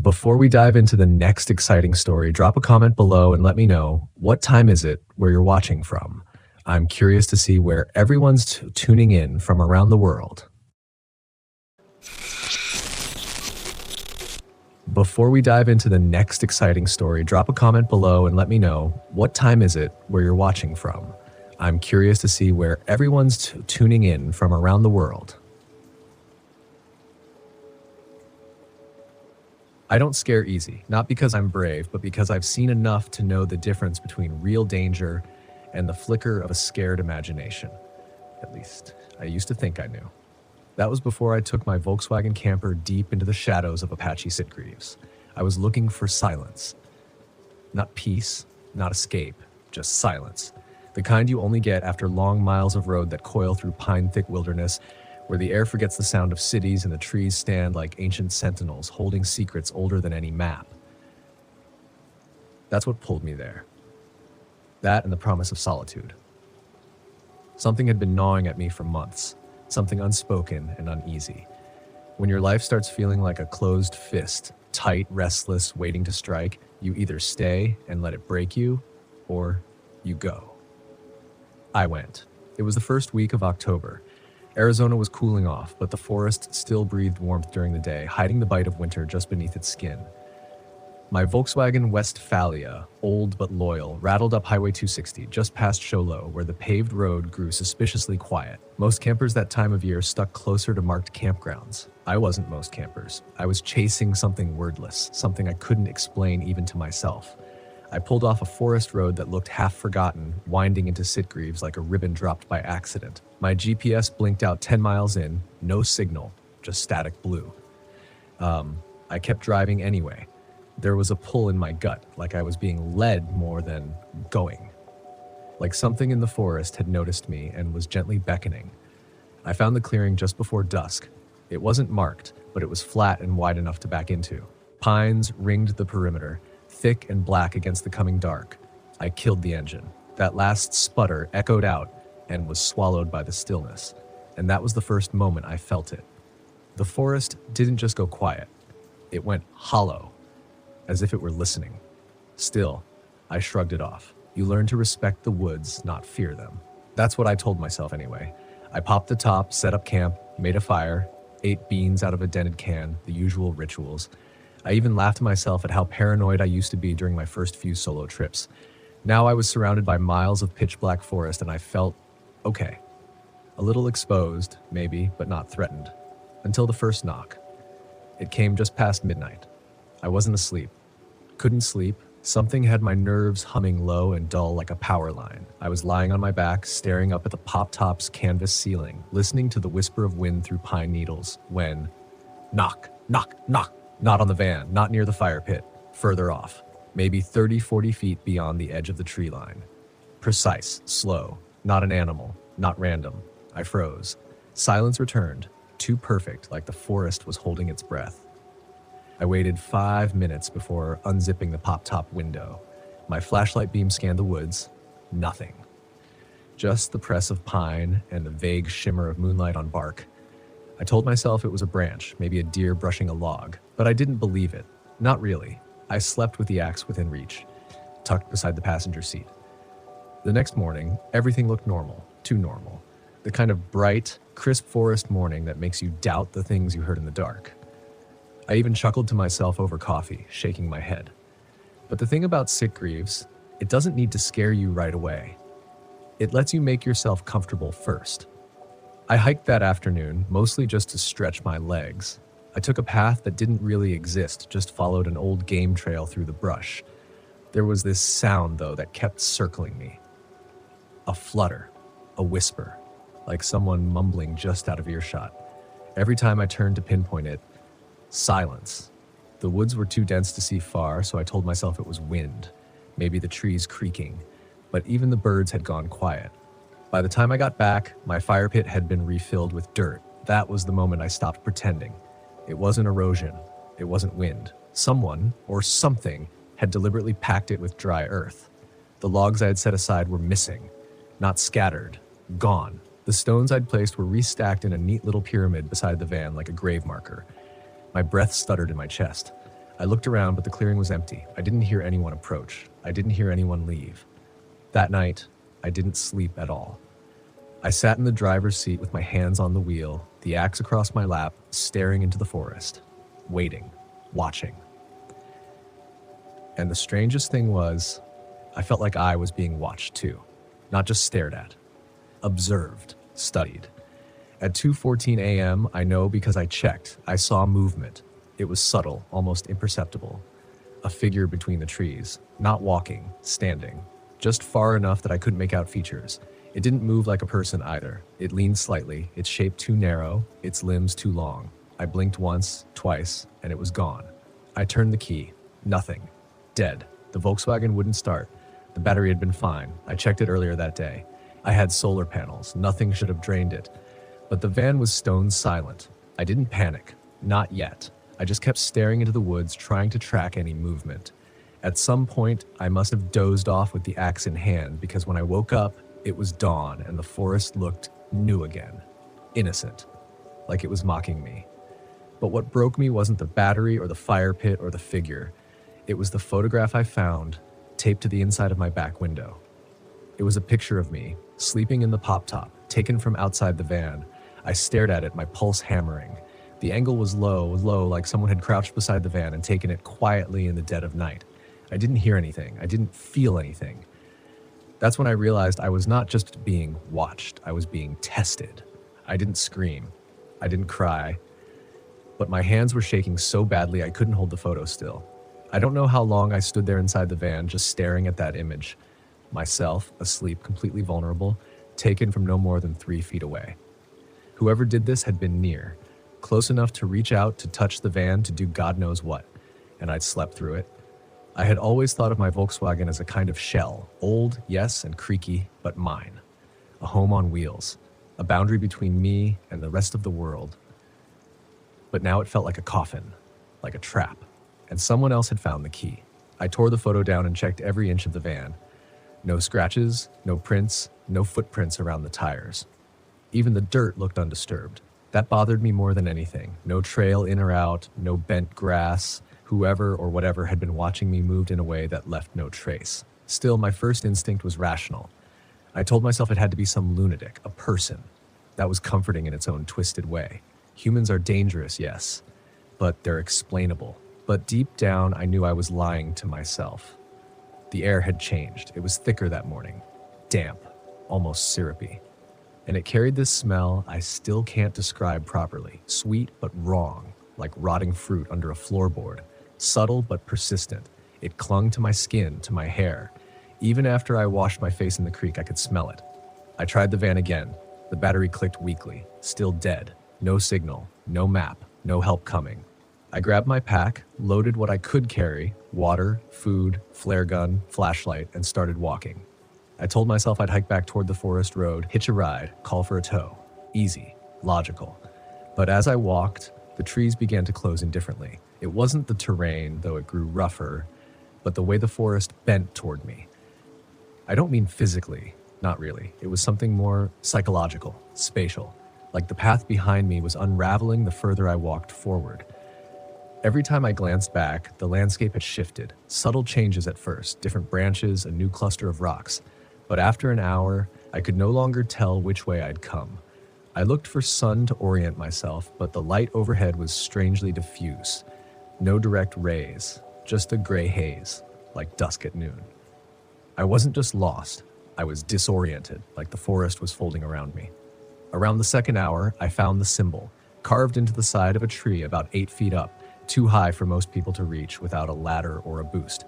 Before we dive into the next exciting story, drop a comment below and let me know, what time is it where you're watching from? I'm curious to see where everyone's tuning in from around the world. Before we dive into the next exciting story, drop a comment below and let me know, what time is it where you're watching from? I'm curious to see where everyone's tuning in from around the world. I don't scare easy, not because I'm brave, but because I've seen enough to know the difference between real danger and the flicker of a scared imagination. At least, I used to think I knew. That was before I took my Volkswagen camper deep into the shadows of Apache Sitgreaves. I was looking for silence. Not peace, not escape, just silence. The kind you only get after long miles of road that coil through pine-thick wilderness, where the air forgets the sound of cities and the trees stand like ancient sentinels holding secrets older than any map. That's what pulled me there. That and the promise of solitude. Something had been gnawing at me for months, something unspoken and uneasy. When your life starts feeling like a closed fist, tight, restless, waiting to strike, you either stay and let it break you, or you go. I went. It was the first week of October. Arizona was cooling off, but the forest still breathed warmth during the day, hiding the bite of winter just beneath its skin. My Volkswagen Westphalia, old but loyal, rattled up Highway 260, just past Sholo, where the paved road grew suspiciously quiet. Most campers that time of year stuck closer to marked campgrounds. I wasn't most campers. I was chasing something wordless, something I couldn't explain even to myself. I pulled off a forest road that looked half forgotten, winding into Sitgreaves like a ribbon dropped by accident. My GPS blinked out 10 miles in, no signal, just static blue. I kept driving anyway. There was a pull in my gut, like I was being led more than going. Like something in the forest had noticed me and was gently beckoning. I found the clearing just before dusk. It wasn't marked, but it was flat and wide enough to back into. Pines ringed the perimeter, thick and black against the coming dark. I killed the engine. That last sputter echoed out and was swallowed by the stillness. And that was the first moment I felt it. The forest didn't just go quiet. It went hollow, as if it were listening. Still, I shrugged it off. You learn to respect the woods, not fear them. That's what I told myself anyway. I popped the top, set up camp, made a fire, ate beans out of a dented can, the usual rituals. I even laughed to myself at how paranoid I used to be during my first few solo trips. Now I was surrounded by miles of pitch black forest and I felt okay. A little exposed, maybe, but not threatened. Until the first knock. It came just past midnight. I wasn't asleep. Couldn't sleep. Something had my nerves humming low and dull like a power line. I was lying on my back, staring up at the pop-top's canvas ceiling, listening to the whisper of wind through pine needles, when knock, knock, knock. Not on the van, not near the fire pit, further off, maybe 30-40 feet beyond the edge of the tree line. Precise, slow, not an animal, not random. I froze. Silence returned, too perfect, like the forest was holding its breath. I waited 5 minutes before unzipping the pop-top window. My flashlight beam scanned the woods. Nothing. Just the press of pine and the vague shimmer of moonlight on bark. I told myself it was a branch, maybe a deer brushing a log, but I didn't believe it. Not really. I slept with the axe within reach, tucked beside the passenger seat. The next morning, everything looked normal, too normal. The kind of bright, crisp forest morning that makes you doubt the things you heard in the dark. I even chuckled to myself over coffee, shaking my head. But the thing about Sitgreaves, it doesn't need to scare you right away. It lets you make yourself comfortable first. I hiked that afternoon, mostly just to stretch my legs. I took a path that didn't really exist, just followed an old game trail through the brush. There was this sound, though, that kept circling me. A flutter, a whisper, like someone mumbling just out of earshot. Every time I turned to pinpoint it, silence. The woods were too dense to see far, so I told myself it was wind, maybe the trees creaking, but even the birds had gone quiet. By the time I got back, my fire pit had been refilled with dirt. That was the moment I stopped pretending. It wasn't erosion. It wasn't wind. Someone, or something, had deliberately packed it with dry earth. The logs I had set aside were missing. Not scattered. Gone. The stones I'd placed were restacked in a neat little pyramid beside the van like a grave marker. My breath stuttered in my chest. I looked around, but the clearing was empty. I didn't hear anyone approach. I didn't hear anyone leave. That night, I didn't sleep at all. I sat in the driver's seat with my hands on the wheel, the axe across my lap, staring into the forest, waiting, watching. And the strangest thing was, I felt like I was being watched too, not just stared at, observed, studied. At 2:14 a.m., I know because I checked. I saw movement. It was subtle, almost imperceptible. A figure between the trees, not walking, standing, just far enough that I couldn't make out features. It didn't move like a person either. It leaned slightly, its shape too narrow, its limbs too long. I blinked once, twice, and it was gone. I turned the key. Nothing. Dead. The Volkswagen wouldn't start. The battery had been fine. I checked it earlier that day. I had solar panels. Nothing should have drained it. But the van was stone silent. I didn't panic. Not yet. I just kept staring into the woods, trying to track any movement. At some point, I must have dozed off with the axe in hand, because when I woke up, it was dawn and the forest looked new again. Innocent. Like it was mocking me. But what broke me wasn't the battery or the fire pit or the figure. It was the photograph I found, taped to the inside of my back window. It was a picture of me, sleeping in the pop-top, taken from outside the van. I stared at it, my pulse hammering. The angle was low, like someone had crouched beside the van and taken it quietly in the dead of night. I didn't hear anything. I didn't feel anything. That's when I realized I was not just being watched, I was being tested. I didn't scream. I didn't cry. But my hands were shaking so badly I couldn't hold the photo still. I don't know how long I stood there inside the van, just staring at that image. Myself, asleep, completely vulnerable, taken from no more than 3 feet away. Whoever did this had been near, close enough to reach out, to touch the van, to do God knows what, and I'd slept through it. I had always thought of my Volkswagen as a kind of shell, old, yes, and creaky, but mine. A home on wheels, a boundary between me and the rest of the world. But now it felt like a coffin, like a trap, and someone else had found the key. I tore the photo down and checked every inch of the van. No scratches, no prints, no footprints around the tires. Even the dirt looked undisturbed. That bothered me more than anything. No trail in or out, no bent grass. Whoever or whatever had been watching me moved in a way that left no trace. Still, my first instinct was rational. I told myself it had to be some lunatic, a person. That was comforting in its own twisted way. Humans are dangerous, yes, but they're explainable. But deep down, I knew I was lying to myself. The air had changed. It was thicker that morning. Damp, almost syrupy. And it carried this smell I still can't describe properly. Sweet but wrong, like rotting fruit under a floorboard. Subtle but persistent. It clung to my skin, to my hair. Even after I washed my face in the creek, I could smell it. I tried the van again. The battery clicked weakly. Still dead. No signal. No map. No help coming. I grabbed my pack, loaded what I could carry, water, food, flare gun, flashlight, and started walking. I told myself I'd hike back toward the forest road, hitch a ride, call for a tow. Easy, logical. But as I walked, the trees began to close in differently. It wasn't the terrain, though it grew rougher, but the way the forest bent toward me. I don't mean physically, not really. It was something more psychological, spatial. Like the path behind me was unraveling the further I walked forward. Every time I glanced back, the landscape had shifted. Subtle changes at first, different branches, a new cluster of rocks. But after an hour, I could no longer tell which way I'd come. I looked for sun to orient myself, but the light overhead was strangely diffuse. No direct rays, just a gray haze, like dusk at noon. I wasn't just lost, I was disoriented, like the forest was folding around me. Around the second hour, I found the symbol, carved into the side of a tree about 8 feet up, too high for most people to reach without a ladder or a boost.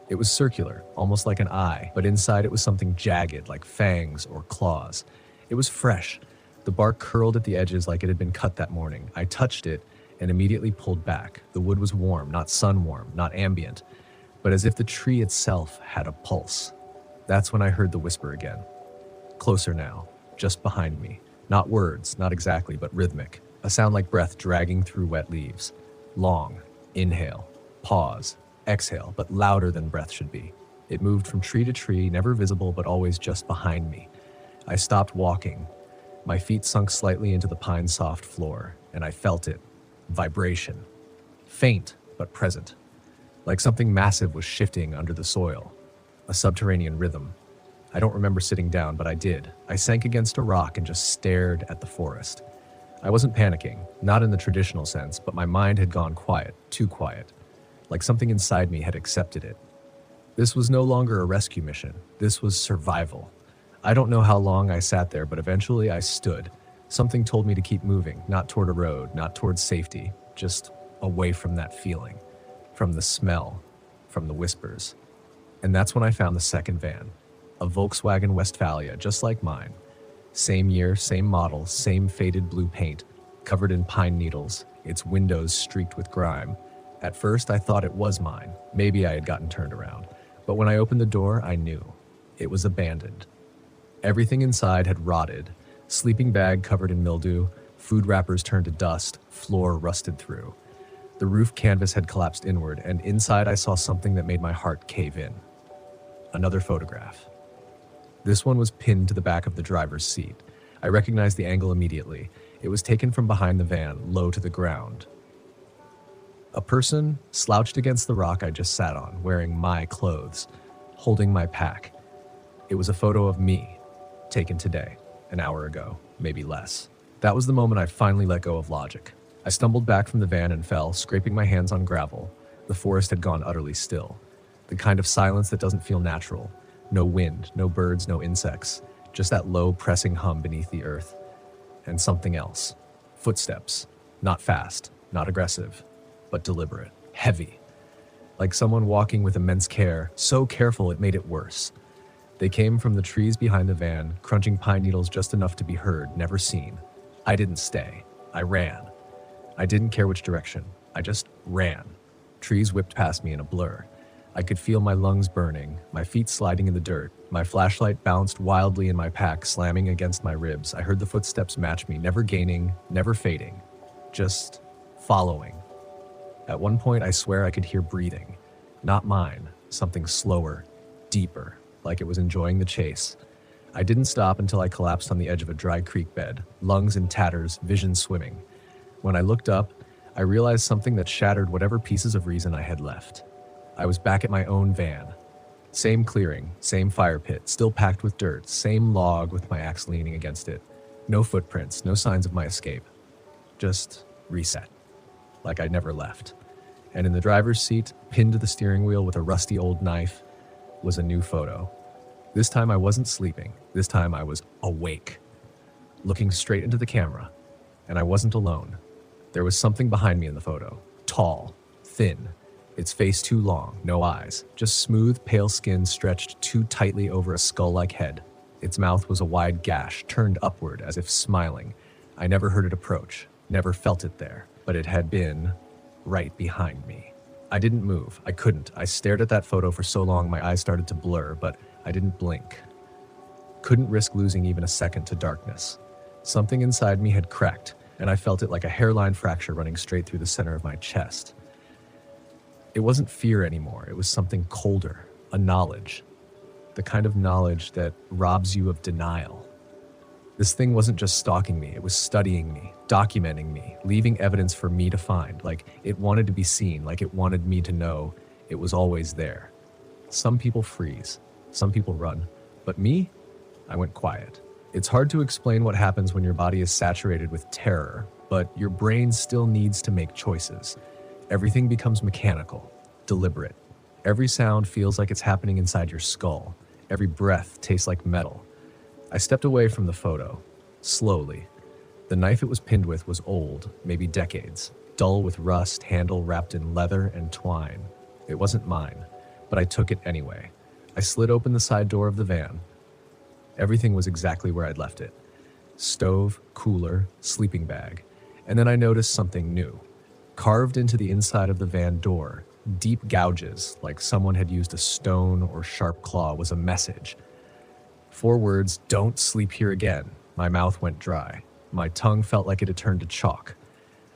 It was circular, almost like an eye, but inside it was something jagged, like fangs or claws. It was fresh. The bark curled at the edges like it had been cut that morning. I touched it and immediately pulled back. The wood was warm, not sun-warm, not ambient, but as if the tree itself had a pulse. That's when I heard the whisper again. Closer now, just behind me. Not words, not exactly, but rhythmic. A sound like breath dragging through wet leaves. Long, inhale, pause, exhale, but louder than breath should be. It moved from tree to tree, never visible, but always just behind me. I stopped walking. My feet sunk slightly into the pine-soft floor, and I felt it. Vibration. Faint, but present. like something massive was shifting under the soil, a subterranean rhythm. I don't remember sitting down, but I did. I sank against a rock and just stared at the forest. I wasn't panicking, not in the traditional sense, but my mind had gone quiet, too quiet, like something inside me had accepted it. This was no longer a rescue mission. This was survival. I don't know how long I sat there, but eventually I stood. Something told me to keep moving, not toward a road, not towards safety, just away from that feeling, from the smell, from the whispers. And that's when I found the second van, a Volkswagen Westphalia, just like mine. Same year, same model, same faded blue paint, covered in pine needles, its windows streaked with grime. At first, I thought it was mine. Maybe I had gotten turned around. But when I opened the door, I knew. It was abandoned. Everything inside had rotted. Sleeping bag covered in mildew, food wrappers turned to dust, floor rusted through. The roof canvas had collapsed inward, and inside I saw something that made my heart cave in. Another photograph. This one was pinned to the back of the driver's seat. I recognized the angle immediately. It was taken from behind the van, low to the ground. A person slouched against the rock I just sat on, wearing my clothes, holding my pack. It was a photo of me, taken today, an hour ago, maybe less. That was the moment I finally let go of logic. I stumbled back from the van and fell, scraping my hands on gravel. The forest had gone utterly still. The kind of silence that doesn't feel natural. No wind, no birds, no insects. Just that low, pressing hum beneath the earth. And something else. Footsteps. Not fast, not aggressive, but deliberate. Heavy. Like someone walking with immense care, so careful it made it worse. They came from the trees behind the van, crunching pine needles just enough to be heard, never seen. I didn't stay. I ran. I didn't care which direction. I just ran. Trees whipped past me in a blur. I could feel my lungs burning, my feet sliding in the dirt. My flashlight bounced wildly in my pack, slamming against my ribs. I heard the footsteps match me, never gaining, never fading. Just following. At one point, I swear I could hear breathing. Not mine. Something slower, deeper, like it was enjoying the chase. I didn't stop until I collapsed on the edge of a dry creek bed, lungs in tatters, vision swimming. When I looked up, I realized something that shattered whatever pieces of reason I had left. I was back at my own van. Same clearing, same fire pit, still packed with dirt, same log with my axe leaning against it. No footprints, no signs of my escape. Just reset, like I'd never left. And in the driver's seat, pinned to the steering wheel with a rusty old knife, was a new photo. This time I wasn't sleeping. This time I was awake, looking straight into the camera. And I wasn't alone. There was something behind me in the photo. Tall, thin, its face too long, no eyes, just smooth, pale skin stretched too tightly over a skull-like head. Its mouth was a wide gash, turned upward as if smiling. I never heard it approach, never felt it there, but it had been right behind me. I didn't move. I couldn't. I stared at that photo for so long my eyes started to blur, but I didn't blink. Couldn't risk losing even a second to darkness. Something inside me had cracked, and I felt it like a hairline fracture running straight through the center of my chest. It wasn't fear anymore. It was something colder, a knowledge. The kind of knowledge that robs you of denial. This thing wasn't just stalking me. It was studying me, documenting me, leaving evidence for me to find, like it wanted to be seen, like it wanted me to know it was always there. Some people freeze. Some people run. But me? I went quiet. It's hard to explain what happens when your body is saturated with terror, but your brain still needs to make choices. Everything becomes mechanical, deliberate. Every sound feels like it's happening inside your skull. Every breath tastes like metal. I stepped away from the photo, slowly. The knife it was pinned with was old, maybe decades, dull with rust, handle wrapped in leather and twine. It wasn't mine, but I took it anyway. I slid open the side door of the van. Everything was exactly where I'd left it. Stove, cooler, sleeping bag. And then I noticed something new. Carved into the inside of the van door, deep gouges, like someone had used a stone or sharp claw, was a message. 4 words, "Don't sleep here again." My mouth went dry. My tongue felt like it had turned to chalk.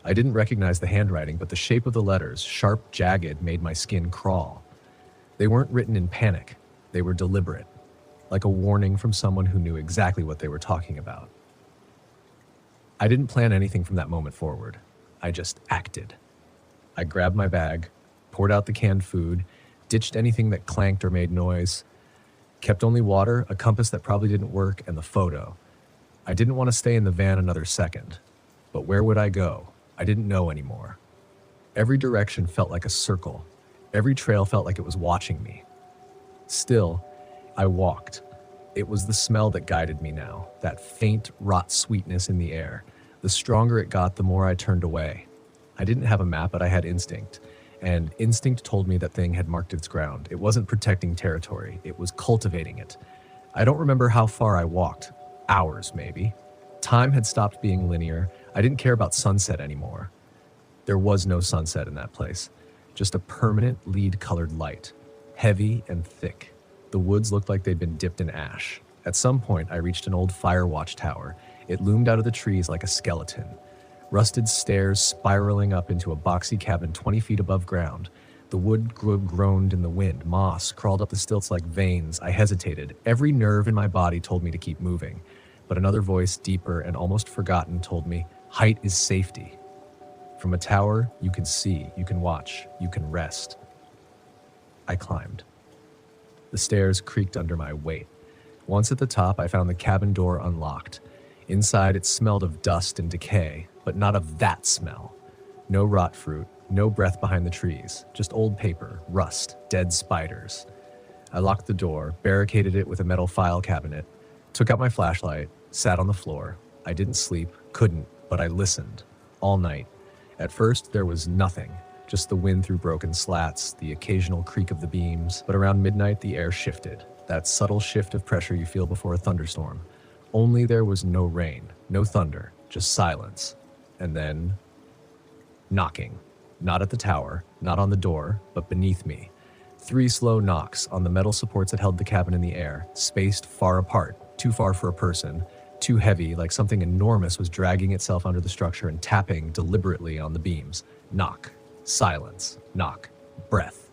I didn't recognize the handwriting, but the shape of the letters, sharp, jagged, made my skin crawl. They weren't written in panic. They were deliberate, like a warning from someone who knew exactly what they were talking about. I didn't plan anything from that moment forward. I just acted. I grabbed my bag, poured out the canned food, ditched anything that clanked or made noise, kept only water, a compass that probably didn't work, and the photo. I didn't want to stay in the van another second. But where would I go? I didn't know anymore. Every direction felt like a circle. Every trail felt like it was watching me. Still, I walked. It was the smell that guided me now, that faint, rot sweetness in the air. The stronger it got, the more I turned away. I didn't have a map, but I had instinct. And instinct told me that thing had marked its ground. It wasn't protecting territory. It was cultivating it. I don't remember how far I walked. Hours, maybe. Time had stopped being linear. I didn't care about sunset anymore. There was no sunset in that place. Just a permanent lead-colored light. Heavy and thick. The woods looked like they'd been dipped in ash. At some point, I reached an old fire watch tower. It loomed out of the trees like a skeleton. Rusted stairs spiraling up into a boxy cabin 20 feet above ground. The wood groaned in the wind. Moss crawled up the stilts like veins. I hesitated. Every nerve in my body told me to keep moving. But another voice, deeper and almost forgotten, told me, height is safety. From a tower, you can see, you can watch, you can rest. I climbed. The stairs creaked under my weight. Once at the top, I found the cabin door unlocked. Inside, it smelled of dust and decay, but not of that smell. No rot fruit, no breath behind the trees, just old paper, rust, dead spiders. I locked the door, barricaded it with a metal file cabinet, took out my flashlight, sat on the floor. I didn't sleep, couldn't, but I listened. All night. At first, there was nothing, just the wind through broken slats, the occasional creak of the beams, but around midnight, the air shifted, that subtle shift of pressure you feel before a thunderstorm. Only there was no rain, no thunder, just silence. And then, knocking. Not at the tower, not on the door, but beneath me. 3 slow knocks on the metal supports that held the cabin in the air, spaced far apart, too far for a person, too heavy, like something enormous was dragging itself under the structure and tapping deliberately on the beams. Knock. Silence. Knock. Breath.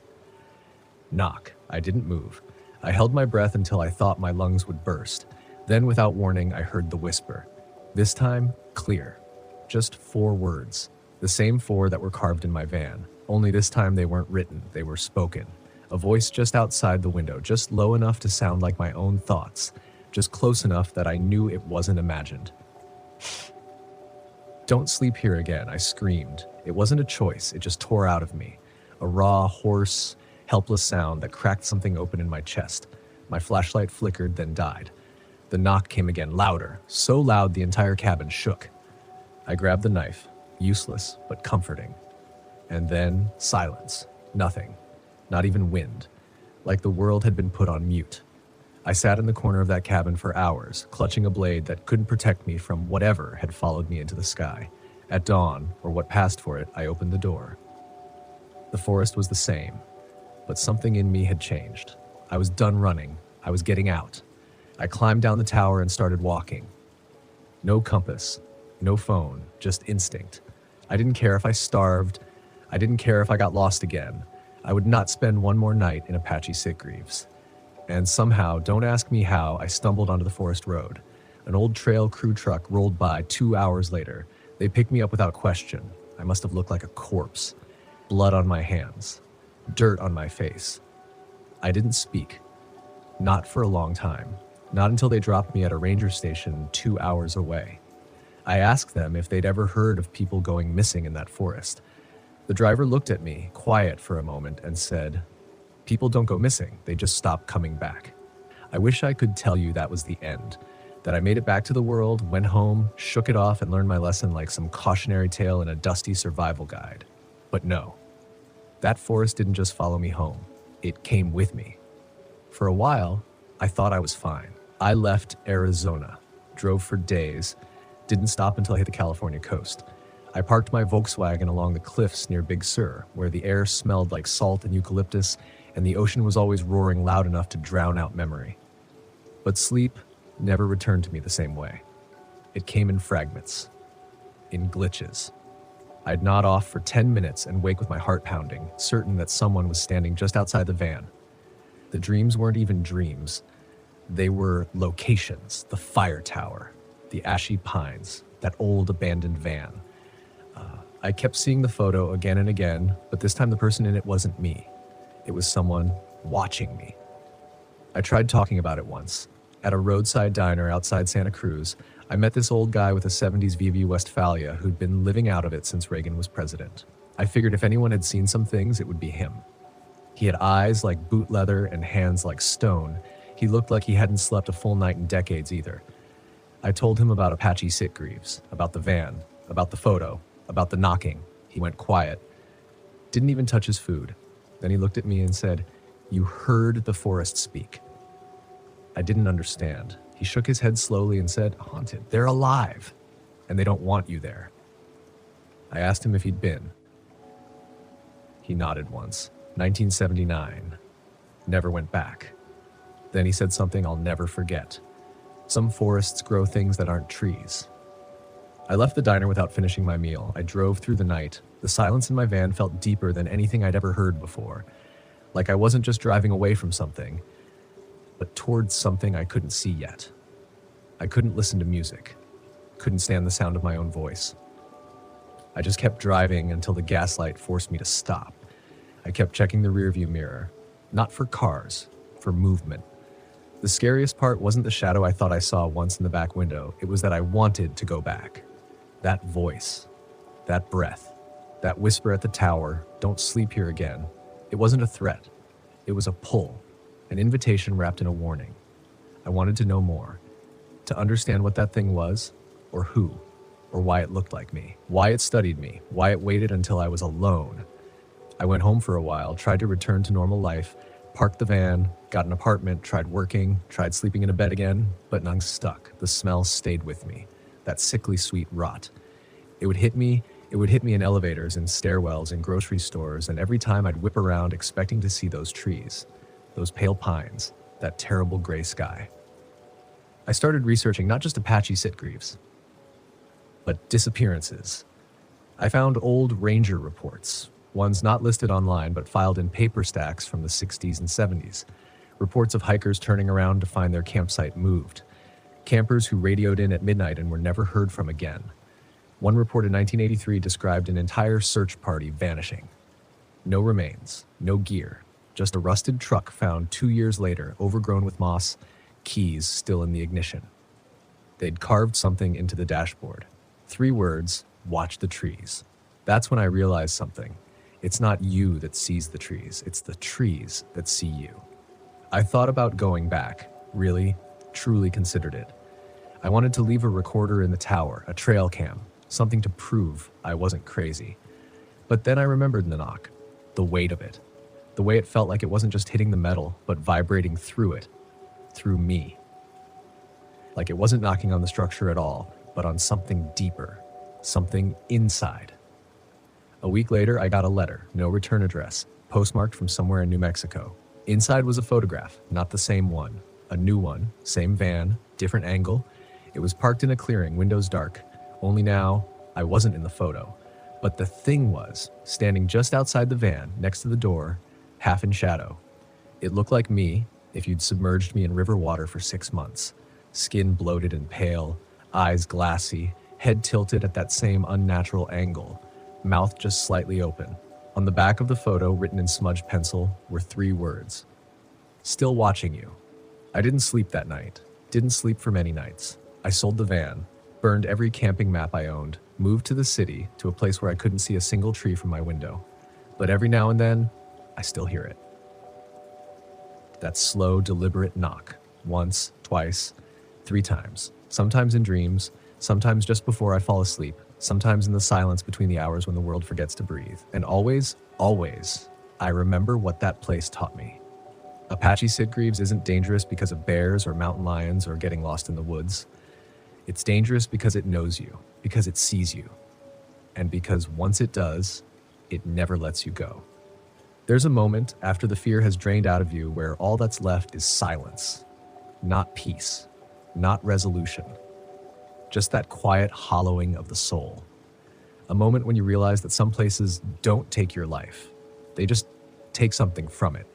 Knock. I didn't move. I held my breath until I thought my lungs would burst. Then, without warning, I heard the whisper. This time, clear. Just 4 words. The same 4 that were carved in my van. Only this time they weren't written, they were spoken. A voice just outside the window, just low enough to sound like my own thoughts. Just close enough that I knew it wasn't imagined. Don't sleep here again, I screamed. It wasn't a choice, it just tore out of me. A raw, hoarse, helpless sound that cracked something open in my chest. My flashlight flickered, then died. The knock came again, louder, so loud the entire cabin shook. I grabbed the knife, useless but comforting. And then silence, nothing, not even wind, like the world had been put on mute. I sat in the corner of that cabin for hours, clutching a blade that couldn't protect me from whatever had followed me into the sky. At dawn, or what passed for it, I opened the door. The forest was the same, but something in me had changed. I was done running. I was getting out. I climbed down the tower and started walking. No compass, no phone, just instinct. I didn't care if I starved. I didn't care if I got lost again. I would not spend one more night in Apache Sitgreaves. And somehow, don't ask me how, I stumbled onto the forest road. An old trail crew truck rolled by 2 hours later. They picked me up without question. I must have looked like a corpse. Blood on my hands. Dirt on my face. I didn't speak. Not for a long time. Not until they dropped me at a ranger station 2 hours away. I asked them if they'd ever heard of people going missing in that forest. The driver looked at me, quiet for a moment, and said, "People don't go missing, they just stop coming back." I wish I could tell you that was the end, that I made it back to the world, went home, shook it off, and learned my lesson like some cautionary tale in a dusty survival guide. But no, that forest didn't just follow me home, it came with me. For a while, I thought I was fine. I left Arizona, drove for days, didn't stop until I hit the California coast. I parked my Volkswagen along the cliffs near Big Sur, where the air smelled like salt and eucalyptus, and the ocean was always roaring loud enough to drown out memory. But sleep never returned to me the same way. It came in fragments, in glitches. I'd nod off for 10 minutes and wake with my heart pounding, certain that someone was standing just outside the van. The dreams weren't even dreams. They were locations, the fire tower, the ashy pines, that old abandoned van. I kept seeing the photo again and again, but this time the person in it wasn't me. It was someone watching me. I tried talking about it once. At a roadside diner outside Santa Cruz, I met this old guy with a 70s VW Westphalia who'd been living out of it since Reagan was president. I figured if anyone had seen some things, it would be him. He had eyes like boot leather and hands like stone. He looked like he hadn't slept a full night in decades either. I told him about Apache Sitgreaves, about the van, about the photo, about the knocking. He went quiet. Didn't even touch his food. Then he looked at me and said, "You heard the forest speak." I didn't understand. He shook his head slowly and said, "Haunted. They're alive, and they don't want you there." I asked him if he'd been. He nodded once. 1979. Never went back. Then he said something I'll never forget. Some forests grow things that aren't trees. I left the diner without finishing my meal. I drove through the night. The silence in my van felt deeper than anything I'd ever heard before. Like I wasn't just driving away from something, but towards something I couldn't see yet. I couldn't listen to music. Couldn't stand the sound of my own voice. I just kept driving until the gaslight forced me to stop. I kept checking the rearview mirror. Not for cars, for movement. The scariest part wasn't the shadow I thought I saw once in the back window. It was that I wanted to go back. That voice, that breath, that whisper at the tower, "Don't sleep here again." It wasn't a threat. It was a pull, an invitation wrapped in a warning. I wanted to know more, to understand what that thing was, or who, or why it looked like me, why it studied me, why it waited until I was alone. I went home for a while, tried to return to normal life, parked the van, got an apartment, tried working, tried sleeping in a bed again, but I'm stuck. The smell stayed with me, that sickly sweet rot. It would hit me in elevators, in stairwells, in grocery stores, and every time I'd whip around expecting to see those trees, those pale pines, that terrible gray sky. I started researching not just Apache Sitgreaves, but disappearances. I found old ranger reports, ones not listed online but filed in paper stacks from the 60s and 70s. Reports of hikers turning around to find their campsite moved. Campers who radioed in at midnight and were never heard from again. One report in 1983 described an entire search party vanishing. No remains, no gear, just a rusted truck found 2 years later, overgrown with moss, keys still in the ignition. They'd carved something into the dashboard. 3 words, "Watch the trees." That's when I realized something. It's not you that sees the trees, it's the trees that see you. I thought about going back, really, truly considered it. I wanted to leave a recorder in the tower, a trail cam, something to prove I wasn't crazy. But then I remembered the knock, the weight of it, the way it felt like it wasn't just hitting the metal, but vibrating through it, through me. Like it wasn't knocking on the structure at all, but on something deeper, something inside. A week later, I got a letter, no return address, postmarked from somewhere in New Mexico. Inside was a photograph, not the same one, a new one, same van, different angle. It was parked in a clearing, windows dark. Only now, I wasn't in the photo, but the thing was standing just outside the van, next to the door, half in shadow. It looked like me if you'd submerged me in river water for 6 months. Skin bloated and pale, eyes glassy, head tilted at that same unnatural angle, mouth just slightly open. On the back of the photo, written in smudged pencil, were 3 words. "Still watching you." I didn't sleep that night. Didn't sleep for many nights. I sold the van, burned every camping map I owned, moved to the city, to a place where I couldn't see a single tree from my window. But every now and then, I still hear it. That slow, deliberate knock. Once, twice, 3 times. Sometimes in dreams, sometimes just before I fall asleep, sometimes in the silence between the hours when the world forgets to breathe. And always, always, I remember what that place taught me. Apache Sitgreaves isn't dangerous because of bears or mountain lions or getting lost in the woods. It's dangerous because it knows you, because it sees you, and because once it does, it never lets you go. There's a moment after the fear has drained out of you where all that's left is silence, not peace, not resolution, just that quiet hollowing of the soul. A moment when you realize that some places don't take your life, they just take something from it,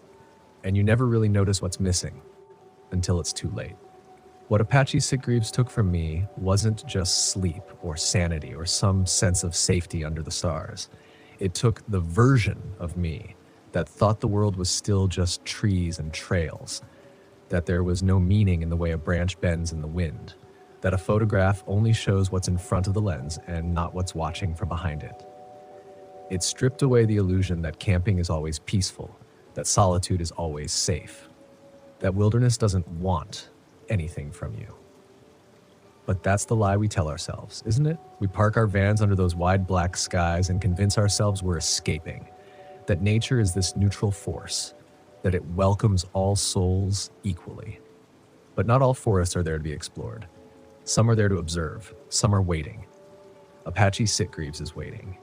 and you never really notice what's missing until it's too late. What Apache Sitgreaves took from me wasn't just sleep or sanity or some sense of safety under the stars. It took the version of me that thought the world was still just trees and trails, that there was no meaning in the way a branch bends in the wind, that a photograph only shows what's in front of the lens and not what's watching from behind it. It stripped away the illusion that camping is always peaceful, that solitude is always safe, that wilderness doesn't want anything from you. But that's the lie we tell ourselves, isn't it? We park our vans under those wide black skies and convince ourselves we're escaping, that nature is this neutral force, that it welcomes all souls equally. But not all forests are there to be explored. Some are there to observe, some are waiting. Apache Sitgreaves is waiting.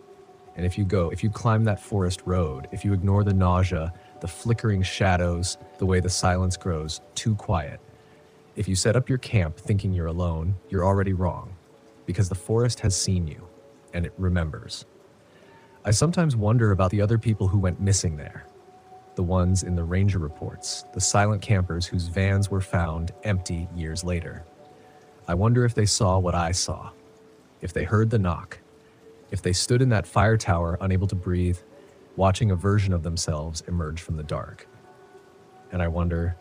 And if you climb that forest road, if you ignore the nausea, the flickering shadows, the way the silence grows too quiet, if you set up your camp thinking you're alone, you're already wrong, because the forest has seen you, and it remembers. I sometimes wonder about the other people who went missing there, the ones in the ranger reports, the silent campers whose vans were found empty years later. I wonder if they saw what I saw, if they heard the knock, if they stood in that fire tower unable to breathe, watching a version of themselves emerge from the dark. And I wonder,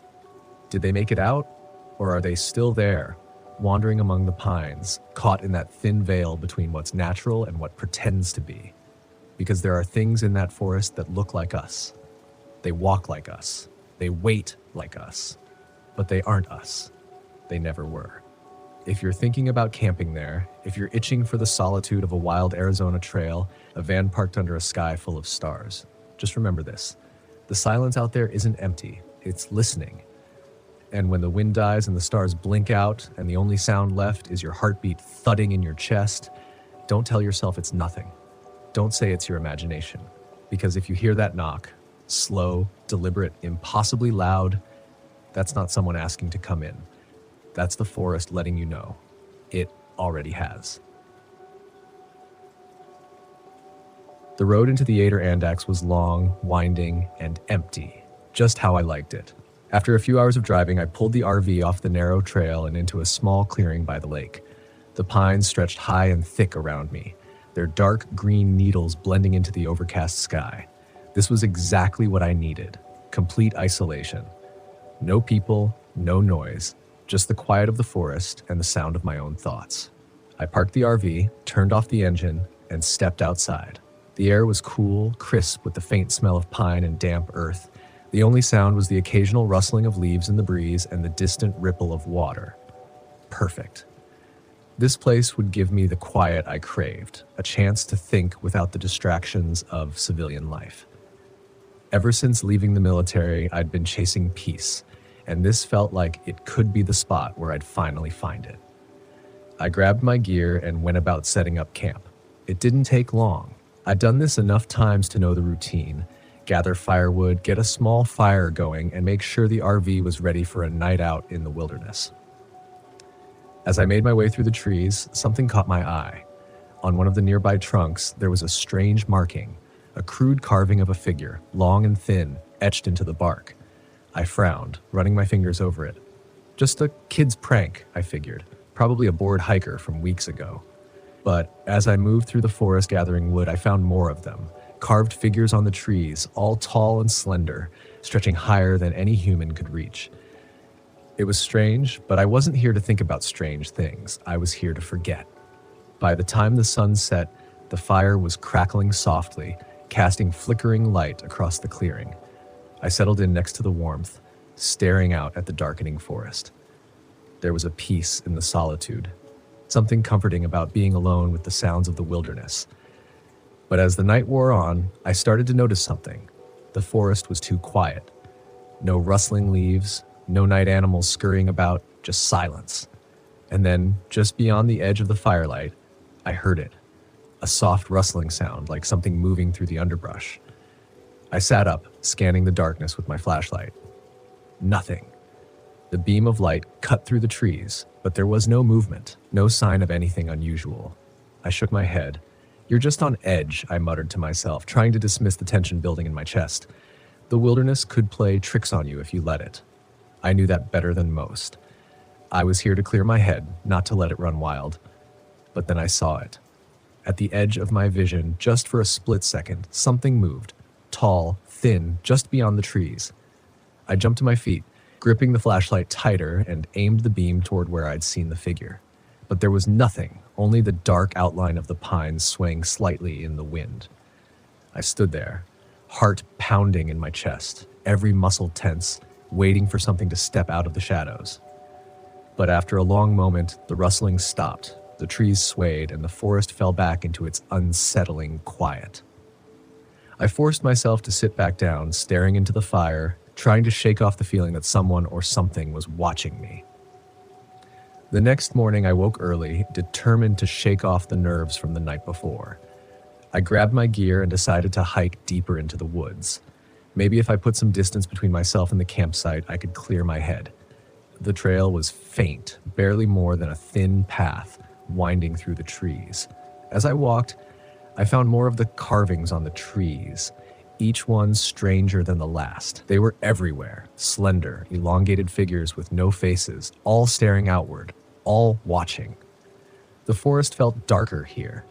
did they make it out? Or are they still there, wandering among the pines, caught in that thin veil between what's natural and what pretends to be? Because there are things in that forest that look like us. They walk like us. They wait like us. But they aren't us. They never were. If you're thinking about camping there, if you're itching for the solitude of a wild Arizona trail, a van parked under a sky full of stars, just remember this. The silence out there isn't empty. It's listening. And when the wind dies and the stars blink out and the only sound left is your heartbeat thudding in your chest, don't tell yourself it's nothing. Don't say it's your imagination. Because if you hear that knock, slow, deliberate, impossibly loud, that's not someone asking to come in. That's the forest letting you know. It already has. The road into the Anderandax was long, winding, and empty, just how I liked it. After a few hours of driving, I pulled the RV off the narrow trail and into a small clearing by the lake. The pines stretched high and thick around me, their dark green needles blending into the overcast sky. This was exactly what I needed, complete isolation. No people, no noise, just the quiet of the forest and the sound of my own thoughts. I parked the RV, turned off the engine, and stepped outside. The air was cool, crisp with the faint smell of pine and damp earth. The only sound was the occasional rustling of leaves in the breeze and the distant ripple of water. Perfect. This place would give me the quiet I craved, a chance to think without the distractions of civilian life. Ever since leaving the military, I'd been chasing peace, and this felt like it could be the spot where I'd finally find it. I grabbed my gear and went about setting up camp. It didn't take long. I'd done this enough times to know the routine. Gather firewood, get a small fire going, and make sure the RV was ready for a night out in the wilderness. As I made my way through the trees, something caught my eye. On one of the nearby trunks, there was a strange marking, a crude carving of a figure, long and thin, etched into the bark. I frowned, running my fingers over it. Just a kid's prank, I figured, probably a bored hiker from weeks ago. But as I moved through the forest gathering wood, I found more of them. Carved figures on the trees, all tall and slender, stretching higher than any human could reach. It was strange, but I wasn't here to think about strange things. I was here to forget. By the time the sun set, the fire was crackling softly, casting flickering light across the clearing. I settled in next to the warmth, staring out at the darkening forest. There was a peace in the solitude, something comforting about being alone with the sounds of the wilderness. But as the night wore on, I started to notice something. The forest was too quiet. No rustling leaves, no night animals scurrying about, just silence. And then, just beyond the edge of the firelight, I heard it. A soft rustling sound, like something moving through the underbrush. I sat up, scanning the darkness with my flashlight. Nothing. The beam of light cut through the trees, but there was no movement, no sign of anything unusual. I shook my head. "You're just on edge," I muttered to myself, trying to dismiss the tension building in my chest. The wilderness could play tricks on you if you let it. I knew that better than most. I was here to clear my head, not to let it run wild. But then I saw it. At the edge of my vision, just for a split second, something moved. Tall, thin, just beyond the trees. I jumped to my feet, gripping the flashlight tighter, and aimed the beam toward where I'd seen the figure. But there was nothing, only the dark outline of the pines swaying slightly in the wind. I stood there, heart pounding in my chest, every muscle tense, waiting for something to step out of the shadows. But after a long moment, the rustling stopped, the trees swayed, and the forest fell back into its unsettling quiet. I forced myself to sit back down, staring into the fire, trying to shake off the feeling that someone or something was watching me. The next morning, I woke early, determined to shake off the nerves from the night before. I grabbed my gear and decided to hike deeper into the woods. Maybe if I put some distance between myself and the campsite, I could clear my head. The trail was faint, barely more than a thin path, winding through the trees. As I walked, I found more of the carvings on the trees, each one stranger than the last. They were everywhere, slender, elongated figures with no faces, all staring outward, all watching. The forest felt darker here,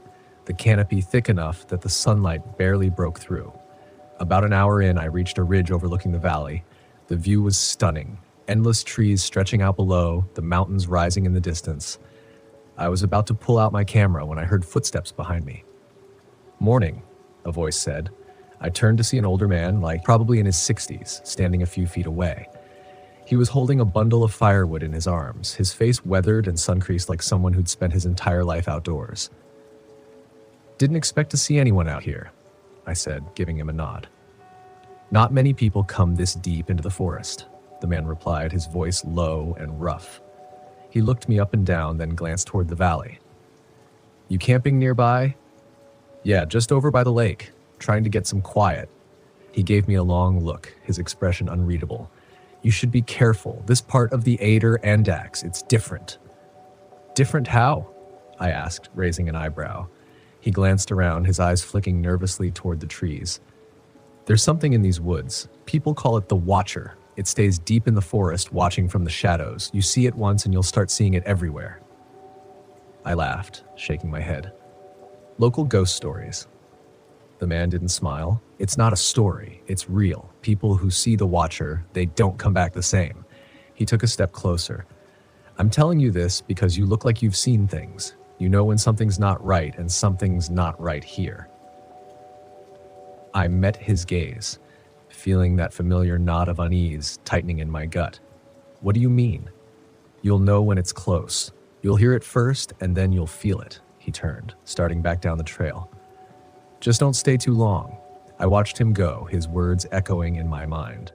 the canopy thick enough that the sunlight barely broke through. About an hour in, I reached a ridge overlooking the valley. The view was stunning, endless trees stretching out below, the mountains rising in the distance. I was about to pull out my camera when I heard footsteps behind me. "Morning," a voice said. I turned to see an older man, probably in his 60s, standing a few feet away. He was holding a bundle of firewood in his arms, his face weathered and sun-creased like someone who'd spent his entire life outdoors. "Didn't expect to see anyone out here," I said, giving him a nod. "Not many people come this deep into the forest," the man replied, his voice low and rough. He looked me up and down, then glanced toward the valley. "You camping nearby?" "Yeah, just over by the lake, trying to get some quiet." He gave me a long look, his expression unreadable. "You should be careful. This part of the Ader Andax, it's different." "Different how?" I asked, raising an eyebrow. He glanced around, his eyes flicking nervously toward the trees. "There's something in these woods. People call it the Watcher. It stays deep in the forest, watching from the shadows. You see it once and you'll start seeing it everywhere." I laughed, shaking my head. "Local ghost stories." The man didn't smile. "It's not a story. It's real. People who see the Watcher, they don't come back the same." He took a step closer. "I'm telling you this because you look like you've seen things. You know when something's not right, and something's not right here." I met his gaze, feeling that familiar knot of unease tightening in my gut. "What do you mean?" "You'll know when it's close. You'll hear it first, and then you'll feel it." He turned, starting back down the trail. "Just don't stay too long." I watched him go, his words echoing in my mind.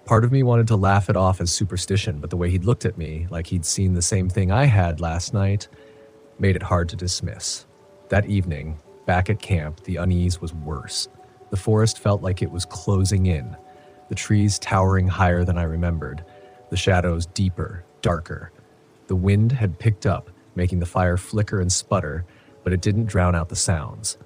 Part of me wanted to laugh it off as superstition, but the way he'd looked at me, like he'd seen the same thing I had last night, made it hard to dismiss. That evening, back at camp, the unease was worse. The forest felt like it was closing in, the trees towering higher than I remembered, the shadows deeper, darker. The wind had picked up, making the fire flicker and sputter, but it didn't drown out the sounds.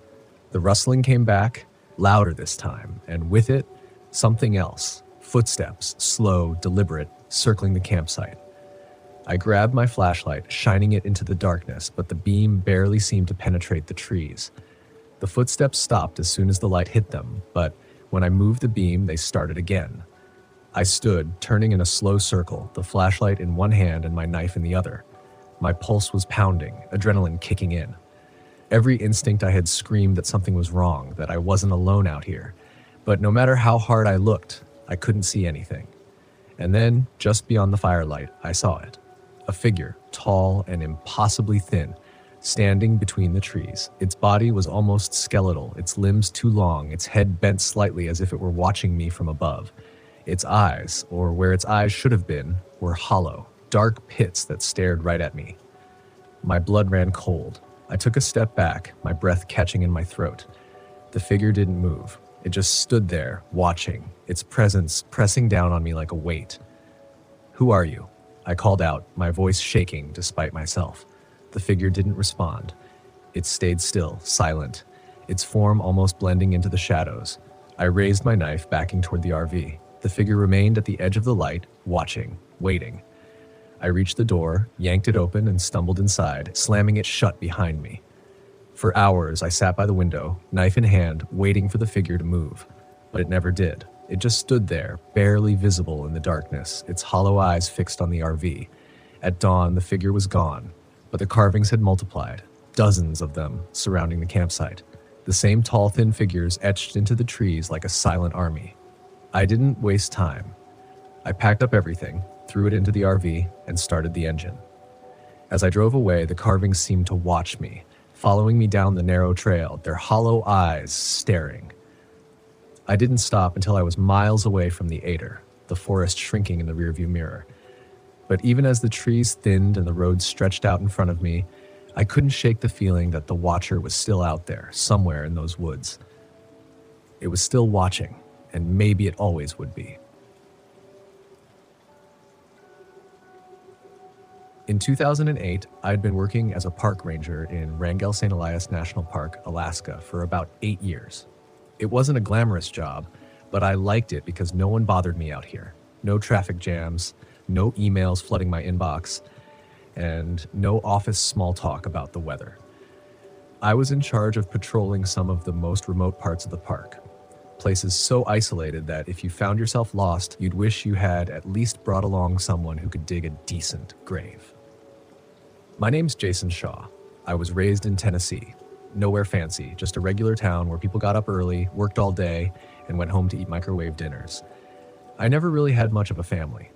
The rustling came back, louder this time, and with it, something else. Footsteps, slow, deliberate, circling the campsite. I grabbed my flashlight, shining it into the darkness, but the beam barely seemed to penetrate the trees. The footsteps stopped as soon as the light hit them, but when I moved the beam, they started again. I stood, turning in a slow circle, the flashlight in one hand and my knife in the other. My pulse was pounding, adrenaline kicking in. Every instinct I had screamed that something was wrong, that I wasn't alone out here. But no matter how hard I looked, I couldn't see anything. And then, just beyond the firelight, I saw it. A figure, tall and impossibly thin, standing between the trees. Its body was almost skeletal, its limbs too long, its head bent slightly as if it were watching me from above. Its eyes, or where its eyes should have been, were hollow, dark pits that stared right at me. My blood ran cold. I took a step back, my breath catching in my throat. The figure didn't move. It just stood there, watching, its presence pressing down on me like a weight. "Who are you?" I called out, my voice shaking despite myself. The figure didn't respond. It stayed still, silent, its form almost blending into the shadows. I raised my knife, backing toward the RV. The figure remained at the edge of the light, watching, waiting. I reached the door, yanked it open, and stumbled inside, slamming it shut behind me. For hours, I sat by the window, knife in hand, waiting for the figure to move. But it never did. It just stood there, barely visible in the darkness, its hollow eyes fixed on the RV. At dawn, the figure was gone, but the carvings had multiplied, dozens of them surrounding the campsite. The same tall, thin figures etched into the trees like a silent army. I didn't waste time. I packed up everything, threw it into the RV, and started the engine. As I drove away, the carvings seemed to watch me, following me down the narrow trail, their hollow eyes staring. I didn't stop until I was miles away from the Ader, the forest shrinking in the rearview mirror. But even as the trees thinned and the road stretched out in front of me, I couldn't shake the feeling that the Watcher was still out there, somewhere in those woods. It was still watching, and maybe it always would be. In 2008, I'd been working as a park ranger in Wrangell St. Elias National Park, Alaska, for about 8 years. It wasn't a glamorous job, but I liked it because no one bothered me out here. No traffic jams, no emails flooding my inbox, and no office small talk about the weather. I was in charge of patrolling some of the most remote parts of the park, places so isolated that if you found yourself lost, you'd wish you had at least brought along someone who could dig a decent grave. My name's Jason Shaw. I was raised in Tennessee. Nowhere fancy, just a regular town where people got up early, worked all day, and went home to eat microwave dinners. I never really had much of a family.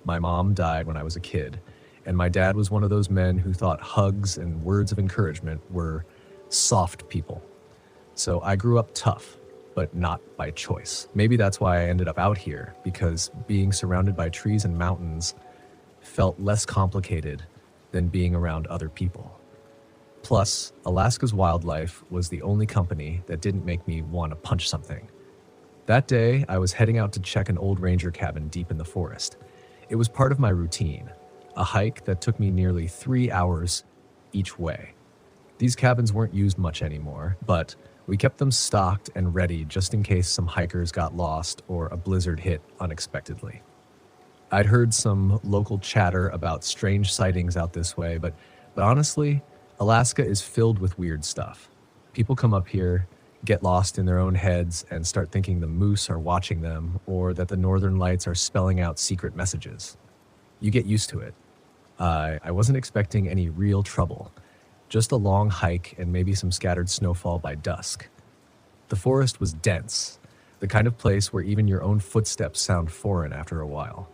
My mom died when I was a kid, and my dad was one of those men who thought hugs and words of encouragement were soft people. So I grew up tough, but not by choice. Maybe that's why I ended up out here, because being surrounded by trees and mountains felt less complicated than being around other people. Plus, Alaska's wildlife was the only company that didn't make me want to punch something. That day, I was heading out to check an old ranger cabin deep in the forest. It was part of my routine, a hike that took me nearly 3 hours each way. These cabins weren't used much anymore, but we kept them stocked and ready just in case some hikers got lost or a blizzard hit unexpectedly. I'd heard some local chatter about strange sightings out this way, but honestly, Alaska is filled with weird stuff. People come up here, get lost in their own heads, and start thinking the moose are watching them or that the northern lights are spelling out secret messages. You get used to it. I wasn't expecting any real trouble, just a long hike and maybe some scattered snowfall by dusk. The forest was dense, the kind of place where even your own footsteps sound foreign after a while.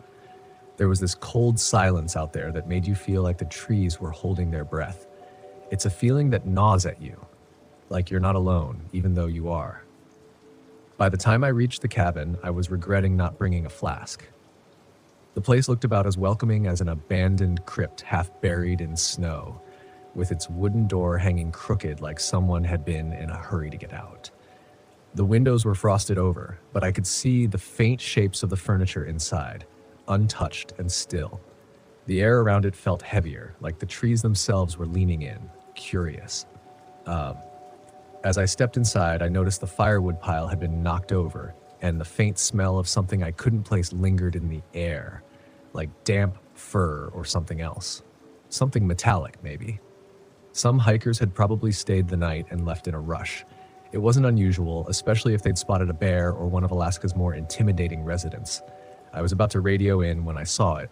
There was this cold silence out there that made you feel like the trees were holding their breath. It's a feeling that gnaws at you, like you're not alone, even though you are. By the time I reached the cabin, I was regretting not bringing a flask. The place looked about as welcoming as an abandoned crypt half buried in snow, with its wooden door hanging crooked like someone had been in a hurry to get out. The windows were frosted over, but I could see the faint shapes of the furniture inside, untouched and still. The air around it felt heavier, like the trees themselves were leaning in, curious. As I stepped inside, I noticed the firewood pile had been knocked over, and the faint smell of something I couldn't place lingered in the air, like damp fur or something else. Something metallic, maybe. Some hikers had probably stayed the night and left in a rush. It wasn't unusual, especially if they'd spotted a bear or one of Alaska's more intimidating residents. I was about to radio in when I saw it.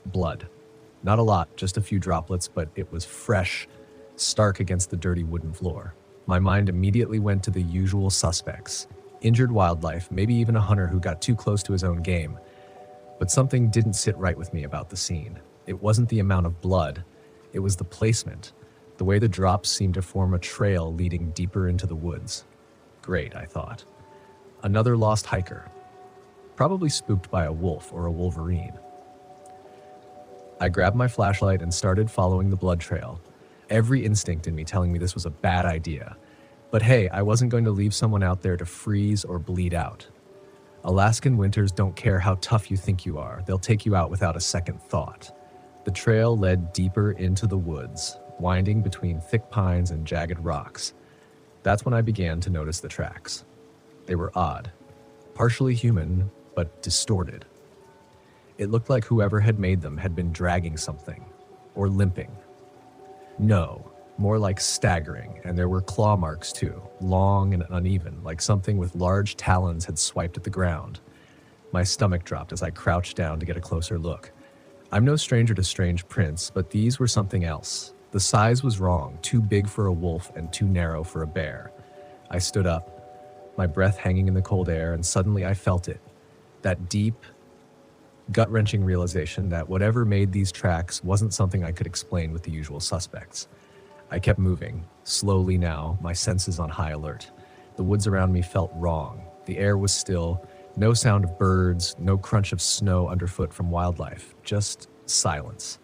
Blood. Not a lot, just a few droplets, but it was fresh, stark against the dirty wooden floor. My mind immediately went to the usual suspects. Injured wildlife, maybe even a hunter who got too close to his own game. But something didn't sit right with me about the scene. It wasn't the amount of blood. It was the placement. The way the drops seemed to form a trail leading deeper into the woods. Great, I thought. Another lost hiker. Probably spooked by a wolf or a wolverine. I grabbed my flashlight and started following the blood trail, every instinct in me telling me this was a bad idea. But hey, I wasn't going to leave someone out there to freeze or bleed out. Alaskan winters don't care how tough you think you are. They'll take you out without a second thought. The trail led deeper into the woods, winding between thick pines and jagged rocks. That's when I began to notice the tracks. They were odd, partially human, but distorted. It looked like whoever had made them had been dragging something, or limping. No, more like staggering, and there were claw marks too, long and uneven, like something with large talons had swiped at the ground. My stomach dropped as I crouched down to get a closer look. I'm no stranger to strange prints, but these were something else. The size was wrong, too big for a wolf and too narrow for a bear. I stood up, my breath hanging in the cold air, and suddenly I felt it. That deep, gut-wrenching realization that whatever made these tracks wasn't something I could explain with the usual suspects. I kept moving, slowly now, my senses on high alert. The woods around me felt wrong. The air was still, no sound of birds, no crunch of snow underfoot from wildlife, just silence.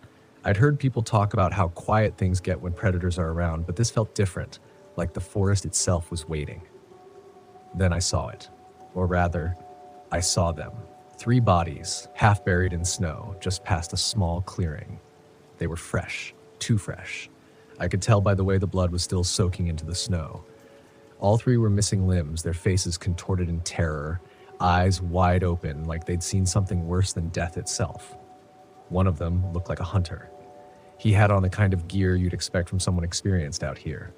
I'd heard people talk about how quiet things get when predators are around, but this felt different, like the forest itself was waiting. Then I saw it. Or rather, I saw them. 3 bodies, half buried in snow, just past a small clearing. They were fresh, too fresh. I could tell by the way the blood was still soaking into the snow. All 3 were missing limbs, their faces contorted in terror, eyes wide open like they'd seen something worse than death itself. One of them looked like a hunter. He had on the kind of gear you'd expect from someone experienced out here.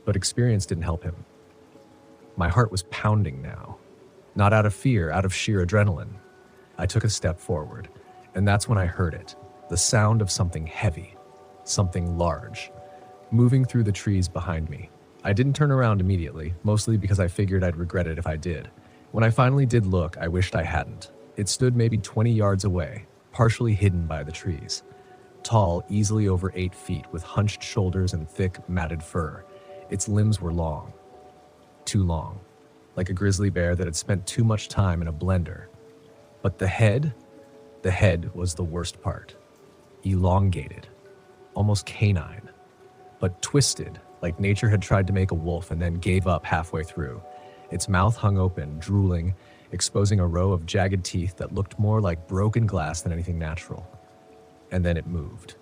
But experience didn't help him. My heart was pounding now. Not out of fear, out of sheer adrenaline. I took a step forward, and that's when I heard it. The sound of something heavy, something large, moving through the trees behind me. I didn't turn around immediately, mostly because I figured I'd regret it if I did. When I finally did look, I wished I hadn't. It stood maybe 20 yards away, partially hidden by the trees. Tall, easily over 8 feet, with hunched shoulders and thick, matted fur. Its limbs were long. Too long. Like a grizzly bear that had spent too much time in a blender. But the head was the worst part. Elongated. Almost canine. But twisted, like nature had tried to make a wolf and then gave up halfway through. Its mouth hung open, drooling, exposing a row of jagged teeth that looked more like broken glass than anything natural. And then it moved.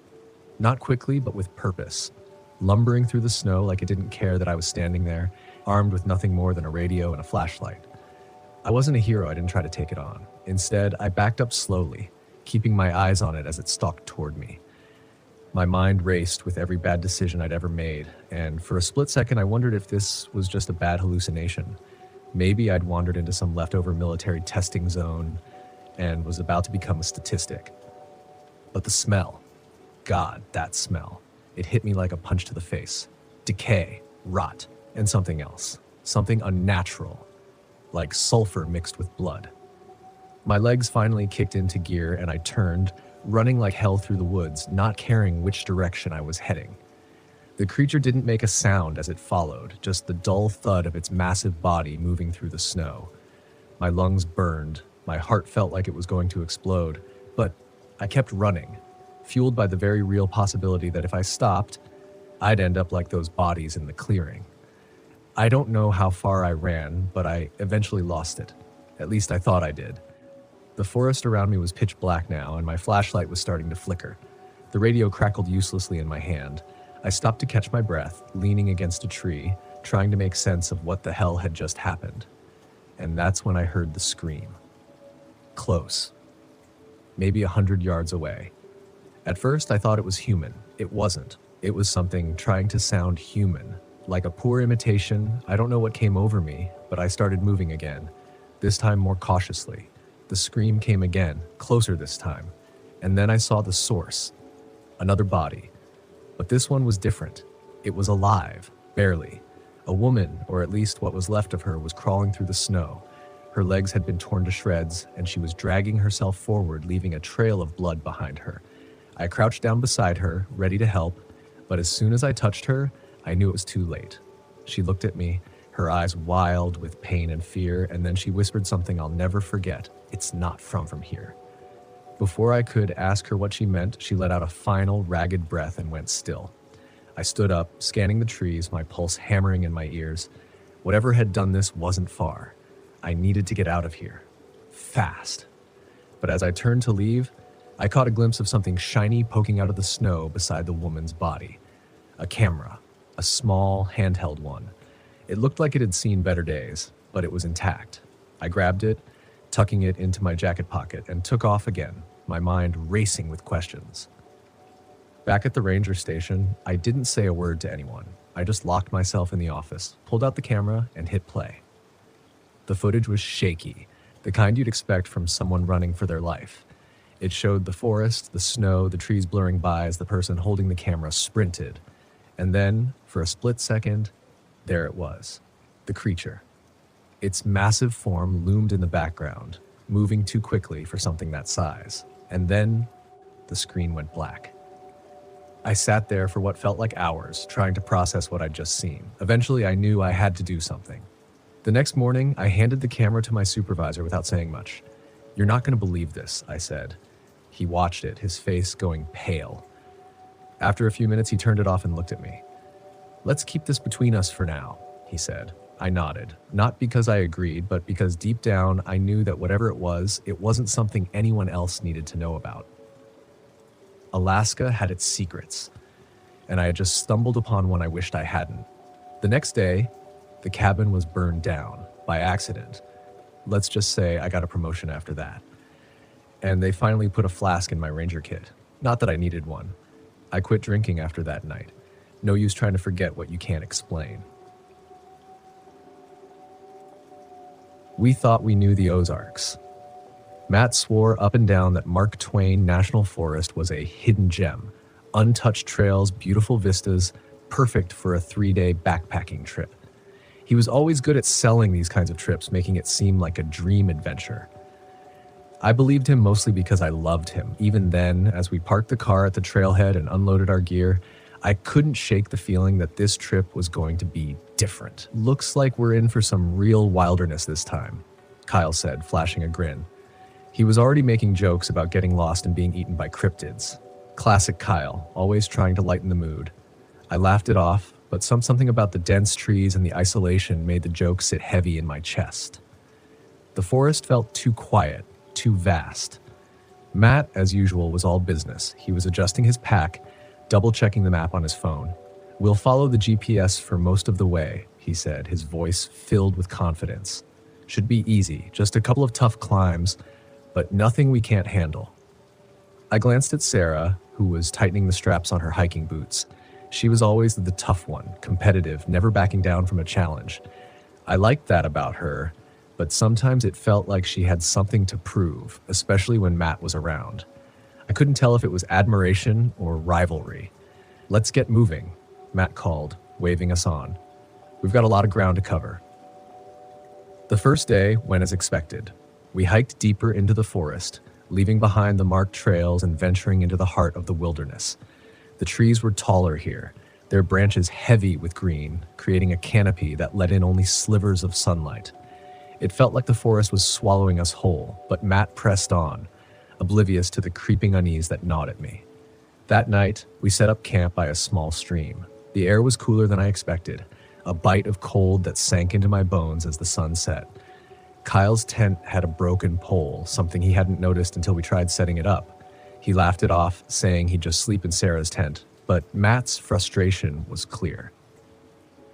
Not quickly, but with purpose. Lumbering through the snow like it didn't care that I was standing there, armed with nothing more than a radio and a flashlight. I wasn't a hero, I didn't try to take it on. Instead, I backed up slowly, keeping my eyes on it as it stalked toward me. My mind raced with every bad decision I'd ever made, and for a split second I wondered if this was just a bad hallucination. Maybe I'd wandered into some leftover military testing zone and was about to become a statistic. But the smell, God, that smell. It hit me like a punch to the face. Decay, rot, and something else. Something unnatural, like sulfur mixed with blood. My legs finally kicked into gear and I turned, running like hell through the woods, not caring which direction I was heading. The creature didn't make a sound as it followed, just the dull thud of its massive body moving through the snow. My lungs burned, my heart felt like it was going to explode, but I kept running, fueled by the very real possibility that if I stopped, I'd end up like those bodies in the clearing. I don't know how far I ran, but I eventually lost it. At least I thought I did. The forest around me was pitch black now, and my flashlight was starting to flicker. The radio crackled uselessly in my hand. I stopped to catch my breath, leaning against a tree, trying to make sense of what the hell had just happened. And that's when I heard the scream. Close. Maybe 100 yards away. At first, I thought it was human. It wasn't. It was something trying to sound human. Like a poor imitation, I don't know what came over me, but I started moving again, this time more cautiously. The scream came again, closer this time, and then I saw the source. Another body. But this one was different. It was alive, barely. A woman, or at least what was left of her, was crawling through the snow. Her legs had been torn to shreds, and she was dragging herself forward, leaving a trail of blood behind her. I crouched down beside her, ready to help, but as soon as I touched her, I knew it was too late. She looked at me, her eyes wild with pain and fear, and then she whispered something I'll never forget. It's not from here. Before I could ask her what she meant, she let out a final, ragged breath and went still. I stood up, scanning the trees, my pulse hammering in my ears. Whatever had done this wasn't far. I needed to get out of here. Fast. But as I turned to leave, I caught a glimpse of something shiny poking out of the snow beside the woman's body. A camera. A small, handheld one. It looked like it had seen better days, but it was intact. I grabbed it, tucking it into my jacket pocket, and took off again, my mind racing with questions. Back at the ranger station, I didn't say a word to anyone. I just locked myself in the office, pulled out the camera, and hit play. The footage was shaky, the kind you'd expect from someone running for their life. It showed the forest, the snow, the trees blurring by as the person holding the camera sprinted. And then, for a split second, there it was, the creature. Its massive form loomed in the background, moving too quickly for something that size. And then, the screen went black. I sat there for what felt like hours, trying to process what I'd just seen. Eventually, I knew I had to do something. The next morning, I handed the camera to my supervisor without saying much. "You're not going to believe this," I said. He watched it, his face going pale. After a few minutes, he turned it off and looked at me. "Let's keep this between us for now," he said. I nodded, not because I agreed, but because deep down, I knew that whatever it wasn't something anyone else needed to know about. Alaska had its secrets, and I had just stumbled upon one I wished I hadn't. The next day, the cabin was burned down by accident. Let's just say I got a promotion after that. And they finally put a flask in my ranger kit. Not that I needed one. I quit drinking after that night. No use trying to forget what you can't explain. We thought we knew the Ozarks. Matt swore up and down that Mark Twain National Forest was a hidden gem. Untouched trails, beautiful vistas, perfect for a 3-day backpacking trip. He was always good at selling these kinds of trips, making it seem like a dream adventure. I believed him mostly because I loved him. Even then, as we parked the car at the trailhead and unloaded our gear, I couldn't shake the feeling that this trip was going to be different. "Looks like we're in for some real wilderness this time," Kyle said, flashing a grin. He was already making jokes about getting lost and being eaten by cryptids. Classic Kyle, always trying to lighten the mood. I laughed it off, but something about the dense trees and the isolation made the joke sit heavy in my chest. The forest felt too quiet, too vast. Matt, as usual, was all business. He was adjusting his pack, double-checking the map on his phone. "We'll follow the GPS for most of the way," he said, his voice filled with confidence. "Should be easy, just a couple of tough climbs, but nothing we can't handle." I glanced at Sarah, who was tightening the straps on her hiking boots. She was always the tough one, competitive, never backing down from a challenge. I liked that about her, but sometimes it felt like she had something to prove, especially when Matt was around. I couldn't tell if it was admiration or rivalry. "Let's get moving," Matt called, waving us on. "We've got a lot of ground to cover." The first day went as expected. We hiked deeper into the forest, leaving behind the marked trails and venturing into the heart of the wilderness. The trees were taller here, their branches heavy with green, creating a canopy that let in only slivers of sunlight. It felt like the forest was swallowing us whole, but Matt pressed on, oblivious to the creeping unease that gnawed at me. That night, we set up camp by a small stream. The air was cooler than I expected, a bite of cold that sank into my bones as the sun set. Kyle's tent had a broken pole, something he hadn't noticed until we tried setting it up. He laughed it off, saying he'd just sleep in Sarah's tent, but Matt's frustration was clear.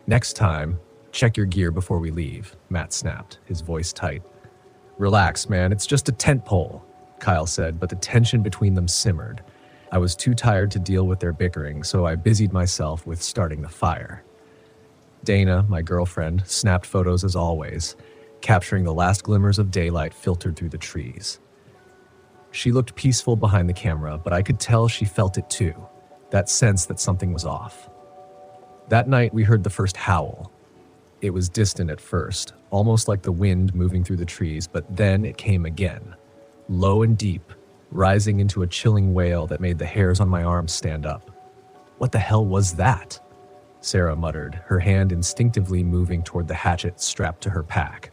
"Next time, check your gear before we leave," Matt snapped, his voice tight. "Relax, man, it's just a tent pole," Kyle said, but the tension between them simmered. I was too tired to deal with their bickering, so I busied myself with starting the fire. Dana, my girlfriend, snapped photos as always, capturing the last glimmers of daylight filtered through the trees. She looked peaceful behind the camera, but I could tell she felt it too, that sense that something was off. That night, we heard the first howl. It was distant at first, almost like the wind moving through the trees, but then it came again, low and deep, rising into a chilling wail that made the hairs on my arms stand up. "What the hell was that?" Sarah muttered, her hand instinctively moving toward the hatchet strapped to her pack.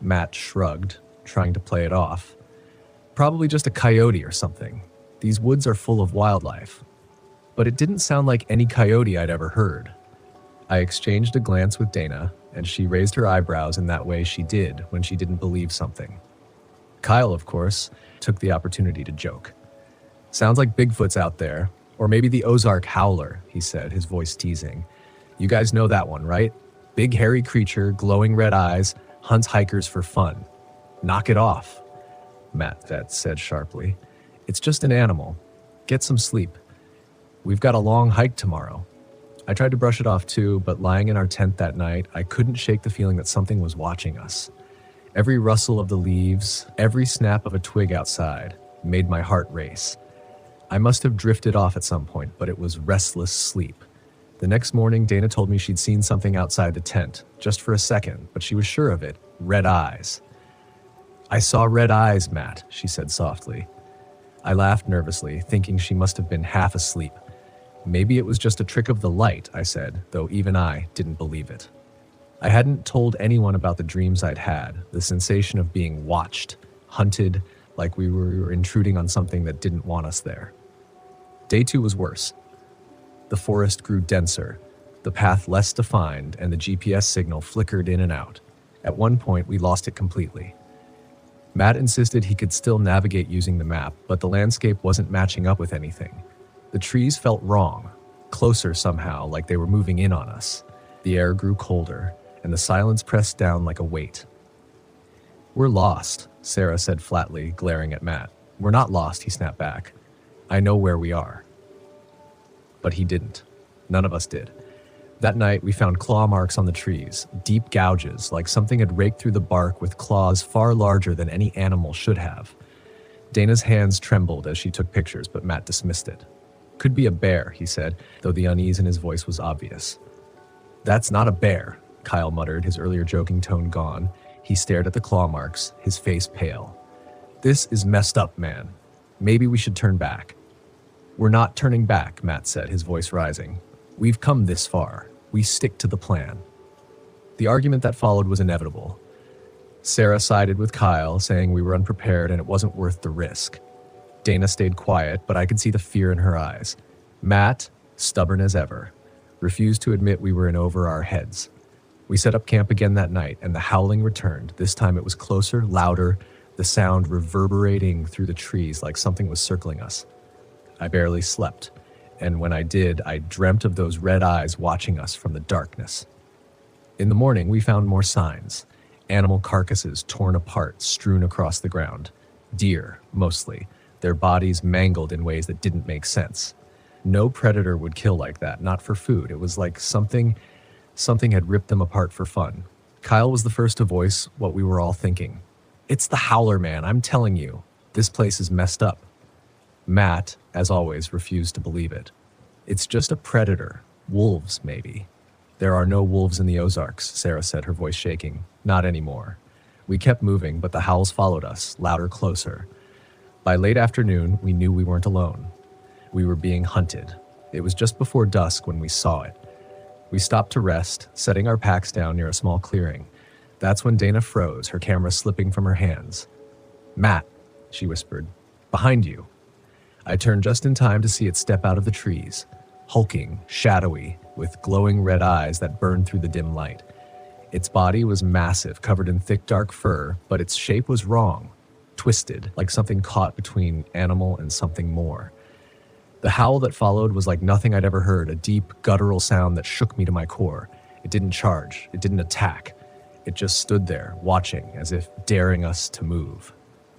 Matt shrugged, trying to play it off. "Probably just a coyote or something. These woods are full of wildlife." But it didn't sound like any coyote I'd ever heard. I exchanged a glance with Dana, and she raised her eyebrows in that way she did when she didn't believe something. Kyle, of course, took the opportunity to joke. "Sounds like Bigfoot's out there, or maybe the Ozark Howler," he said, his voice teasing. "You guys know that one, right? Big hairy creature, glowing red eyes, hunts hikers for fun." Knock it off, Matt said sharply. It's just an animal. Get some sleep. We've got a long hike tomorrow. I tried to brush it off too, but lying in our tent that night, I couldn't shake the feeling that something was watching us. Every rustle of the leaves, every snap of a twig outside made my heart race. I must have drifted off at some point, but it was restless sleep. The next morning, Dana told me she'd seen something outside the tent, just for a second, but she was sure of it. Red eyes. I saw red eyes, Matt, she said softly. I laughed nervously, thinking she must have been half asleep. Maybe it was just a trick of the light, I said, though even I didn't believe it. I hadn't told anyone about the dreams I'd had, the sensation of being watched, hunted, like we were intruding on something that didn't want us there. Day 2 was worse. The forest grew denser, the path less defined, and the GPS signal flickered in and out. At one point, we lost it completely. Matt insisted he could still navigate using the map, but the landscape wasn't matching up with anything. The trees felt wrong, closer somehow, like they were moving in on us. The air grew colder, and the silence pressed down like a weight. We're lost, Sarah said flatly, glaring at Matt. We're not lost, he snapped back. I know where we are. But he didn't. None of us did. That night, we found claw marks on the trees, deep gouges, like something had raked through the bark with claws far larger than any animal should have. Dana's hands trembled as she took pictures, but Matt dismissed it. Could be a bear, he said, though the unease in his voice was obvious. That's not a bear, Kyle muttered, his earlier joking tone gone. He stared at the claw marks, his face pale. This is messed up, man. Maybe we should turn back. We're not turning back, Matt said, his voice rising. We've come this far. We stick to the plan. The argument that followed was inevitable. Sarah sided with Kyle, saying we were unprepared and it wasn't worth the risk. Dana stayed quiet, but I could see the fear in her eyes. Matt, stubborn as ever, refused to admit we were in over our heads. We set up camp again that night, and the howling returned. This time it was closer, louder, the sound reverberating through the trees like something was circling us. I barely slept, and when I did, I dreamt of those red eyes watching us from the darkness. In the morning, we found more signs. Animal carcasses torn apart, strewn across the ground. Deer, mostly, their bodies mangled in ways that didn't make sense. No predator would kill like that, not for food. It was like something had ripped them apart for fun. Kyle was the first to voice what we were all thinking. It's the howler, man, I'm telling you. This place is messed up. Matt, as always, refused to believe it. It's just a predator. Wolves, maybe. There are no wolves in the Ozarks, Sarah said, her voice shaking. Not anymore. We kept moving, but the howls followed us, louder, closer. By late afternoon, we knew we weren't alone. We were being hunted. It was just before dusk when we saw it. We stopped to rest, setting our packs down near a small clearing. That's when Dana froze, her camera slipping from her hands. Matt, she whispered, behind you. I turned just in time to see it step out of the trees, hulking, shadowy, with glowing red eyes that burned through the dim light. Its body was massive, covered in thick dark fur, but its shape was wrong, twisted, like something caught between animal and something more. The howl that followed was like nothing I'd ever heard, a deep, guttural sound that shook me to my core. It didn't charge, it didn't attack. It just stood there, watching, as if daring us to move.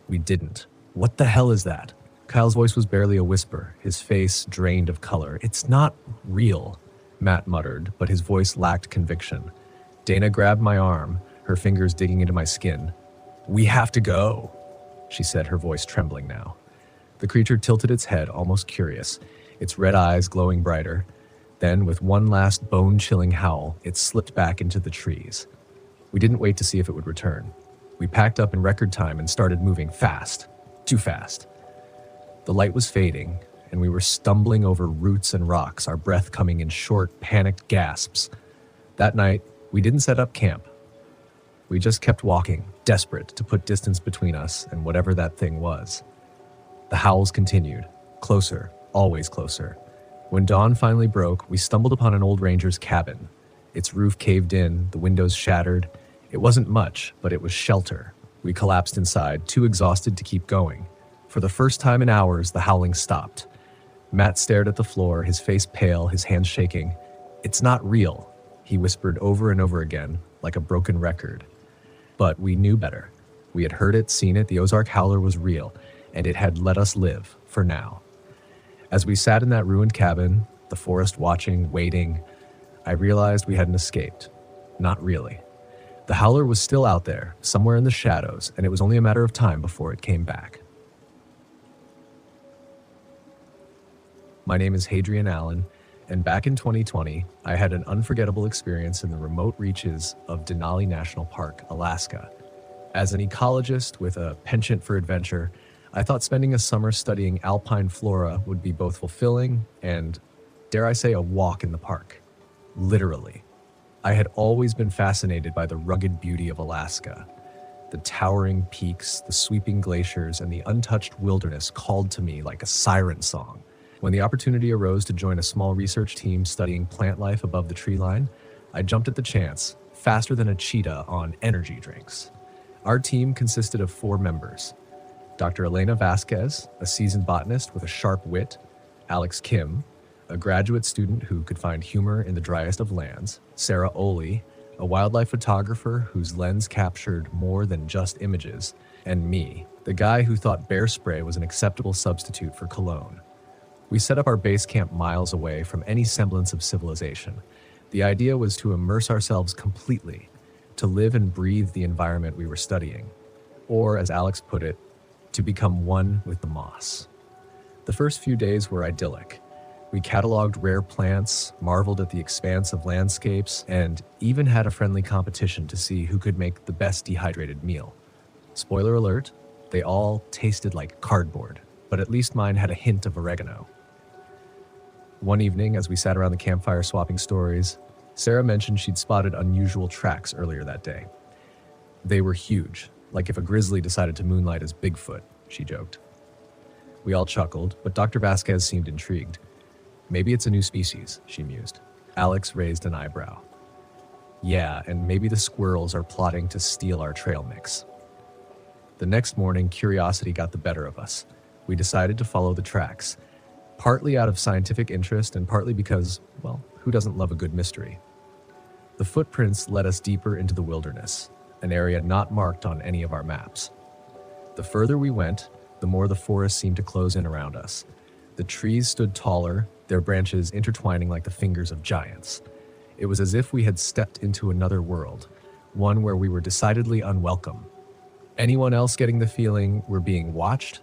We didn't. What the hell is that? Kyle's voice was barely a whisper, his face drained of color. It's not real, Matt muttered, but his voice lacked conviction. Dana grabbed my arm, her fingers digging into my skin. We have to go, she said, her voice trembling now. The creature tilted its head, almost curious, its red eyes glowing brighter. Then, with one last bone-chilling howl, it slipped back into the trees. We didn't wait to see if it would return. We packed up in record time and started moving fast. Too fast. The light was fading, and we were stumbling over roots and rocks, our breath coming in short, panicked gasps. That night, we didn't set up camp. We just kept walking, desperate to put distance between us and whatever that thing was. The howls continued, closer, always closer. When dawn finally broke, we stumbled upon an old ranger's cabin. Its roof caved in, the windows shattered. It wasn't much, but it was shelter. We collapsed inside, too exhausted to keep going. For the first time in hours, the howling stopped. Matt stared at the floor, his face pale, his hands shaking. It's not real, he whispered over and over again, like a broken record. But we knew better. We had heard it, seen it, the Ozark Howler was real, and it had let us live, for now. As we sat in that ruined cabin, the forest watching, waiting, I realized we hadn't escaped. Not really. The howler was still out there, somewhere in the shadows, and it was only a matter of time before it came back. My name is Hadrian Allen, and back in 2020, I had an unforgettable experience in the remote reaches of Denali National Park, Alaska. As an ecologist with a penchant for adventure, I thought spending a summer studying alpine flora would be both fulfilling and, dare I say, a walk in the park. Literally. I had always been fascinated by the rugged beauty of Alaska. The towering peaks, the sweeping glaciers, and the untouched wilderness called to me like a siren song. When the opportunity arose to join a small research team studying plant life above the tree line, I jumped at the chance, faster than a cheetah on energy drinks. Our team consisted of 4 members: Dr. Elena Vasquez, a seasoned botanist with a sharp wit; Alex Kim, a graduate student who could find humor in the driest of lands; Sarah Oley, a wildlife photographer whose lens captured more than just images; and me, the guy who thought bear spray was an acceptable substitute for cologne. We set up our base camp miles away from any semblance of civilization. The idea was to immerse ourselves completely, to live and breathe the environment we were studying, or, as Alex put it, to become one with the moss. The first few days were idyllic. We cataloged rare plants, marveled at the expanse of landscapes, and even had a friendly competition to see who could make the best dehydrated meal. Spoiler alert, they all tasted like cardboard, but at least mine had a hint of oregano. One evening, as we sat around the campfire swapping stories, Sarah mentioned she'd spotted unusual tracks earlier that day. They were huge, like if a grizzly decided to moonlight as Bigfoot, she joked. We all chuckled, but Dr. Vasquez seemed intrigued. Maybe it's a new species, she mused. Alex raised an eyebrow. Yeah, and maybe the squirrels are plotting to steal our trail mix. The next morning, curiosity got the better of us. We decided to follow the tracks, partly out of scientific interest and partly because, well, who doesn't love a good mystery? The footprints led us deeper into the wilderness, an area not marked on any of our maps. The further we went, the more the forest seemed to close in around us. The trees stood taller, their branches intertwining like the fingers of giants. It was as if we had stepped into another world, one where we were decidedly unwelcome. Anyone else getting the feeling we're being watched?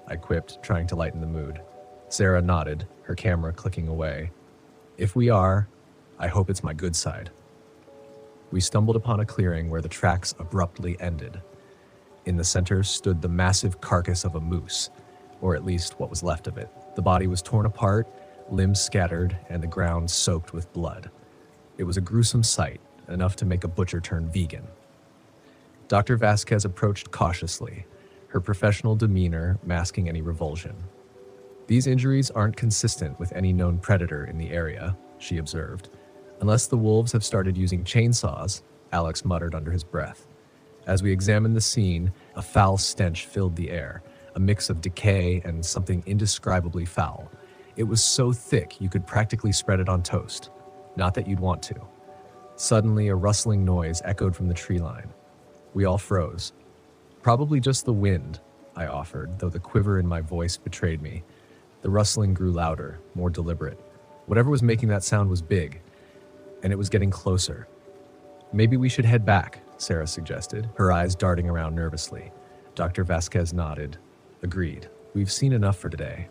I quipped, trying to lighten the mood. Sarah nodded, her camera clicking away. If we are, I hope it's my good side. We stumbled upon a clearing where the tracks abruptly ended. In the center stood the massive carcass of a moose, or at least what was left of it. The body was torn apart, limbs scattered, and the ground soaked with blood. It was a gruesome sight, enough to make a butcher turn vegan. Dr. Vasquez approached cautiously, her professional demeanor masking any revulsion. These injuries aren't consistent with any known predator in the area, she observed. Unless the wolves have started using chainsaws, Alex muttered under his breath. As we examined the scene, a foul stench filled the air, a mix of decay and something indescribably foul. It was so thick you could practically spread it on toast. Not that you'd want to. Suddenly, a rustling noise echoed from the tree line. We all froze. Probably just the wind, I offered, though the quiver in my voice betrayed me. The rustling grew louder, more deliberate. Whatever was making that sound was big, and it was getting closer. Maybe we should head back, Sarah suggested, her eyes darting around nervously. Dr. Vasquez nodded. Agreed. We've seen enough for today.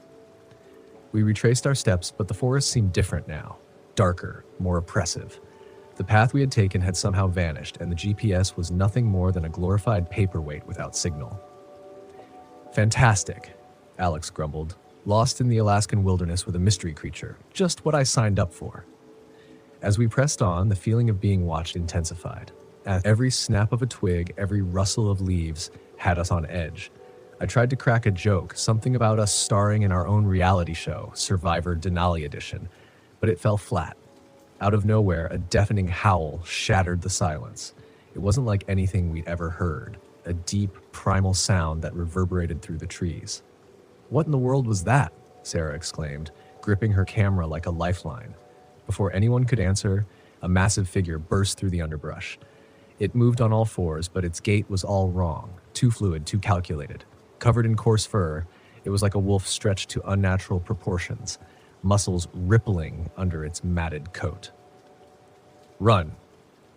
We retraced our steps, but the forest seemed different now. Darker, more oppressive. The path we had taken had somehow vanished, and the GPS was nothing more than a glorified paperweight without signal. Fantastic, Alex grumbled. Lost in the Alaskan wilderness with a mystery creature. Just what I signed up for. As we pressed on, the feeling of being watched intensified. As every snap of a twig, every rustle of leaves had us on edge. I tried to crack a joke, something about us starring in our own reality show, Survivor Denali Edition, but it fell flat. Out of nowhere, a deafening howl shattered the silence. It wasn't like anything we'd ever heard, a deep, primal sound that reverberated through the trees. What in the world was that? Sarah exclaimed, gripping her camera like a lifeline. Before anyone could answer, a massive figure burst through the underbrush. It moved on all fours, but its gait was all wrong, too fluid, too calculated. Covered in coarse fur, it was like a wolf stretched to unnatural proportions, muscles rippling under its matted coat. "Run,"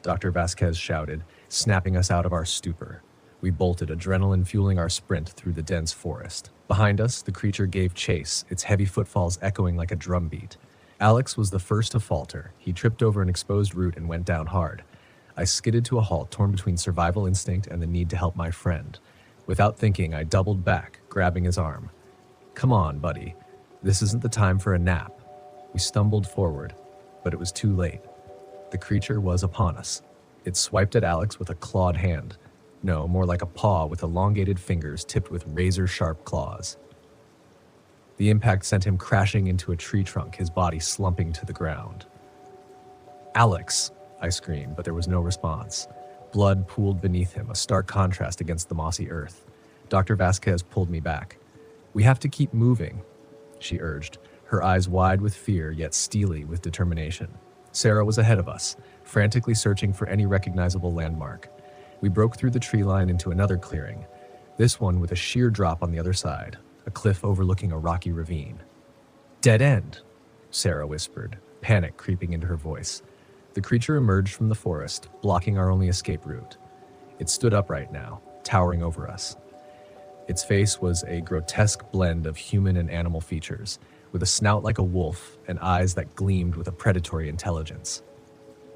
Dr. Vasquez shouted, snapping us out of our stupor. We bolted, adrenaline fueling our sprint through the dense forest. Behind us, the creature gave chase, its heavy footfalls echoing like a drumbeat. Alex was the first to falter. He tripped over an exposed root and went down hard. I skidded to a halt, torn between survival instinct and the need to help my friend. Without thinking, I doubled back, grabbing his arm. "Come on, buddy. This isn't the time for a nap." We stumbled forward, but it was too late. The creature was upon us. It swiped at Alex with a clawed hand. No, more like a paw with elongated fingers tipped with razor-sharp claws. The impact sent him crashing into a tree trunk, his body slumping to the ground. "Alex!" I screamed, but there was no response. Blood pooled beneath him, a stark contrast against the mossy earth. Dr. Vasquez pulled me back. "We have to keep moving," she urged, her eyes wide with fear, yet steely with determination. Sarah was ahead of us, frantically searching for any recognizable landmark. We broke through the tree line into another clearing, this one with a sheer drop on the other side, a cliff overlooking a rocky ravine. "Dead end," Sarah whispered, panic creeping into her voice. The creature emerged from the forest, blocking our only escape route. It stood upright now, towering over us. Its face was a grotesque blend of human and animal features, with a snout like a wolf and eyes that gleamed with a predatory intelligence.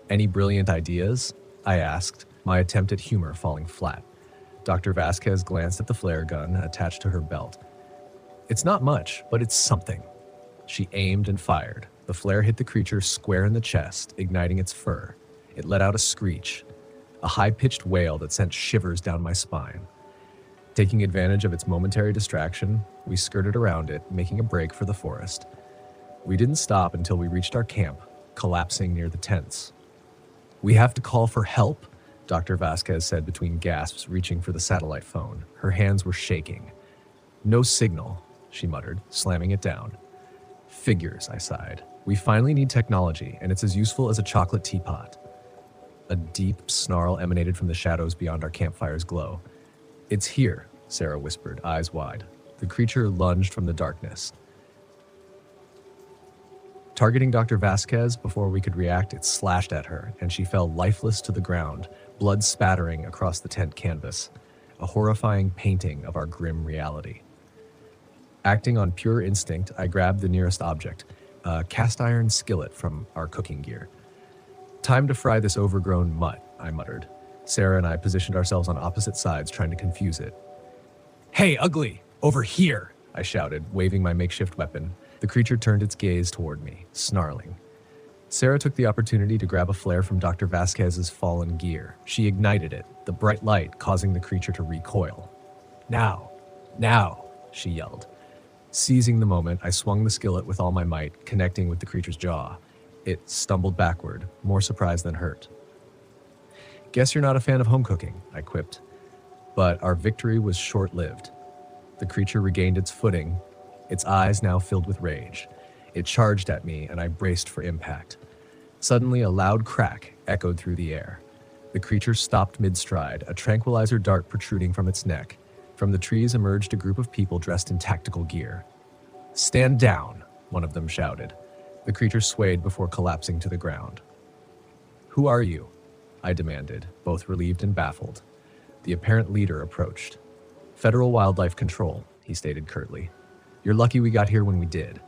"Any brilliant ideas?" I asked, my attempt at humor falling flat. Dr. Vasquez glanced at the flare gun attached to her belt. "It's not much, but it's something." She aimed and fired. The flare hit the creature square in the chest, igniting its fur. It let out a screech, a high-pitched wail that sent shivers down my spine. Taking advantage of its momentary distraction, we skirted around it, making a break for the forest. We didn't stop until we reached our camp, collapsing near the tents. "We have to call for help," Dr. Vasquez said between gasps, reaching for the satellite phone. Her hands were shaking. "No signal," she muttered, slamming it down. "Figures," I sighed. "We finally need technology, and it's as useful as a chocolate teapot." A deep snarl emanated from the shadows beyond our campfire's glow. "It's here," Sarah whispered, eyes wide. The creature lunged from the darkness. Targeting Dr. Vasquez, before we could react, it slashed at her, and she fell lifeless to the ground, blood spattering across the tent canvas, a horrifying painting of our grim reality. Acting on pure instinct, I grabbed the nearest object, a cast-iron skillet from our cooking gear. "Time to fry this overgrown mutt," I muttered. Sarah and I positioned ourselves on opposite sides, trying to confuse it. "Hey, ugly! Over here!" I shouted, waving my makeshift weapon. The creature turned its gaze toward me, snarling. Sarah took the opportunity to grab a flare from Dr. Vasquez's fallen gear. She ignited it, the bright light causing the creature to recoil. "Now! Now!" she yelled. Seizing the moment, I swung the skillet with all my might, connecting with the creature's jaw. It stumbled backward, more surprised than hurt. "Guess you're not a fan of home cooking," I quipped. But our victory was short-lived. The creature regained its footing, its eyes now filled with rage. It charged at me, and I braced for impact. Suddenly, a loud crack echoed through the air. The creature stopped mid-stride, a tranquilizer dart protruding from its neck. From the trees emerged a group of people dressed in tactical gear. "Stand down," one of them shouted. The creature swayed before collapsing to the ground. "Who are you?" I demanded, both relieved and baffled. The apparent leader approached. "Federal Wildlife Control," he stated curtly. "You're lucky we got here when we did."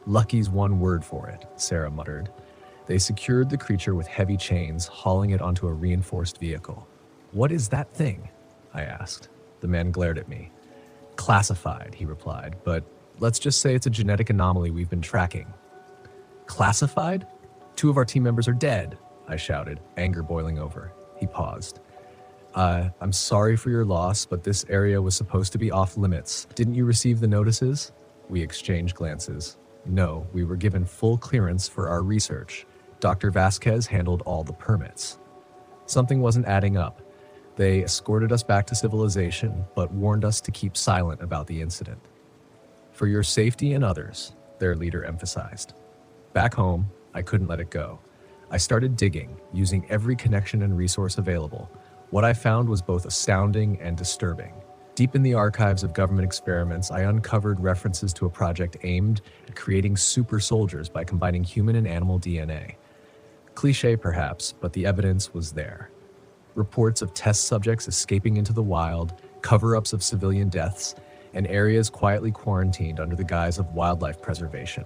"Lucky's one word for it," Sarah muttered. They secured the creature with heavy chains, hauling it onto a reinforced vehicle. "What is that thing?" I asked. The man glared at me. "Classified," he replied, "but let's just say it's a genetic anomaly we've been tracking." "Classified? 2 of our team members are dead," I shouted, anger boiling over. He paused. I'm sorry for your loss, but this area was supposed to be off limits. Didn't you receive the notices?" We exchanged glances. "No, we were given full clearance for our research. Dr. Vasquez handled all the permits." Something wasn't adding up. They escorted us back to civilization, but warned us to keep silent about the incident. "For your safety and others," their leader emphasized. Back home, I couldn't let it go. I started digging, using every connection and resource available, What I found was both astounding and disturbing. Deep in the archives of government experiments, I uncovered references to a project aimed at creating super soldiers by combining human and animal DNA. Cliché perhaps, but the evidence was there. Reports of test subjects escaping into the wild, cover-ups of civilian deaths, and areas quietly quarantined under the guise of wildlife preservation.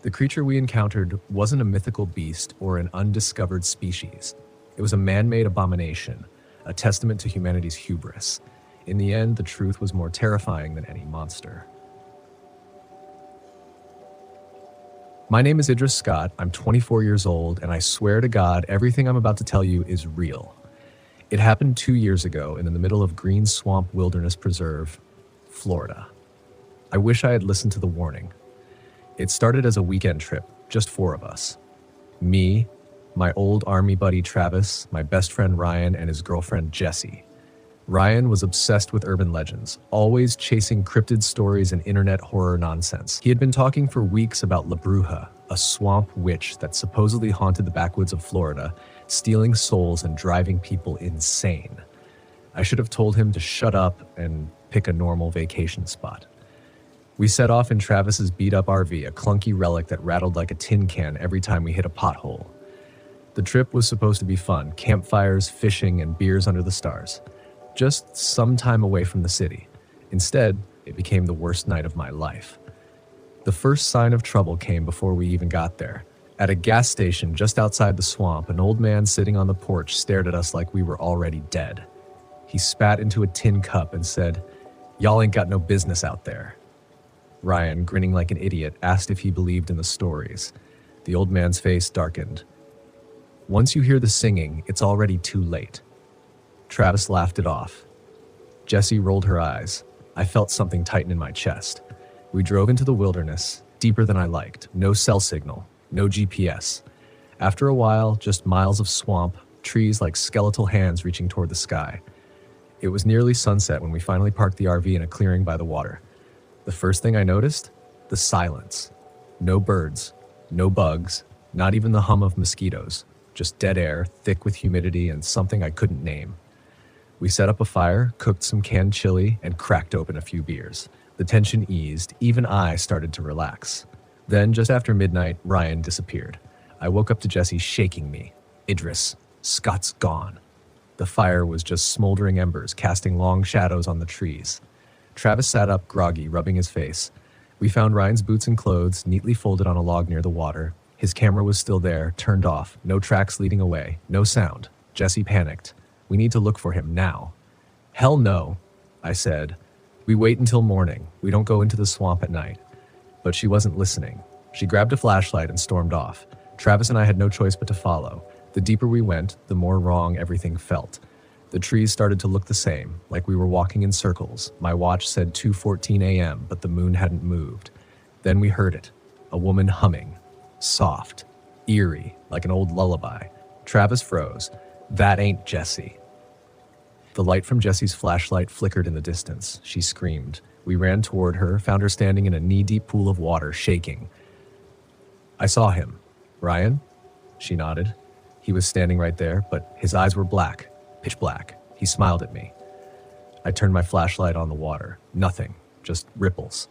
The creature we encountered wasn't a mythical beast or an undiscovered species. It was a man-made abomination, a testament to humanity's hubris. In the end, the truth was more terrifying than any monster. My name is Idris Scott, I'm 24 years old, and I swear to God, everything I'm about to tell you is real. It happened 2 years ago in the middle of Green Swamp Wilderness Preserve, Florida. I wish I had listened to the warning. It started as a weekend trip, just 4 of us. Me, my old army buddy Travis, my best friend Ryan, and his girlfriend Jessie. Ryan was obsessed with urban legends, always chasing cryptid stories and internet horror nonsense. He had been talking for weeks about La Bruja, a swamp witch that supposedly haunted the backwoods of Florida, stealing souls and driving people insane. I should have told him to shut up and pick a normal vacation spot. We set off in Travis's beat-up RV, a clunky relic that rattled like a tin can every time we hit a pothole. The trip was supposed to be fun, campfires, fishing, and beers under the stars. Just some time away from the city. Instead, it became the worst night of my life. The first sign of trouble came before we even got there. At a gas station just outside the swamp, an old man sitting on the porch stared at us like we were already dead. He spat into a tin cup and said, "Y'all ain't got no business out there." Ryan, grinning like an idiot, asked if he believed in the stories. The old man's face darkened. "Once you hear the singing, it's already too late." Travis laughed it off. Jessie rolled her eyes. I felt something tighten in my chest. We drove into the wilderness, deeper than I liked. No cell signal, no GPS. After a while, just miles of swamp, trees like skeletal hands reaching toward the sky. It was nearly sunset when we finally parked the RV in a clearing by the water. The first thing I noticed? The silence. No birds, no bugs, not even the hum of mosquitoes. Just dead air, thick with humidity and something I couldn't name. We set up a fire, cooked some canned chili, and cracked open a few beers. The tension eased, even I started to relax. Then, just after midnight, Ryan disappeared. I woke up to Jessie shaking me. "Idris, Scott's gone." The fire was just smoldering embers, casting long shadows on the trees. Travis sat up, groggy, rubbing his face. We found Ryan's boots and clothes, neatly folded on a log near the water. His camera was still there, turned off, no tracks leading away, no sound. Jessie panicked. "We need to look for him now." "Hell no," I said. "We wait until morning. We don't go into the swamp at night." But she wasn't listening. She grabbed a flashlight and stormed off. Travis and I had no choice but to follow. The deeper we went, the more wrong everything felt. The trees started to look the same, like we were walking in circles. My watch said 2:14 a.m., but the moon hadn't moved. Then we heard it, a woman humming. Soft, eerie, like an old lullaby. Travis froze. "That ain't Jessie." The light from Jessie's flashlight flickered in the distance. She screamed. We ran toward her, found her standing in a knee-deep pool of water, shaking. "I saw him." "Ryan?" She nodded. He was standing right there, but his eyes were black, pitch black. He smiled at me. I turned my flashlight on the water. Nothing, just ripples.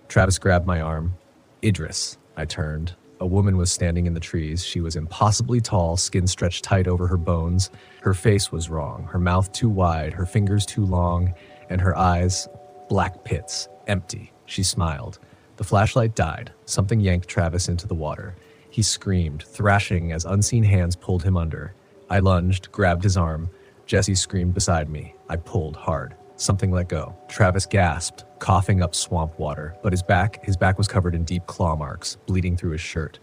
Travis grabbed my arm. "Idris." I turned. A woman was standing in the trees. She was impossibly tall, skin stretched tight over her bones. Her face was wrong, her mouth too wide, her fingers too long, and her eyes, black pits, empty. She smiled. The flashlight died. Something yanked Travis into the water. He screamed, thrashing as unseen hands pulled him under. I lunged, grabbed his arm. Jessie screamed beside me. I pulled hard. Something let go. Travis gasped, coughing up swamp water, but his back was covered in deep claw marks, bleeding through his shirt.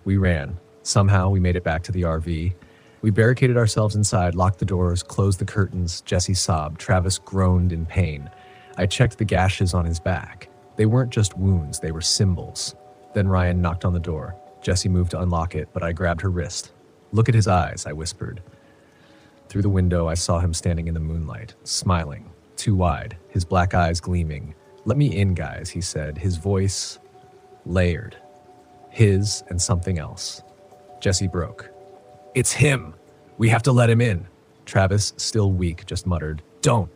We ran. Somehow we made it back to the RV. We barricaded ourselves inside, locked the doors, closed the curtains. Jessie sobbed. Travis groaned in pain. I checked the gashes on his back. They weren't just wounds, they were symbols. Then Ryan knocked on the door. Jessie moved to unlock it, but I grabbed her wrist. "Look at his eyes," I whispered. Through the window, I saw him standing in the moonlight, smiling. Too wide, his black eyes gleaming. "Let me in, guys," he said, his voice layered. His and something else. Jessie broke. "It's him! We have to let him in!" Travis, still weak, just muttered, Don't.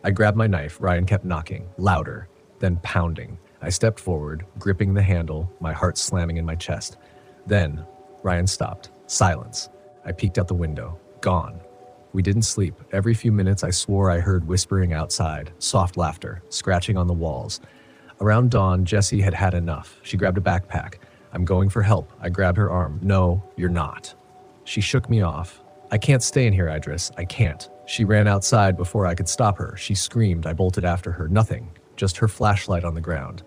I grabbed my knife. Ryan kept knocking, louder, then pounding. I stepped forward, gripping the handle, my heart slamming in my chest. Then, Ryan stopped. Silence. I peeked out the window. Gone. We didn't sleep. Every few minutes I swore I heard whispering outside, soft laughter, scratching on the walls. Around dawn, Jessie had had enough. She grabbed a backpack. I'm going for help. I grabbed her arm. No, you're not. She shook me off. I can't stay in here, Idris. I can't. She ran outside before I could stop her. She screamed. I bolted after her. Nothing. Just her flashlight on the ground.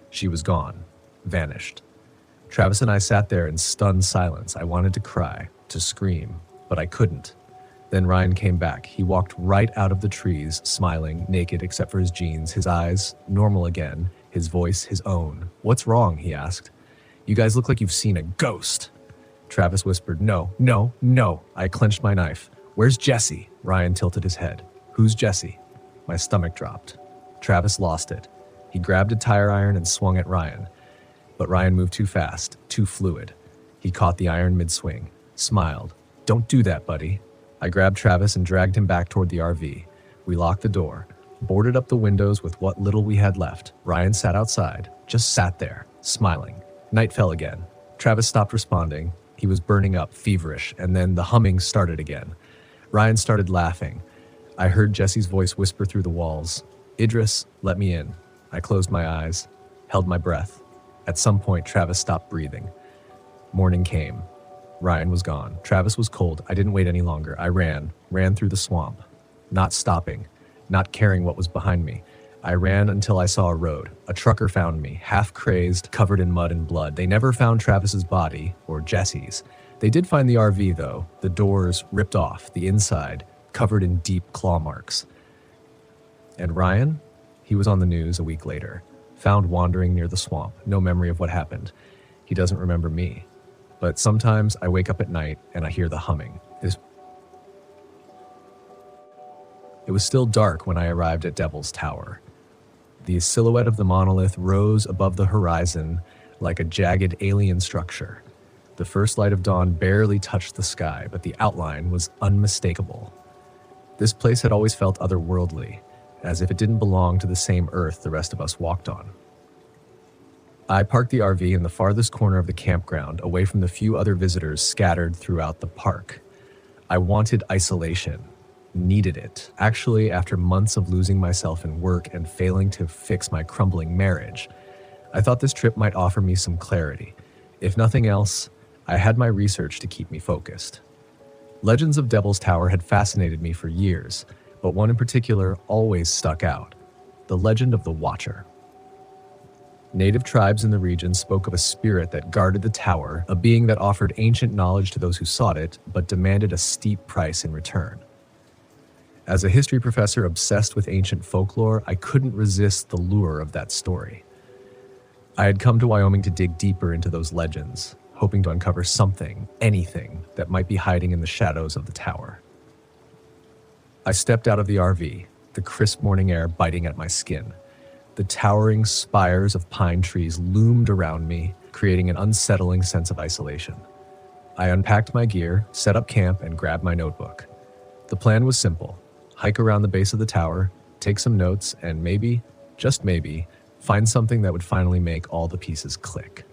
She was gone. Vanished. Travis and I sat there in stunned silence. I wanted to cry, to scream, but I couldn't. Then Ryan came back. He walked right out of the trees, smiling, naked except for his jeans, his eyes, normal again, his voice, his own. What's wrong? He asked. You guys look like you've seen a ghost. Travis whispered, No. I clenched my knife. Where's Jessie? Ryan tilted his head. Who's Jessie? My stomach dropped. Travis lost it. He grabbed a tire iron and swung at Ryan. But Ryan moved too fast, too fluid. He caught the iron mid-swing, smiled. Don't do that, buddy. I grabbed Travis and dragged him back toward the RV. We locked the door, boarded up the windows with what little we had left. Ryan sat outside, just sat there, smiling. Night fell again. Travis stopped responding. He was burning up, feverish, and then the humming started again. Ryan started laughing. I heard Jessie's voice whisper through the walls. Idris, let me in. I closed my eyes, held my breath. At some point, Travis stopped breathing. Morning came. Ryan was gone. Travis was cold. I didn't wait any longer. I ran through the swamp, not stopping, not caring what was behind me. I ran until I saw a road. A trucker found me, half crazed, covered in mud and blood. They never found Travis's body, or Jessie's. They did find the RV, though, the doors ripped off, the inside covered in deep claw marks. And Ryan? He was on the news a week later, found wandering near the swamp, no memory of what happened. He doesn't remember me. But sometimes I wake up at night and I hear the humming. It was still dark when I arrived at Devil's Tower. The silhouette of the monolith rose above the horizon like a jagged alien structure. The first light of dawn barely touched the sky, but the outline was unmistakable. This place had always felt otherworldly, as if it didn't belong to the same earth the rest of us walked on. I parked the RV in the farthest corner of the campground, away from the few other visitors scattered throughout the park. I wanted isolation, needed it. Actually, after months of losing myself in work and failing to fix my crumbling marriage, I thought this trip might offer me some clarity. If nothing else, I had my research to keep me focused. Legends of Devil's Tower had fascinated me for years, but one in particular always stuck out: the legend of the Watcher. Native tribes in the region spoke of a spirit that guarded the tower, a being that offered ancient knowledge to those who sought it, but demanded a steep price in return. As a history professor obsessed with ancient folklore, I couldn't resist the lure of that story. I had come to Wyoming to dig deeper into those legends, hoping to uncover something, anything, that might be hiding in the shadows of the tower. I stepped out of the RV, the crisp morning air biting at my skin. The towering spires of pine trees loomed around me, creating an unsettling sense of isolation. I unpacked my gear, set up camp, and grabbed my notebook. The plan was simple: hike around the base of the tower, take some notes, and maybe, just maybe, find something that would finally make all the pieces click.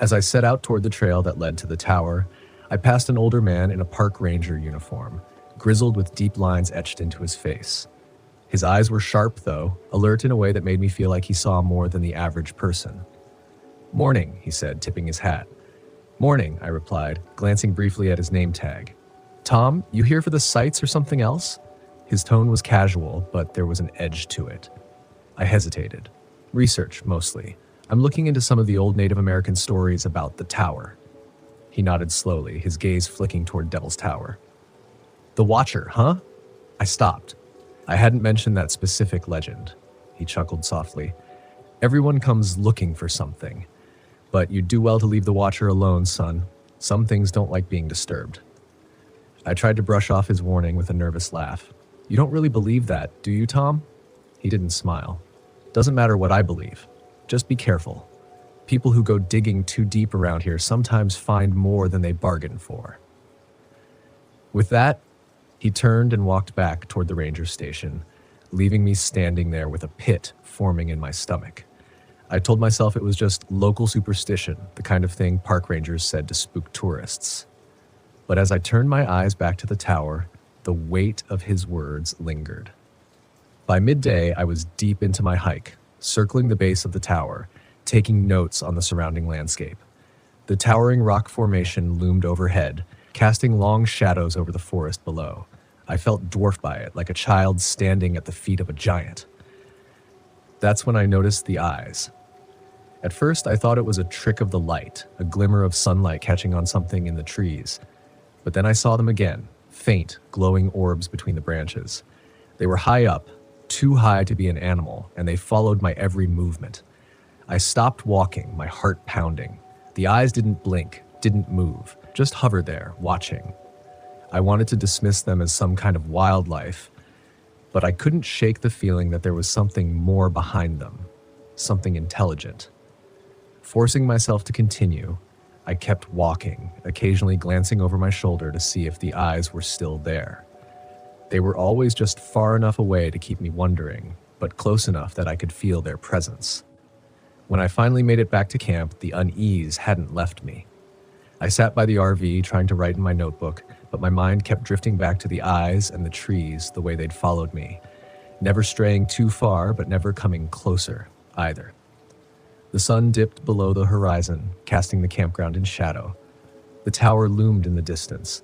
As I set out toward the trail that led to the tower, I passed an older man in a park ranger uniform, grizzled with deep lines etched into his face. His eyes were sharp, though, alert in a way that made me feel like he saw more than the average person. "Morning," he said, tipping his hat. "Morning," I replied, glancing briefly at his name tag. "Tom, you here for the sights or something else?" His tone was casual, but there was an edge to it. I hesitated. "Research, mostly. I'm looking into some of the old Native American stories about the tower." He nodded slowly, his gaze flicking toward Devil's Tower. "The Watcher, huh?" I stopped. I hadn't mentioned that specific legend. He chuckled softly. "Everyone comes looking for something. But you'd do well to leave the Watcher alone, son. Some things don't like being disturbed." I tried to brush off his warning with a nervous laugh. "You don't really believe that, do you, Tom?" He didn't smile. "Doesn't matter what I believe. Just be careful. People who go digging too deep around here sometimes find more than they bargain for." With that, he turned and walked back toward the ranger station, leaving me standing there with a pit forming in my stomach. I told myself it was just local superstition, the kind of thing park rangers said to spook tourists. But as I turned my eyes back to the tower, the weight of his words lingered. By midday, I was deep into my hike, circling the base of the tower, taking notes on the surrounding landscape. The towering rock formation loomed overhead, casting long shadows over the forest below. I felt dwarfed by it, like a child standing at the feet of a giant. That's when I noticed the eyes. At first, I thought it was a trick of the light, a glimmer of sunlight catching on something in the trees. But then I saw them again, faint, glowing orbs between the branches. They were high up, too high to be an animal, and they followed my every movement. I stopped walking, my heart pounding. The eyes didn't blink, didn't move, just hovered there, watching. I wanted to dismiss them as some kind of wildlife, but I couldn't shake the feeling that there was something more behind them, something intelligent. Forcing myself to continue, I kept walking, occasionally glancing over my shoulder to see if the eyes were still there. They were always just far enough away to keep me wondering, but close enough that I could feel their presence. When I finally made it back to camp, the unease hadn't left me. I sat by the RV trying to write in my notebook, but my mind kept drifting back to the eyes and the trees the way they'd followed me, never straying too far, but never coming closer either. The sun dipped below the horizon, casting the campground in shadow. The tower loomed in the distance,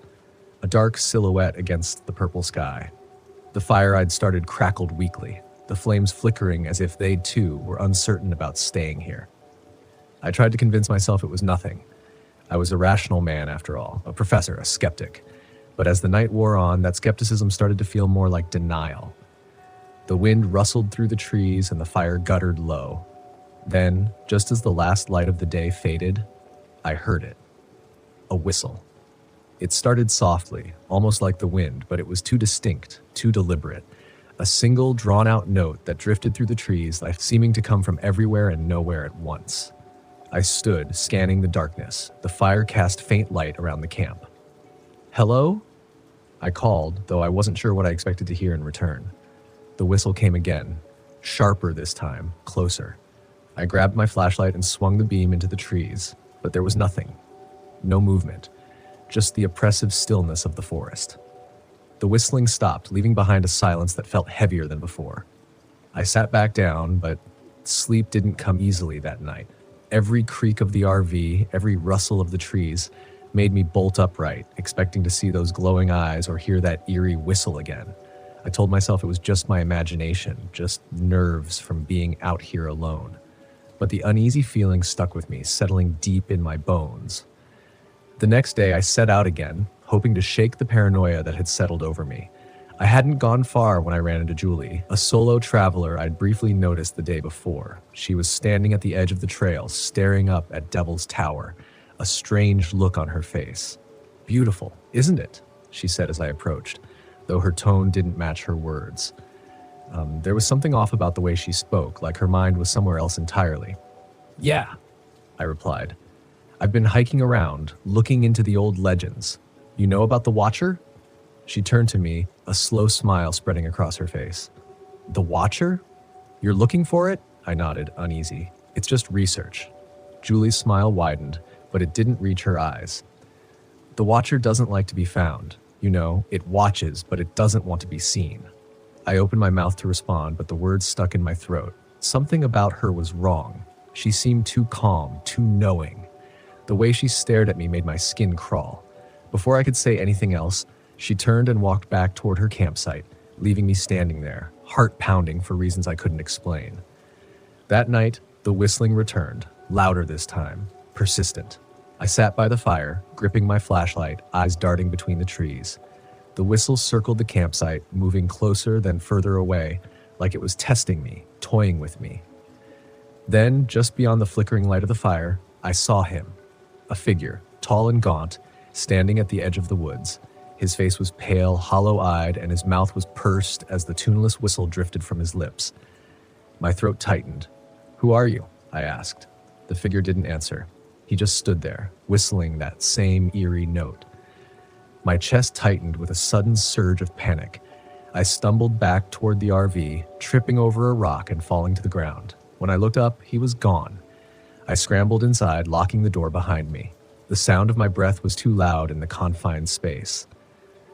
a dark silhouette against the purple sky. The fire I'd started crackled weakly, the flames flickering as if they too were uncertain about staying here. I tried to convince myself it was nothing. I was a rational man after all, a professor, a skeptic. But as the night wore on, that skepticism started to feel more like denial. The wind rustled through the trees and the fire guttered low. Then, just as the last light of the day faded, I heard it. A whistle. It started softly, almost like the wind, but it was too distinct, too deliberate. A single, drawn-out note that drifted through the trees, like seeming to come from everywhere and nowhere at once. I stood, scanning the darkness. The fire cast faint light around the camp. "Hello?" I called, though I wasn't sure what I expected to hear in return. The whistle came again, sharper this time, closer. I grabbed my flashlight and swung the beam into the trees, but there was nothing. No movement, just the oppressive stillness of the forest. The whistling stopped, leaving behind a silence that felt heavier than before. I sat back down, but sleep didn't come easily that night. Every creak of the RV, every rustle of the trees, made me bolt upright, expecting to see those glowing eyes or hear that eerie whistle again. I told myself it was just my imagination, just nerves from being out here alone. But the uneasy feeling stuck with me, settling deep in my bones. The next day, I set out again, hoping to shake the paranoia that had settled over me. I hadn't gone far when I ran into Julie, a solo traveler I'd briefly noticed the day before. She was standing at the edge of the trail, staring up at Devil's Tower, a strange look on her face. "Beautiful, isn't it?" she said as I approached, though her tone didn't match her words. There was something off about the way she spoke, like her mind was somewhere else entirely. "Yeah," I replied. "I've been hiking around, looking into the old legends. You know about the Watcher?" She turned to me, a slow smile spreading across her face. "The Watcher? You're looking for it?" I nodded, uneasy. "It's just research." Julie's smile widened, but it didn't reach her eyes. "The Watcher doesn't like to be found. You know, it watches, but it doesn't want to be seen." I opened my mouth to respond, but the words stuck in my throat. Something about her was wrong. She seemed too calm, too knowing. The way she stared at me made my skin crawl. Before I could say anything else, she turned and walked back toward her campsite, leaving me standing there, heart pounding for reasons I couldn't explain. That night, the whistling returned, louder this time, persistent. I sat by the fire, gripping my flashlight, eyes darting between the trees. The whistle circled the campsite, moving closer then further away, like it was testing me, toying with me. Then, just beyond the flickering light of the fire, I saw him. A figure, tall and gaunt, standing at the edge of the woods. His face was pale, hollow-eyed, and his mouth was pursed as the tuneless whistle drifted from his lips. My throat tightened. "Who are you?" I asked. The figure didn't answer. He just stood there, whistling that same eerie note. My chest tightened with a sudden surge of panic. I stumbled back toward the RV, tripping over a rock and falling to the ground. When I looked up, he was gone. I scrambled inside, locking the door behind me. The sound of my breath was too loud in the confined space.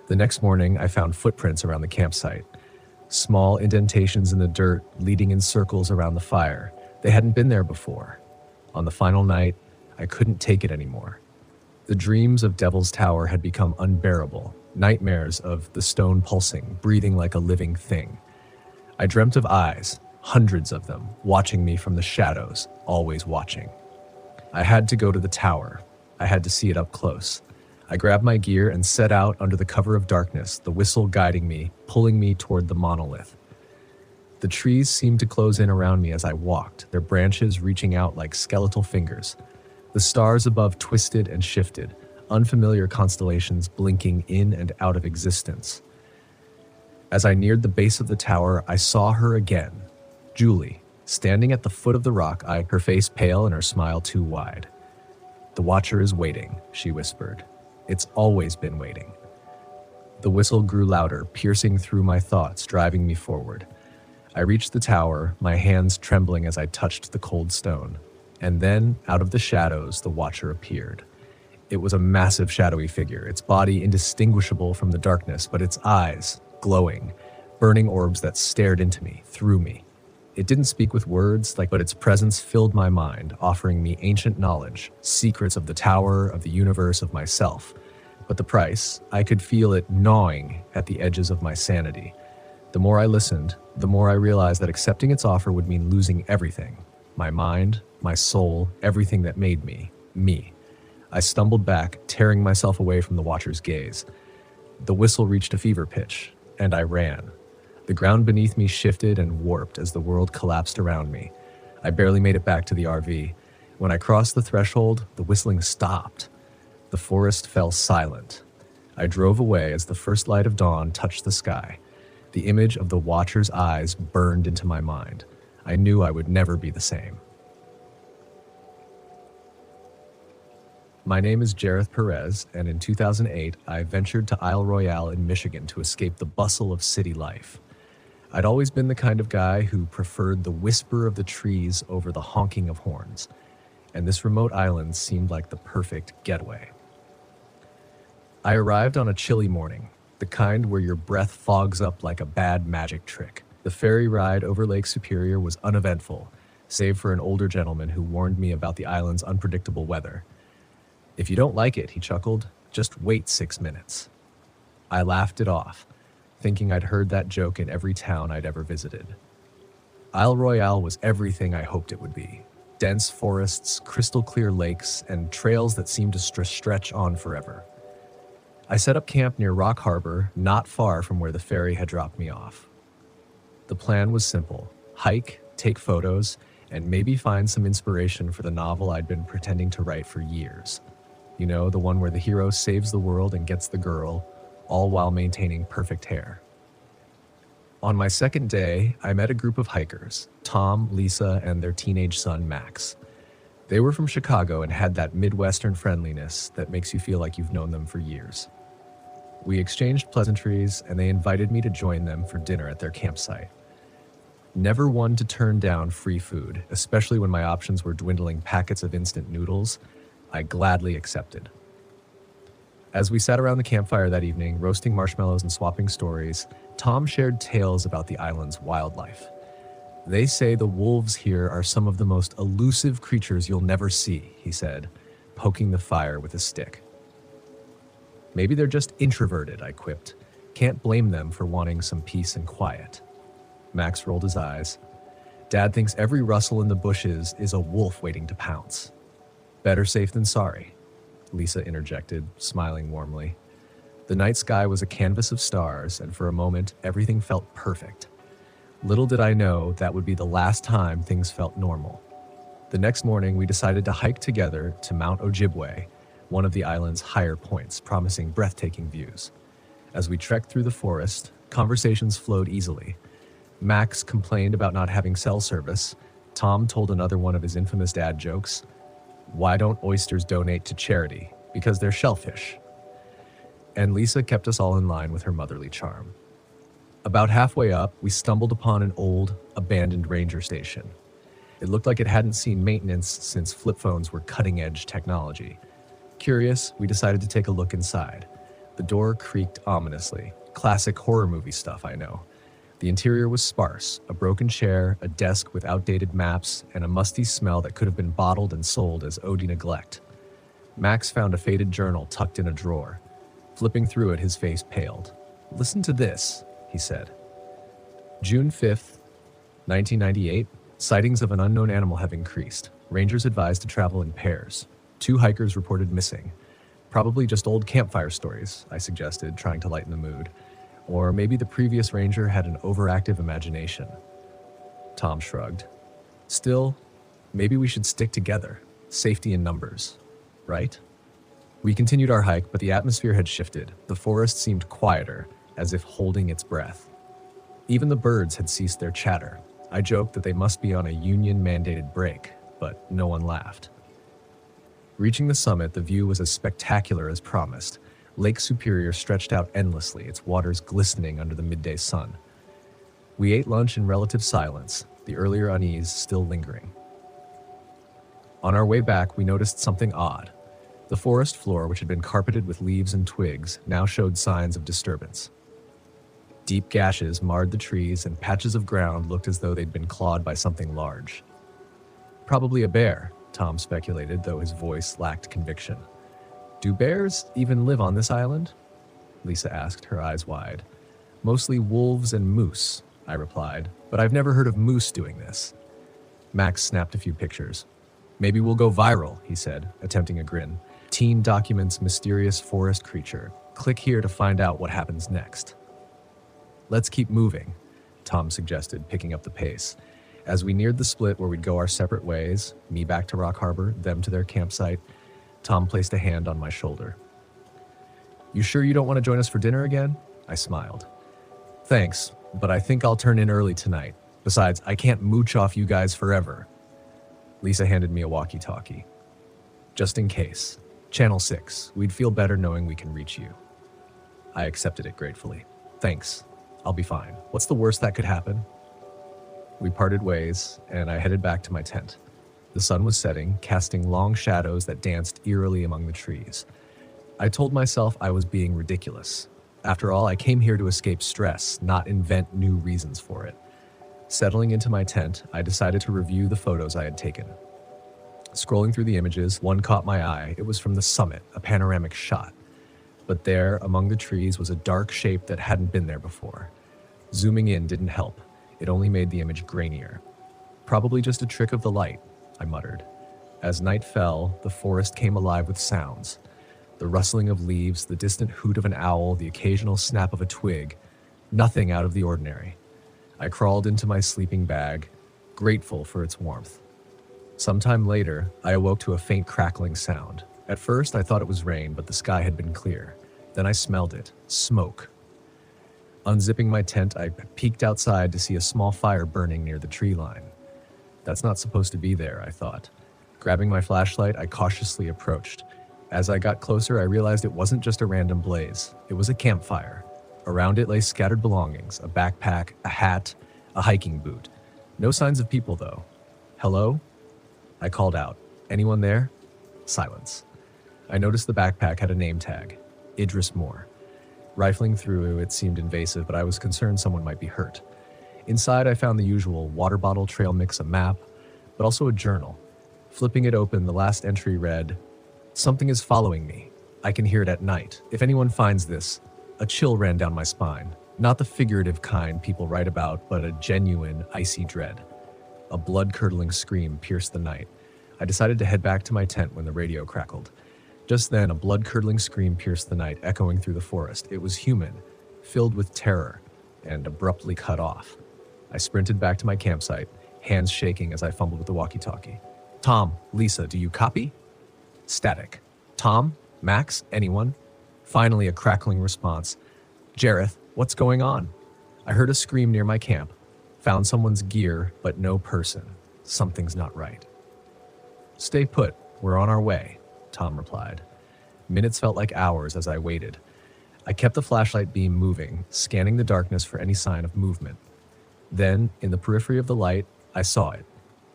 The next morning, I found footprints around the campsite. Small indentations in the dirt leading in circles around the fire. They hadn't been there before. On the final night, I couldn't take it anymore. The dreams of Devil's Tower had become unbearable, nightmares of the stone pulsing, breathing like a living thing. I dreamt of eyes, hundreds of them, watching me from the shadows, always watching. I had to go to the tower. I had to see it up close. I grabbed my gear and set out under the cover of darkness, the whistle guiding me, pulling me toward the monolith. The trees seemed to close in around me as I walked, their branches reaching out like skeletal fingers. The stars above twisted and shifted, unfamiliar constellations blinking in and out of existence. As I neared the base of the tower, I saw her again, Julie, standing at the foot of the rock, her face pale and her smile too wide. "The Watcher is waiting," she whispered. "It's always been waiting." The whistle grew louder, piercing through my thoughts, driving me forward. I reached the tower, my hands trembling as I touched the cold stone. And then, out of the shadows, the Watcher appeared. It was a massive shadowy figure, its body indistinguishable from the darkness, but its eyes, glowing, burning orbs that stared into me, through me. It didn't speak with words, but its presence filled my mind, offering me ancient knowledge, secrets of the tower, of the universe, of myself. But the price, I could feel it gnawing at the edges of my sanity. The more I listened, the more I realized that accepting its offer would mean losing everything. My mind, my soul, everything that made me, me. I stumbled back, tearing myself away from the Watcher's gaze. The whistle reached a fever pitch, and I ran. The ground beneath me shifted and warped as the world collapsed around me. I barely made it back to the RV. When I crossed the threshold, the whistling stopped. The forest fell silent. I drove away as the first light of dawn touched the sky. The image of the Watcher's eyes burned into my mind. I knew I would never be the same. My name is Jareth Perez, and in 2008, I ventured to Isle Royale in Michigan to escape the bustle of city life. I'd always been the kind of guy who preferred the whisper of the trees over the honking of horns, and this remote island seemed like the perfect getaway. I arrived on a chilly morning, the kind where your breath fogs up like a bad magic trick. The ferry ride over Lake Superior was uneventful, save for an older gentleman who warned me about the island's unpredictable weather. "If you don't like it," he chuckled, "just wait 6 minutes." I laughed it off, thinking I'd heard that joke in every town I'd ever visited. Isle Royale was everything I hoped it would be. Dense forests, crystal clear lakes, and trails that seemed to stretch on forever. I set up camp near Rock Harbor, not far from where the ferry had dropped me off. The plan was simple: hike, take photos, and maybe find some inspiration for the novel I'd been pretending to write for years. You know, the one where the hero saves the world and gets the girl, all while maintaining perfect hair. On my second day, I met a group of hikers, Tom, Lisa, and their teenage son, Max. They were from Chicago and had that Midwestern friendliness that makes you feel like you've known them for years. We exchanged pleasantries, and they invited me to join them for dinner at their campsite. Never one to turn down free food, especially when my options were dwindling packets of instant noodles, I gladly accepted. As we sat around the campfire that evening, roasting marshmallows and swapping stories, Tom shared tales about the island's wildlife. "They say the wolves here are some of the most elusive creatures you'll never see," he said, poking the fire with a stick. "Maybe they're just introverted," I quipped. "Can't blame them for wanting some peace and quiet." Max rolled his eyes. "Dad thinks every rustle in the bushes is a wolf waiting to pounce." "Better safe than sorry," Lisa interjected, smiling warmly. The night sky was a canvas of stars, and for a moment, everything felt perfect. Little did I know that would be the last time things felt normal. The next morning, we decided to hike together to Mount Ojibwe, one of the island's higher points, promising breathtaking views. As we trekked through the forest, conversations flowed easily. Max complained about not having cell service. Tom told another one of his infamous dad jokes. "Why don't oysters donate to charity? Because they're shellfish." and Lisa kept us all in line with her motherly charm. About halfway up, we stumbled upon an old, abandoned ranger station. It looked like it hadn't seen maintenance since flip phones were cutting-edge technology. Curious, we decided to take a look inside. The door creaked ominously. Classic horror movie stuff, I know. The interior was sparse, a broken chair, a desk with outdated maps, and a musty smell that could have been bottled and sold as ode neglect. Max found a faded journal tucked in a drawer. Flipping through it, his face paled. "Listen to this," he said. June 5th, 1998, sightings of an unknown animal have increased. Rangers advised to travel in pairs. 2 hikers reported missing. Probably just old campfire stories, I suggested, trying to lighten the mood. Or maybe the previous ranger had an overactive imagination. Tom shrugged. Still, maybe we should stick together. Safety in numbers, right? We continued our hike, but the atmosphere had shifted. The forest seemed quieter, as if holding its breath. Even the birds had ceased their chatter. I joked that they must be on a union-mandated break, but no one laughed. Reaching the summit, the view was as spectacular as promised. Lake Superior stretched out endlessly, its waters glistening under the midday sun. We ate lunch in relative silence, the earlier unease still lingering. On our way back, we noticed something odd. The forest floor, which had been carpeted with leaves and twigs, now showed signs of disturbance. Deep gashes marred the trees, and patches of ground looked as though they'd been clawed by something large. Probably a bear, Tom speculated, though his voice lacked conviction. "Do bears even live on this island?" Lisa asked, her eyes wide. "Mostly wolves and moose," I replied, "but I've never heard of moose doing this." Max snapped a few pictures. "Maybe we'll go viral," he said, attempting a grin. "Teen documents mysterious forest creature. Click here to find out what happens next." "Let's keep moving," Tom suggested, picking up the pace. As we neared the split where we'd go our separate ways, me back to Rock Harbor, them to their campsite, Tom placed a hand on my shoulder. "You sure you don't want to join us for dinner again?" I smiled. "Thanks, but I think I'll turn in early tonight. Besides, I can't mooch off you guys forever." Lisa handed me a walkie-talkie. "Just in case. Channel 6. We'd feel better knowing we can reach you." I accepted it gratefully. "Thanks. I'll be fine. What's the worst that could happen?" We parted ways, and I headed back to my tent. The sun was setting, casting long shadows that danced eerily among the trees. I told myself I was being ridiculous. After all, I came here to escape stress, not invent new reasons for it. Settling into my tent, I decided to review the photos I had taken. Scrolling through the images, one caught my eye. It was from the summit, a panoramic shot. But there, among the trees, was a dark shape that hadn't been there before. Zooming in didn't help. It only made the image grainier. "Probably just a trick of the light," I muttered. As night fell, the forest came alive with sounds. The rustling of leaves, the distant hoot of an owl, the occasional snap of a twig. Nothing out of the ordinary. I crawled into my sleeping bag, grateful for its warmth. Sometime later, I awoke to a faint crackling sound. At first, I thought it was rain, but the sky had been clear. Then I smelled it. Smoke. Unzipping my tent, I peeked outside to see a small fire burning near the tree line. That's not supposed to be there, I thought. Grabbing my flashlight, I cautiously approached. As I got closer, I realized it wasn't just a random blaze. It was a campfire. Around it lay scattered belongings, a backpack, a hat, a hiking boot. No signs of people, though. "Hello?" I called out. "Anyone there?" Silence. I noticed the backpack had a name tag, Idris Moore. Rifling through, it seemed invasive, but I was concerned someone might be hurt. Inside, I found the usual water bottle, trail mix, a map, but also a journal. Flipping it open, the last entry read, "Something is following me. I can hear it at night. If anyone finds this," a chill ran down my spine. Not the figurative kind people write about, but a genuine, icy dread. A blood-curdling scream pierced the night. I decided to head back to my tent when the radio crackled. Just then, a blood-curdling scream pierced the night, echoing through the forest. It was human, filled with terror, and abruptly cut off. I sprinted back to my campsite, hands shaking as I fumbled with the walkie-talkie. "Tom, Lisa, do you copy?" Static. "Tom? Max? Anyone?" Finally, a crackling response. "Jareth, what's going on?" I heard a scream near my camp. Found someone's gear, but no person. Something's not right. "Stay put. We're on our way," Tom replied. Minutes felt like hours as I waited. I kept the flashlight beam moving, scanning the darkness for any sign of movement. Then, in the periphery of the light, I saw it.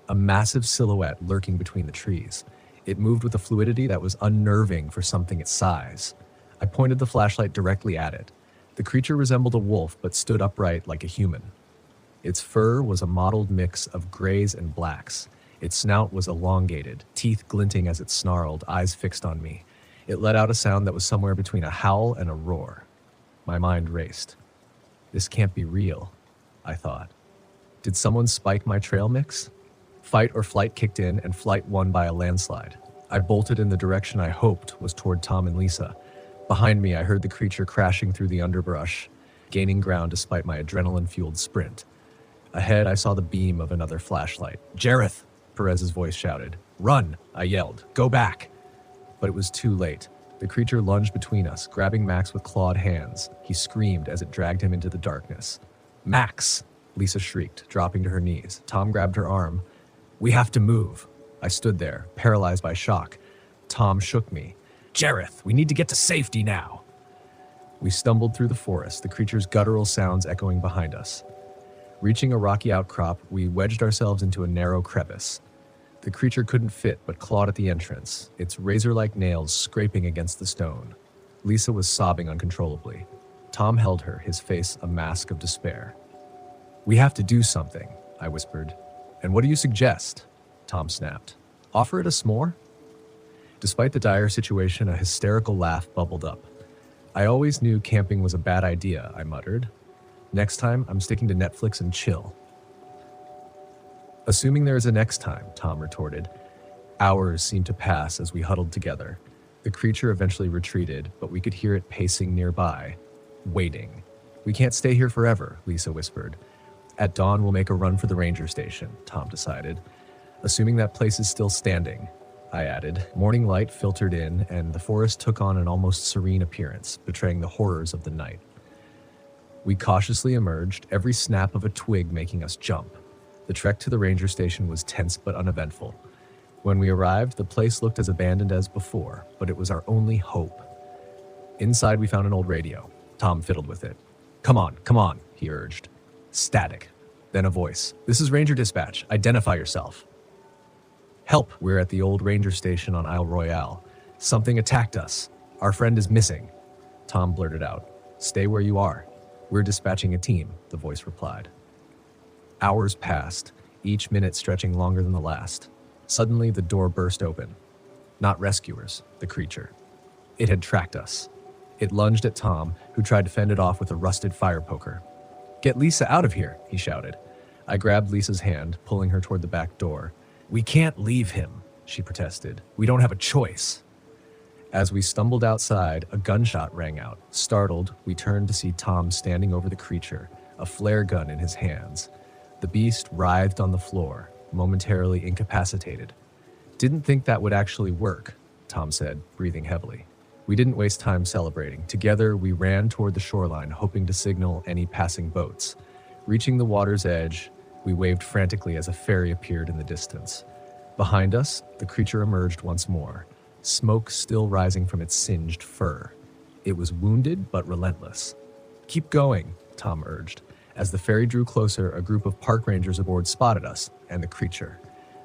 A massive silhouette lurking between the trees. It moved with a fluidity that was unnerving for something its size. I pointed the flashlight directly at it. The creature resembled a wolf but stood upright like a human. Its fur was a mottled mix of grays and blacks. Its snout was elongated, teeth glinting as it snarled, eyes fixed on me. It let out a sound that was somewhere between a howl and a roar. My mind raced. This can't be real, I thought. Did someone spike my trail mix? Fight or flight kicked in, and flight won by a landslide. I bolted in the direction I hoped was toward Tom and Lisa. Behind me, I heard the creature crashing through the underbrush, gaining ground despite my adrenaline-fueled sprint. Ahead, I saw the beam of another flashlight. "Jareth!" Perez's voice shouted. "Run!" I yelled. "Go back!" But it was too late. The creature lunged between us, grabbing Max with clawed hands. He screamed as it dragged him into the darkness. "Max!" Lisa shrieked, dropping to her knees. Tom grabbed her arm. "We have to move." I stood there, paralyzed by shock. Tom shook me. "Jareth, we need to get to safety now." We stumbled through the forest, the creature's guttural sounds echoing behind us. Reaching a rocky outcrop, we wedged ourselves into a narrow crevice. The creature couldn't fit but clawed at the entrance, its razor-like nails scraping against the stone. Lisa was sobbing uncontrollably. Tom held her, his face a mask of despair. "We have to do something," I whispered. "And what do you suggest?" Tom snapped. "Offer it a s'more?" Despite the dire situation, a hysterical laugh bubbled up. "I always knew camping was a bad idea," I muttered. "Next time, I'm sticking to Netflix and chill." "Assuming there is a next time," Tom retorted. Hours seemed to pass as we huddled together. The creature eventually retreated, but we could hear it pacing nearby, waiting. "We can't stay here forever," Lisa whispered. "At dawn, we'll make a run for the ranger station," Tom decided. "Assuming that place is still standing," I added. Morning light filtered in, and the forest took on an almost serene appearance, betraying the horrors of the night. We cautiously emerged, every snap of a twig making us jump. The trek to the ranger station was tense but uneventful. When we arrived, the place looked as abandoned as before, but it was our only hope. Inside, we found an old radio. Tom fiddled with it. Come on, he urged. Static. Then a voice. "This is Ranger Dispatch. Identify yourself." "Help, we're at the old ranger station on Isle Royale. Something attacked us. Our friend is missing." Tom blurted out. "Stay where you are. We're dispatching a team," the voice replied. Hours passed, each minute stretching longer than the last. Suddenly, the door burst open. Not rescuers, the creature. It had tracked us. It lunged at Tom, who tried to fend it off with a rusted fire poker. "Get Lisa out of here," he shouted. I grabbed Lisa's hand, pulling her toward the back door. "We can't leave him," she protested. "We don't have a choice." As we stumbled outside, a gunshot rang out. Startled, we turned to see Tom standing over the creature, a flare gun in his hands. The beast writhed on the floor, momentarily incapacitated. "Didn't think that would actually work," Tom said, breathing heavily. We didn't waste time celebrating. Together, we ran toward the shoreline, hoping to signal any passing boats. Reaching the water's edge, we waved frantically as a ferry appeared in the distance. Behind us, the creature emerged once more, smoke still rising from its singed fur. It was wounded but relentless. "Keep going," Tom urged. As the ferry drew closer, a group of park rangers aboard spotted us and the creature.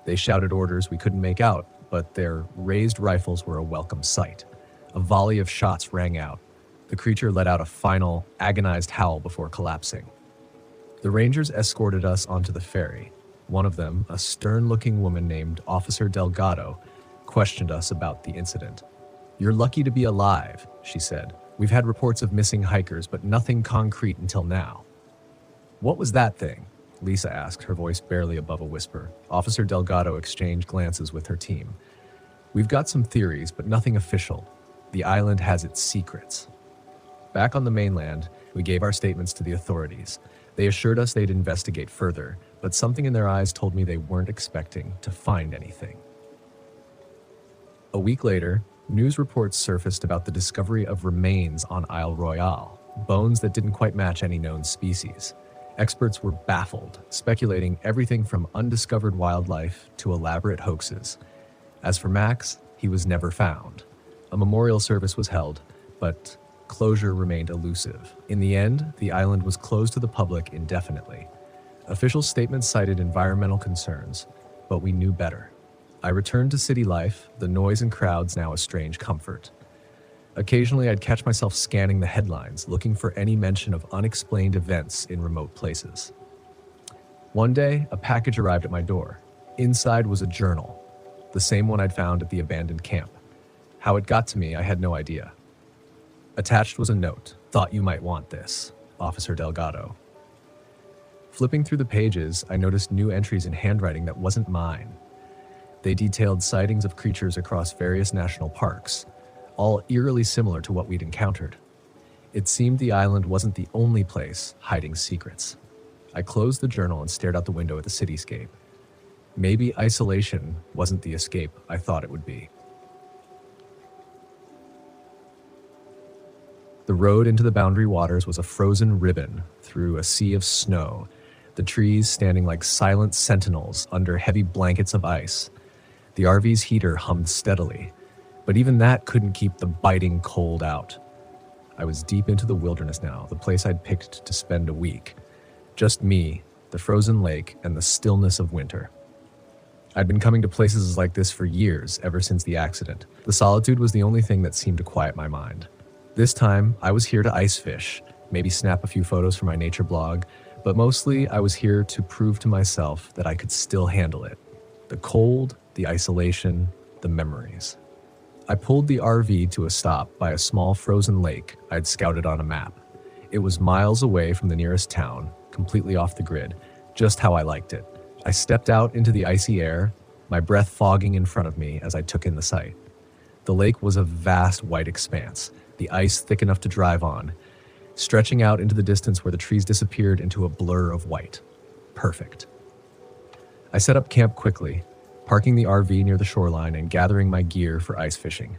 They shouted orders we couldn't make out, but their raised rifles were a welcome sight. A volley of shots rang out. The creature let out a final, agonized howl before collapsing. The rangers escorted us onto the ferry. One of them, a stern-looking woman named Officer Delgado, questioned us about the incident. "You're lucky to be alive," she said. "We've had reports of missing hikers, but nothing concrete until now." "What was that thing?" Lisa asked, her voice barely above a whisper. Officer Delgado exchanged glances with her team. "We've got some theories, but nothing official. The island has its secrets." Back on the mainland, we gave our statements to the authorities. They assured us they'd investigate further, but something in their eyes told me they weren't expecting to find anything. A week later, news reports surfaced about the discovery of remains on Isle Royale, bones that didn't quite match any known species. Experts were baffled, speculating everything from undiscovered wildlife to elaborate hoaxes. As for Max, he was never found. A memorial service was held, but closure remained elusive. In the end, the island was closed to the public indefinitely. Official statements cited environmental concerns, but we knew better. I returned to city life, the noise and crowds now a strange comfort. Occasionally, I'd catch myself scanning the headlines, looking for any mention of unexplained events in remote places. One day, a package arrived at my door. Inside was a journal, the same one I'd found at the abandoned camp. How it got to me, I had no idea. Attached was a note. "Thought you might want this, Officer Delgado." Flipping through the pages, I noticed new entries in handwriting that wasn't mine. They detailed sightings of creatures across various national parks, all eerily similar to what we'd encountered. It seemed the island wasn't the only place hiding secrets. I closed the journal and stared out the window at the cityscape. Maybe isolation wasn't the escape I thought it would be. The road into the Boundary Waters was a frozen ribbon through a sea of snow, the trees standing like silent sentinels under heavy blankets of ice. The RV's heater hummed steadily, but even that couldn't keep the biting cold out. I was deep into the wilderness now, the place I'd picked to spend a week. Just me, the frozen lake, and the stillness of winter. I'd been coming to places like this for years, ever since the accident. The solitude was the only thing that seemed to quiet my mind. This time, I was here to ice fish, maybe snap a few photos for my nature blog, but mostly I was here to prove to myself that I could still handle it. The cold, the isolation, the memories. I pulled the RV to a stop by a small frozen lake I'd scouted on a map. It was miles away from the nearest town, completely off the grid, just how I liked it. I stepped out into the icy air, my breath fogging in front of me as I took in the sight. The lake was a vast white expanse, the ice thick enough to drive on, stretching out into the distance where the trees disappeared into a blur of white. Perfect. I set up camp quickly, parking the RV near the shoreline and gathering my gear for ice fishing.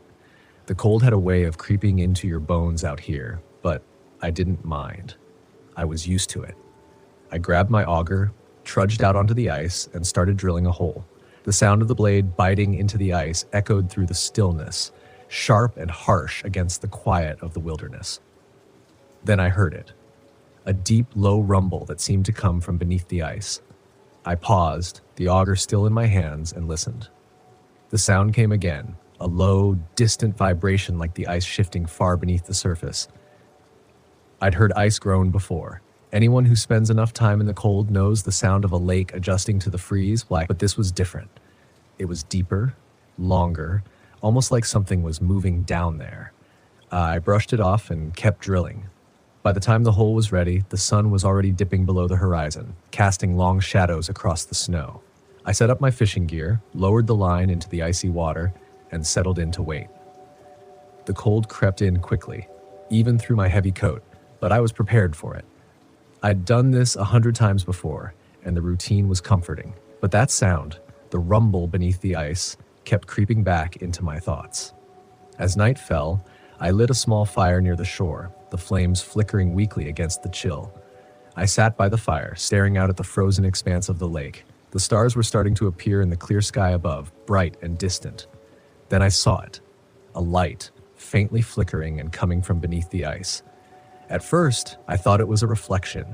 The cold had a way of creeping into your bones out here, but I didn't mind. I was used to it. I grabbed my auger, trudged out onto the ice, and started drilling a hole. The sound of the blade biting into the ice echoed through the stillness, sharp and harsh against the quiet of the wilderness. Then I heard it, a deep, low rumble that seemed to come from beneath the ice. I paused, the auger still in my hands, and listened. The sound came again, a low, distant vibration like the ice shifting far beneath the surface. I'd heard ice groan before. Anyone who spends enough time in the cold knows the sound of a lake adjusting to the freeze, but this was different. It was deeper, longer, almost like something was moving down there. I brushed it off and kept drilling. By the time the hole was ready, the sun was already dipping below the horizon, casting long shadows across the snow. I set up my fishing gear, lowered the line into the icy water, and settled in to wait. The cold crept in quickly, even through my heavy coat, but I was prepared for it. I'd done this 100 times before, and the routine was comforting. But that sound, the rumble beneath the ice, kept creeping back into my thoughts. As night fell, I lit a small fire near the shore, the flames flickering weakly against the chill. I sat by the fire, staring out at the frozen expanse of the lake. The stars were starting to appear in the clear sky above, bright and distant. Then I saw it, a light, faintly flickering and coming from beneath the ice. At first, I thought it was a reflection,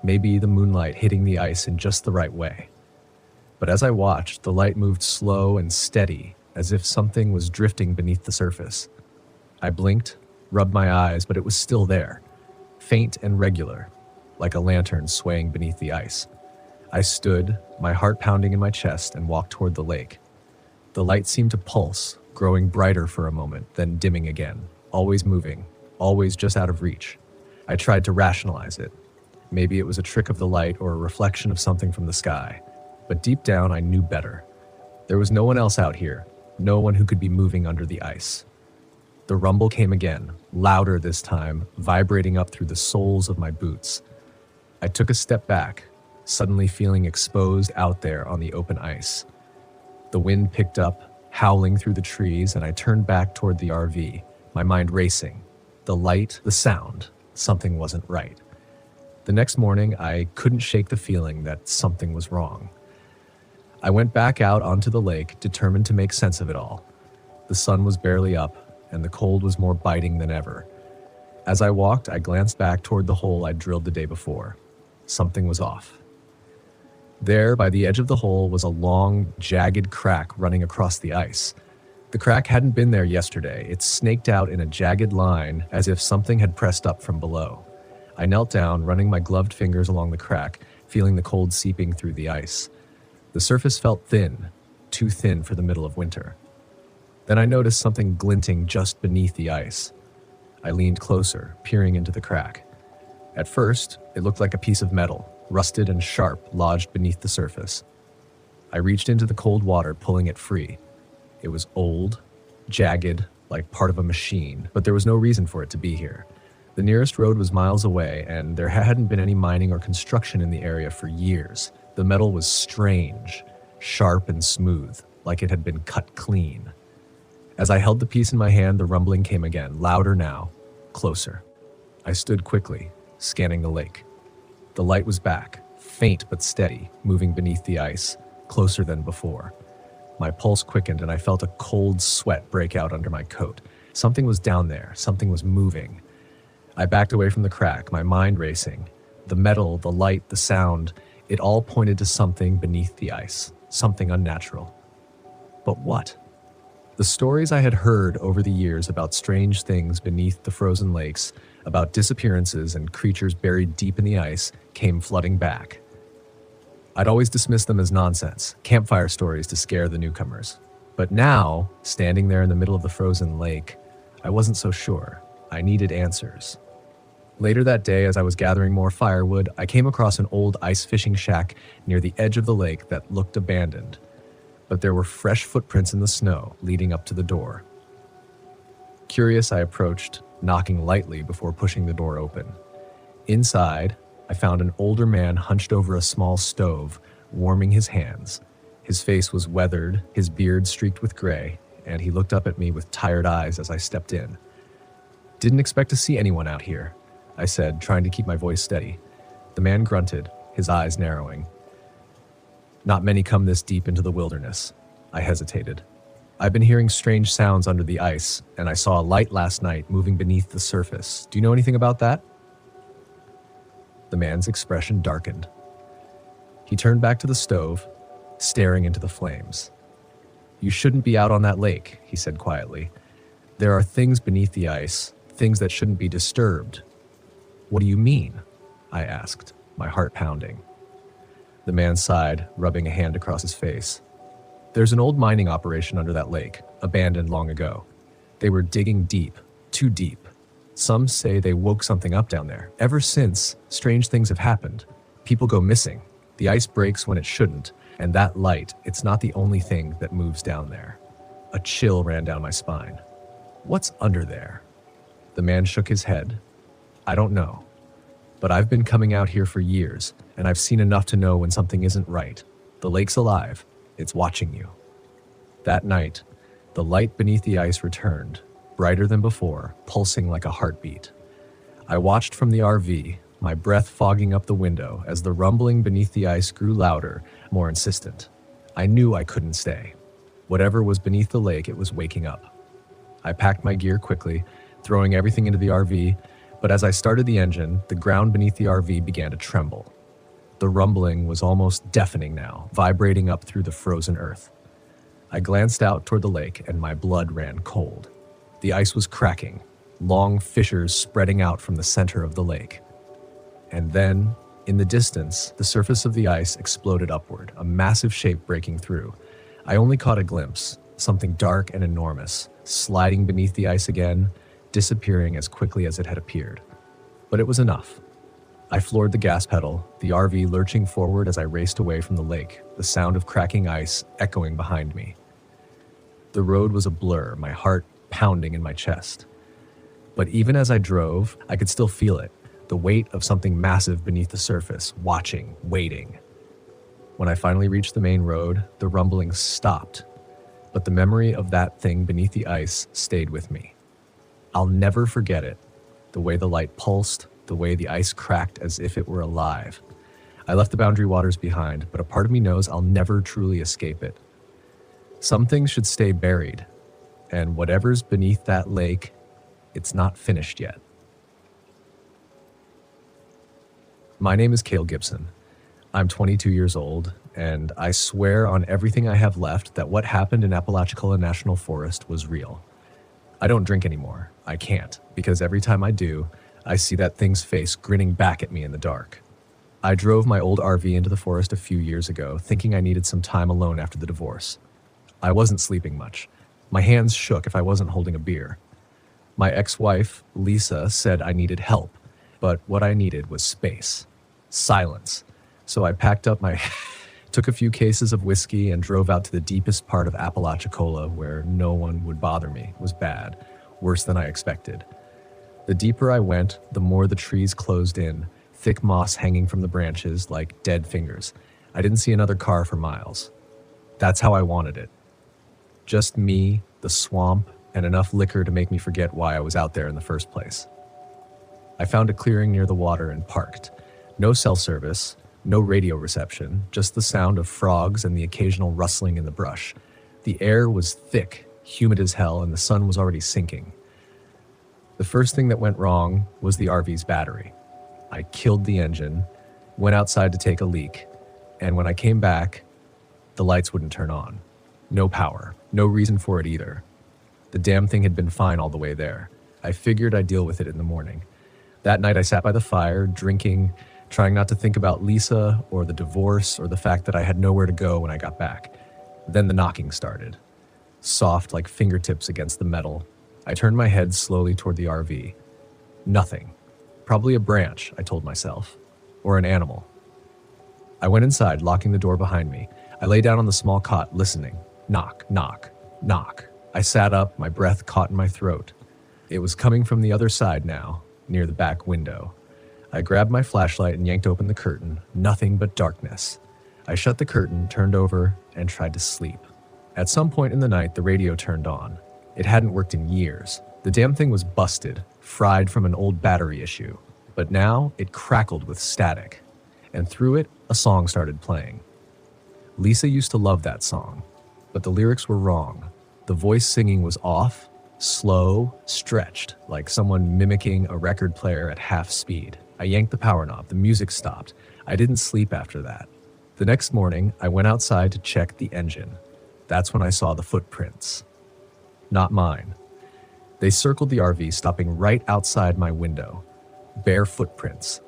maybe the moonlight hitting the ice in just the right way. But as I watched, the light moved slow and steady, as if something was drifting beneath the surface. I blinked, rubbed my eyes, but it was still there, faint and regular, like a lantern swaying beneath the ice. I stood, my heart pounding in my chest, and walked toward the lake. The light seemed to pulse, growing brighter for a moment, then dimming again, always moving, always just out of reach. I tried to rationalize it. Maybe it was a trick of the light or a reflection of something from the sky. But deep down, I knew better. There was no one else out here, no one who could be moving under the ice. The rumble came again, louder this time, vibrating up through the soles of my boots. I took a step back, suddenly feeling exposed out there on the open ice. The wind picked up, howling through the trees, and I turned back toward the RV, my mind racing. The light, the sound, something wasn't right. The next morning, I couldn't shake the feeling that something was wrong. I went back out onto the lake, determined to make sense of it all. The sun was barely up, and the cold was more biting than ever. As I walked, I glanced back toward the hole I'd drilled the day before. Something was off. There, by the edge of the hole, was a long, jagged crack running across the ice. The crack hadn't been there yesterday. It snaked out in a jagged line as if something had pressed up from below. I knelt down, running my gloved fingers along the crack, feeling the cold seeping through the ice. The surface felt thin, too thin for the middle of winter. Then I noticed something glinting just beneath the ice. I leaned closer, peering into the crack. At first, it looked like a piece of metal, rusted and sharp, lodged beneath the surface. I reached into the cold water, pulling it free. It was old, jagged, like part of a machine, but there was no reason for it to be here. The nearest road was miles away, and there hadn't been any mining or construction in the area for years. The metal was strange, sharp and smooth, like it had been cut clean. As I held the piece in my hand, the rumbling came again, louder now, closer. I stood quickly, scanning the lake. The light was back, faint but steady, moving beneath the ice, closer than before. My pulse quickened and I felt a cold sweat break out under my coat. Something was down there, something was moving. I backed away from the crack, my mind racing. The metal, the light, the sound, it all pointed to something beneath the ice, something unnatural. But what? The stories I had heard over the years about strange things beneath the frozen lakes, about disappearances and creatures buried deep in the ice, came flooding back. I'd always dismissed them as nonsense, campfire stories to scare the newcomers. But now, standing there in the middle of the frozen lake, I wasn't so sure. I needed answers. Later that day, as I was gathering more firewood, I came across an old ice fishing shack near the edge of the lake that looked abandoned. But there were fresh footprints in the snow leading up to the door. Curious, I approached, knocking lightly before pushing the door open. Inside, I found an older man hunched over a small stove, warming his hands. His face was weathered, his beard streaked with gray, and he looked up at me with tired eyes as I stepped in. "Didn't expect to see anyone out here," I said, trying to keep my voice steady. The man grunted, his eyes narrowing. "Not many come this deep into the wilderness." I hesitated. "I've been hearing strange sounds under the ice, and I saw a light last night moving beneath the surface. Do you know anything about that?" The man's expression darkened. He turned back to the stove, staring into the flames. "You shouldn't be out on that lake," he said quietly. "There are things beneath the ice, things that shouldn't be disturbed." "What do you mean?" I asked, my heart pounding. The man sighed, rubbing a hand across his face. "There's an old mining operation under that lake, abandoned long ago. They were digging deep, too deep. Some say they woke something up down there. Ever since, strange things have happened. People go missing. The ice breaks when it shouldn't, and that light, it's not the only thing that moves down there." A chill ran down my spine. "What's under there?" The man shook his head. "I don't know. But I've been coming out here for years, and I've seen enough to know when something isn't right. The lake's alive. It's watching you." That night, the light beneath the ice returned, brighter than before, pulsing like a heartbeat. I watched from the RV, my breath fogging up the window as the rumbling beneath the ice grew louder, more insistent. I knew I couldn't stay. Whatever was beneath the lake, it was waking up. I packed my gear quickly, throwing everything into the RV, but as I started the engine, the ground beneath the RV began to tremble. The rumbling was almost deafening now, vibrating up through the frozen earth. I glanced out toward the lake, and my blood ran cold. The ice was cracking, long fissures spreading out from the center of the lake. And then, in the distance, the surface of the ice exploded upward, a massive shape breaking through. I only caught a glimpse, something dark and enormous, sliding beneath the ice again, disappearing as quickly as it had appeared. But it was enough. I floored the gas pedal, the RV lurching forward as I raced away from the lake, the sound of cracking ice echoing behind me. The road was a blur, my heart pounding in my chest. But even as I drove, I could still feel it, the weight of something massive beneath the surface, watching, waiting. When I finally reached the main road, the rumbling stopped, but the memory of that thing beneath the ice stayed with me. I'll never forget it, the way the light pulsed, the way the ice cracked as if it were alive. I left the boundary waters behind, but a part of me knows I'll never truly escape it. Some things should stay buried, and whatever's beneath that lake, it's not finished yet. My name is Cale Gibson. I'm 22 years old, and I swear on everything I have left that what happened in Apalachicola National Forest was real. I don't drink anymore. I can't, because every time I do, I see that thing's face grinning back at me in the dark. I drove my old RV into the forest a few years ago, thinking I needed some time alone after the divorce. I wasn't sleeping much. My hands shook if I wasn't holding a beer. My ex-wife, Lisa, said I needed help, but what I needed was space. Silence. So I packed up took a few cases of whiskey and drove out to the deepest part of Apalachicola where no one would bother me. It was bad, worse than I expected. The deeper I went, the more the trees closed in, thick moss hanging from the branches like dead fingers. I didn't see another car for miles. That's how I wanted it. Just me, the swamp, and enough liquor to make me forget why I was out there in the first place. I found a clearing near the water and parked. No cell service, no radio reception, just the sound of frogs and the occasional rustling in the brush. The air was thick, humid as hell, and the sun was already sinking. The first thing that went wrong was the RV's battery. I killed the engine, went outside to take a leak, and when I came back, the lights wouldn't turn on. No power, no reason for it either. The damn thing had been fine all the way there. I figured I'd deal with it in the morning. That night I sat by the fire, drinking, trying not to think about Lisa or the divorce or the fact that I had nowhere to go when I got back. Then the knocking started. Soft like fingertips against the metal. I turned my head slowly toward the RV. Nothing. Probably a branch, I told myself. Or an animal. I went inside, locking the door behind me. I lay down on the small cot, listening. Knock, knock, knock. I sat up, my breath caught in my throat. It was coming from the other side now, near the back window. I grabbed my flashlight and yanked open the curtain. Nothing but darkness. I shut the curtain, turned over, and tried to sleep. At some point in the night, the radio turned on. It hadn't worked in years. The damn thing was busted, fried from an old battery issue. But now it crackled with static. And through it, a song started playing. Lisa used to love that song, but the lyrics were wrong. The voice singing was off, slow, stretched, like someone mimicking a record player at half speed. I yanked the power knob. The music stopped. I didn't sleep after that. The next morning, I went outside to check the engine. That's when I saw the footprints. Not mine. They circled the RV, stopping right outside my window. Bare footprints.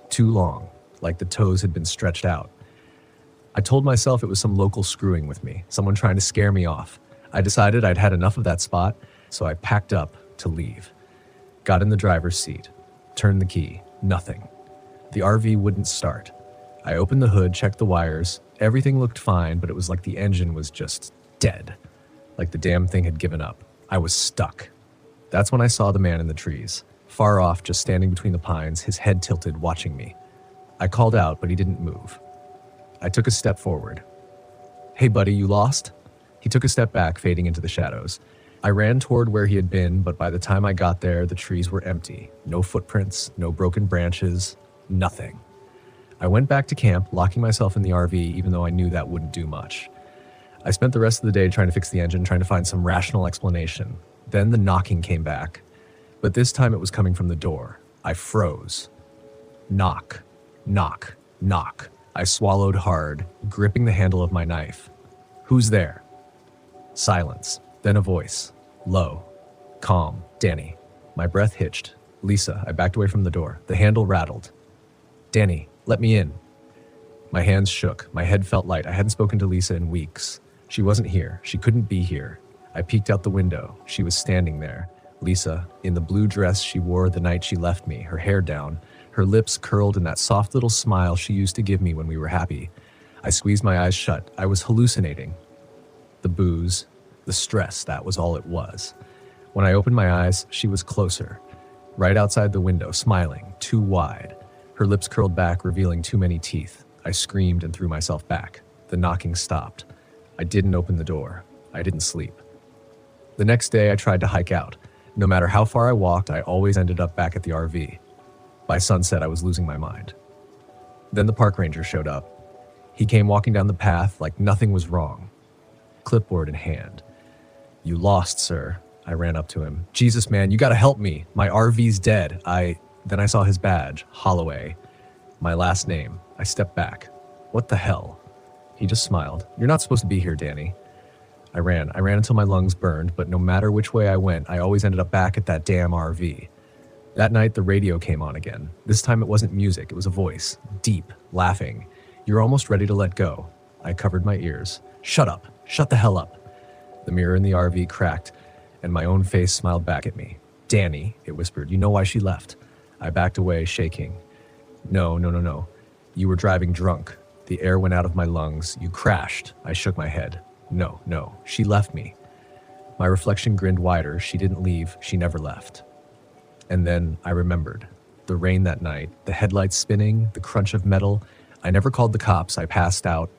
Too long, like the toes had been stretched out. I told myself it was some local screwing with me, someone trying to scare me off. I decided I'd had enough of that spot, so I packed up to leave. Got in the driver's seat. Turned the key. Nothing. The RV wouldn't start. I opened the hood, checked the wires. Everything looked fine, but it was like the engine was just dead. Like the damn thing had given up. I was stuck. That's when I saw the man in the trees, far off, just standing between the pines, his head tilted, watching me. I called out, but he didn't move. I took a step forward. "Hey buddy, you lost?" He took a step back, fading into the shadows. I ran toward where he had been, but by the time I got there, the trees were empty. No footprints, no broken branches, nothing. I went back to camp, locking myself in the RV, even though I knew that wouldn't do much. I spent the rest of the day trying to fix the engine, trying to find some rational explanation. Then the knocking came back, but this time it was coming from the door. I froze. Knock, knock, knock. I swallowed hard, gripping the handle of my knife. "Who's there?" Silence. Then a voice. Low. Calm. "Danny." My breath hitched. "Lisa." I backed away from the door. The handle rattled. "Danny, let me in." My hands shook. My head felt light. I hadn't spoken to Lisa in weeks. She wasn't here. She couldn't be here. I peeked out the window. She was standing there. Lisa, in the blue dress she wore the night she left me, her hair down, her lips curled in that soft little smile she used to give me when we were happy. I squeezed my eyes shut. I was hallucinating. The booze, the stress, that was all it was. When I opened my eyes, she was closer, right outside the window, smiling, too wide. Her lips curled back, revealing too many teeth. I screamed and threw myself back. The knocking stopped. I didn't open the door. I didn't sleep. The next day, I tried to hike out. No matter how far I walked, I always ended up back at the RV. By sunset, I was losing my mind. Then the park ranger showed up. He came walking down the path like nothing was wrong, clipboard in hand. "You lost, sir." I ran up to him. "Jesus, man, you gotta help me. My RV's dead." Then I saw his badge, Holloway. My last name. I stepped back. What the hell? He just smiled. You're not supposed to be here, Danny. I ran until my lungs burned, but no matter which way I went, I always ended up back at that damn RV. That night, the radio came on again. This time it wasn't music, it was a voice. Deep, laughing. You're almost ready to let go. I covered my ears. Shut up. Shut the hell up. The mirror in the RV cracked, and my own face smiled back at me. Danny, it whispered, you know why she left. I backed away, shaking. No. You were driving drunk. The air went out of my lungs. You crashed. I shook my head. No. She left me. My reflection grinned wider. She didn't leave. She never left. And then I remembered. The rain that night, the headlights spinning, the crunch of metal. I never called the cops. I passed out,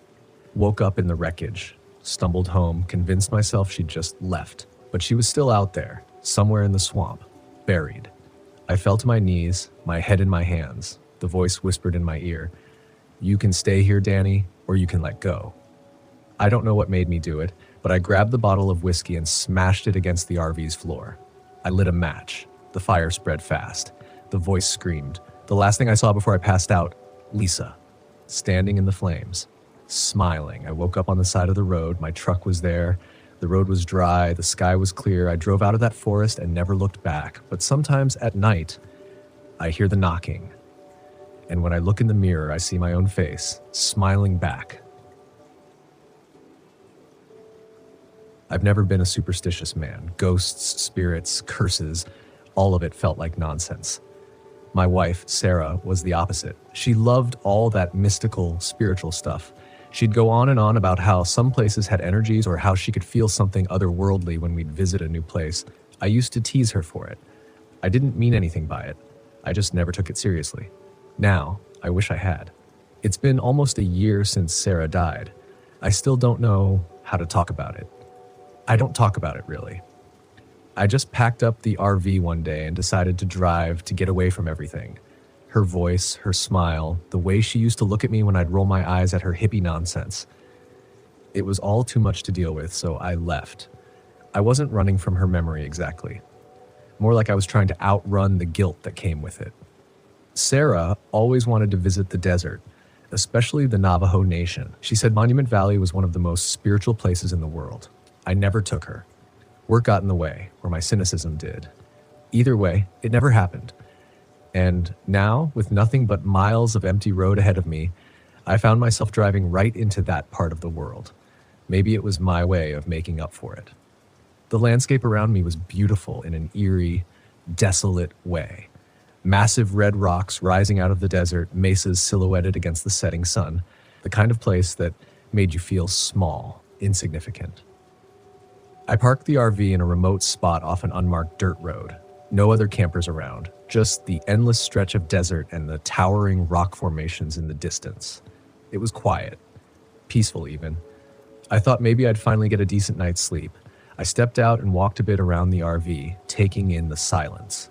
woke up in the wreckage, stumbled home, convinced myself she'd just left. But she was still out there, somewhere in the swamp, buried. I fell to my knees, my head in my hands. The voice whispered in my ear, you can stay here, Danny, or you can let go. I don't know what made me do it, but I grabbed the bottle of whiskey and smashed it against the RV's floor. I lit a match. The fire spread fast. The voice screamed. The last thing I saw before I passed out, Lisa, standing in the flames, smiling. I woke up on the side of the road. My truck was there. The road was dry. The sky was clear. I drove out of that forest and never looked back. But sometimes at night, I hear the knocking. And when I look in the mirror, I see my own face, smiling back. I've never been a superstitious man. Ghosts, spirits, curses, all of it felt like nonsense. My wife, Sarah, was the opposite. She loved all that mystical, spiritual stuff. She'd go on and on about how some places had energies or how she could feel something otherworldly when we'd visit a new place. I used to tease her for it. I didn't mean anything by it. I just never took it seriously. Now, I wish I had. It's been almost a year since Sarah died. I still don't know how to talk about it. I don't talk about it, really. I just packed up the RV one day and decided to drive to get away from everything. Her voice, her smile, the way she used to look at me when I'd roll my eyes at her hippie nonsense. It was all too much to deal with, so I left. I wasn't running from her memory exactly. More like I was trying to outrun the guilt that came with it. Sarah always wanted to visit the desert, especially the Navajo Nation. She said Monument Valley was one of the most spiritual places in the world. I never took her. Work got in the way, or my cynicism did. Either way, it never happened. And now, with nothing but miles of empty road ahead of me, I found myself driving right into that part of the world. Maybe it was my way of making up for it. The landscape around me was beautiful in an eerie, desolate way. Massive red rocks rising out of the desert, mesas silhouetted against the setting sun, the kind of place that made you feel small, insignificant. I parked the RV in a remote spot off an unmarked dirt road. No other campers around, just the endless stretch of desert and the towering rock formations in the distance. It was quiet, peaceful even. I thought maybe I'd finally get a decent night's sleep. I stepped out and walked a bit around the RV, taking in the silence.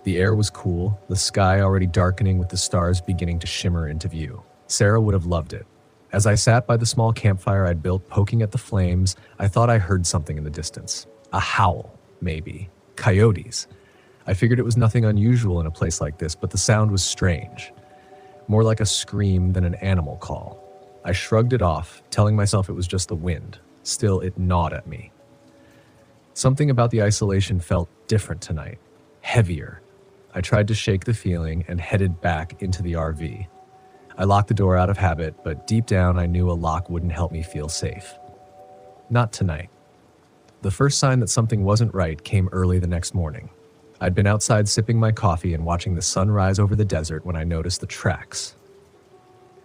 The air was cool, the sky already darkening with the stars beginning to shimmer into view. Sarah would have loved it. As I sat by the small campfire I'd built, poking at the flames, I thought I heard something in the distance. A howl, maybe. Coyotes. I figured it was nothing unusual in a place like this, but the sound was strange. More like a scream than an animal call. I shrugged it off, telling myself it was just the wind. Still, it gnawed at me. Something about the isolation felt different tonight. Heavier. I tried to shake the feeling and headed back into the RV. I locked the door out of habit, but deep down I knew a lock wouldn't help me feel safe. Not tonight. The first sign that something wasn't right came early the next morning. I'd been outside sipping my coffee and watching the sun rise over the desert when I noticed the tracks.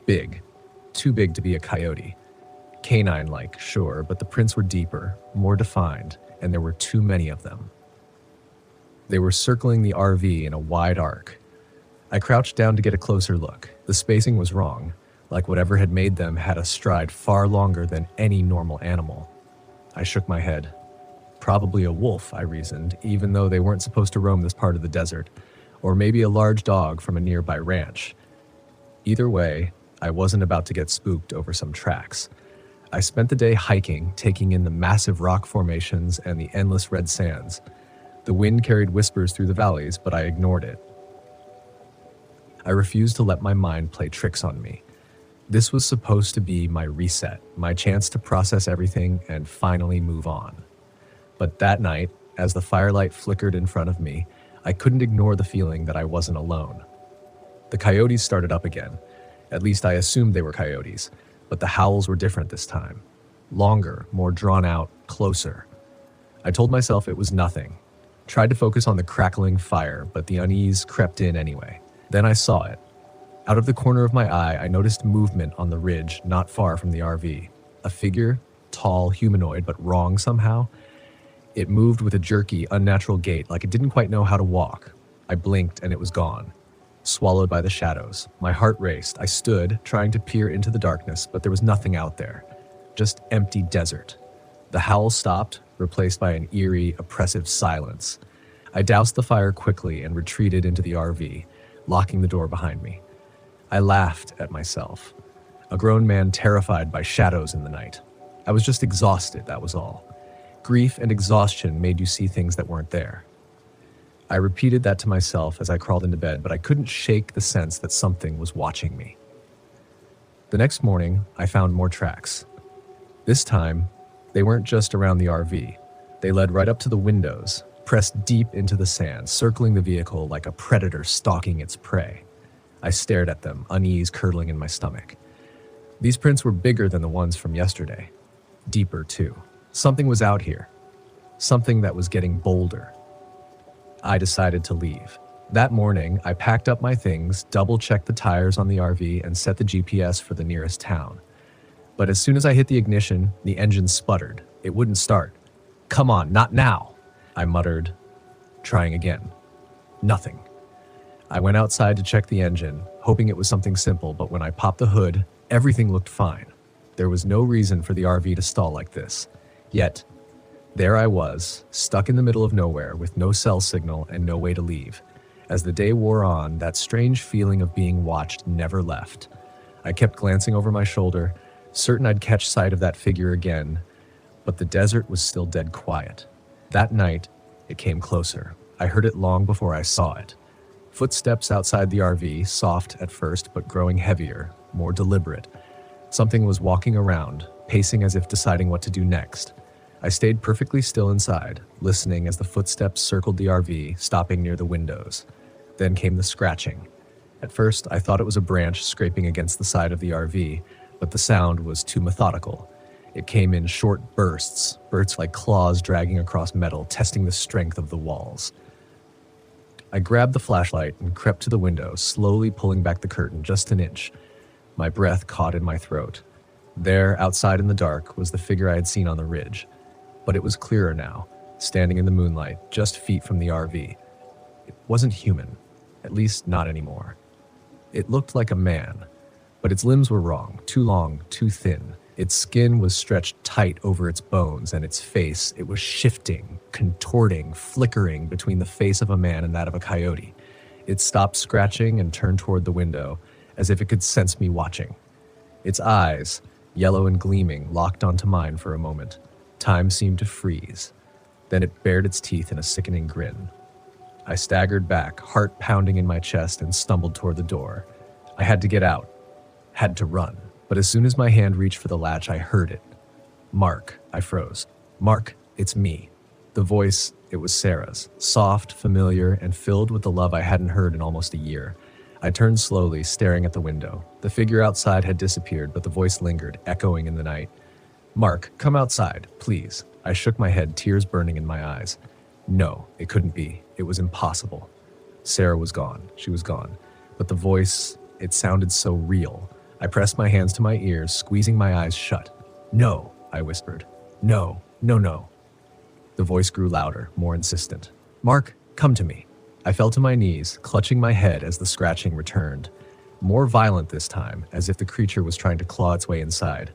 Big. Too big to be a coyote. Canine-like, sure, but the prints were deeper, more defined, and there were too many of them. They were circling the RV in a wide arc. I crouched down to get a closer look. The spacing was wrong, like whatever had made them had a stride far longer than any normal animal. I shook my head. Probably a wolf, I reasoned, even though they weren't supposed to roam this part of the desert, or maybe a large dog from a nearby ranch. Either way, I wasn't about to get spooked over some tracks. I spent the day hiking, taking in the massive rock formations and the endless red sands. The wind carried whispers through the valleys, but I ignored it. I refused to let my mind play tricks on me. This was supposed to be my reset, my chance to process everything and finally move on. But that night, as the firelight flickered in front of me, I couldn't ignore the feeling that I wasn't alone. The coyotes started up again. At least I assumed they were coyotes, but the howls were different this time. Longer, more drawn out, closer. I told myself it was nothing. Tried to focus on the crackling fire, but the unease crept in anyway. Then I saw it. Out of the corner of my eye, I noticed movement on the ridge not far from the RV. A figure, tall, humanoid, but wrong somehow. It moved with a jerky, unnatural gait, like it didn't quite know how to walk. I blinked and it was gone, swallowed by the shadows. My heart raced. I stood, trying to peer into the darkness, but there was nothing out there. Just empty desert. The howl stopped, replaced by an eerie, oppressive silence. I doused the fire quickly and retreated into the RV, locking the door behind me. I laughed at myself, a grown man terrified by shadows in the night. I was just exhausted, that was all. Grief and exhaustion made you see things that weren't there. I repeated that to myself as I crawled into bed, but I couldn't shake the sense that something was watching me. The next morning, I found more tracks. This time, they weren't just around the RV. They led right up to the windows, pressed deep into the sand, circling the vehicle like a predator stalking its prey. I stared at them, unease curdling in my stomach. These prints were bigger than the ones from yesterday. Deeper, too. Something was out here. Something that was getting bolder. I decided to leave. That morning, I packed up my things, double-checked the tires on the RV, and set the GPS for the nearest town. But as soon as I hit the ignition, the engine sputtered. It wouldn't start. "Come on, not now," I muttered, trying again. Nothing. I went outside to check the engine, hoping it was something simple, but when I popped the hood, everything looked fine. There was no reason for the RV to stall like this. Yet, there I was, stuck in the middle of nowhere with no cell signal and no way to leave. As the day wore on, that strange feeling of being watched never left. I kept glancing over my shoulder, certain I'd catch sight of that figure again, but the desert was still dead quiet. That night, it came closer. I heard it long before I saw it. Footsteps outside the RV, soft at first but growing heavier, more deliberate. Something was walking around, pacing as if deciding what to do next. I stayed perfectly still inside, listening as the footsteps circled the RV, stopping near the windows. Then came the scratching. At first, I thought it was a branch scraping against the side of the RV, but the sound was too methodical. It came in short bursts like claws dragging across metal, testing the strength of the walls. I grabbed the flashlight and crept to the window, slowly pulling back the curtain just an inch. My breath caught in my throat. There, outside in the dark, was the figure I had seen on the ridge. But it was clearer now, standing in the moonlight, just feet from the RV. It wasn't human, at least not anymore. It looked like a man, but its limbs were wrong, too long, too thin. Its skin was stretched tight over its bones, and its face, it was shifting, contorting, flickering between the face of a man and that of a coyote. It stopped scratching and turned toward the window, as if it could sense me watching. Its eyes, yellow and gleaming, locked onto mine for a moment. Time seemed to freeze. Then it bared its teeth in a sickening grin. I staggered back, heart pounding in my chest, and stumbled toward the door. I had to get out. Had to run. But as soon as my hand reached for the latch, I heard it. "Mark," I froze. "Mark, it's me." The voice, it was Sarah's, soft, familiar, and filled with the love I hadn't heard in almost a year. I turned slowly, staring at the window. The figure outside had disappeared, but the voice lingered, echoing in the night. "Mark, come outside, please." I shook my head, tears burning in my eyes. No, it couldn't be. It was impossible. Sarah was gone. She was gone. But the voice, it sounded so real. I pressed my hands to my ears, squeezing my eyes shut. "No," I whispered. "No, no, no." The voice grew louder, more insistent. "Mark, come to me." I fell to my knees, clutching my head as the scratching returned. More violent this time, as if the creature was trying to claw its way inside.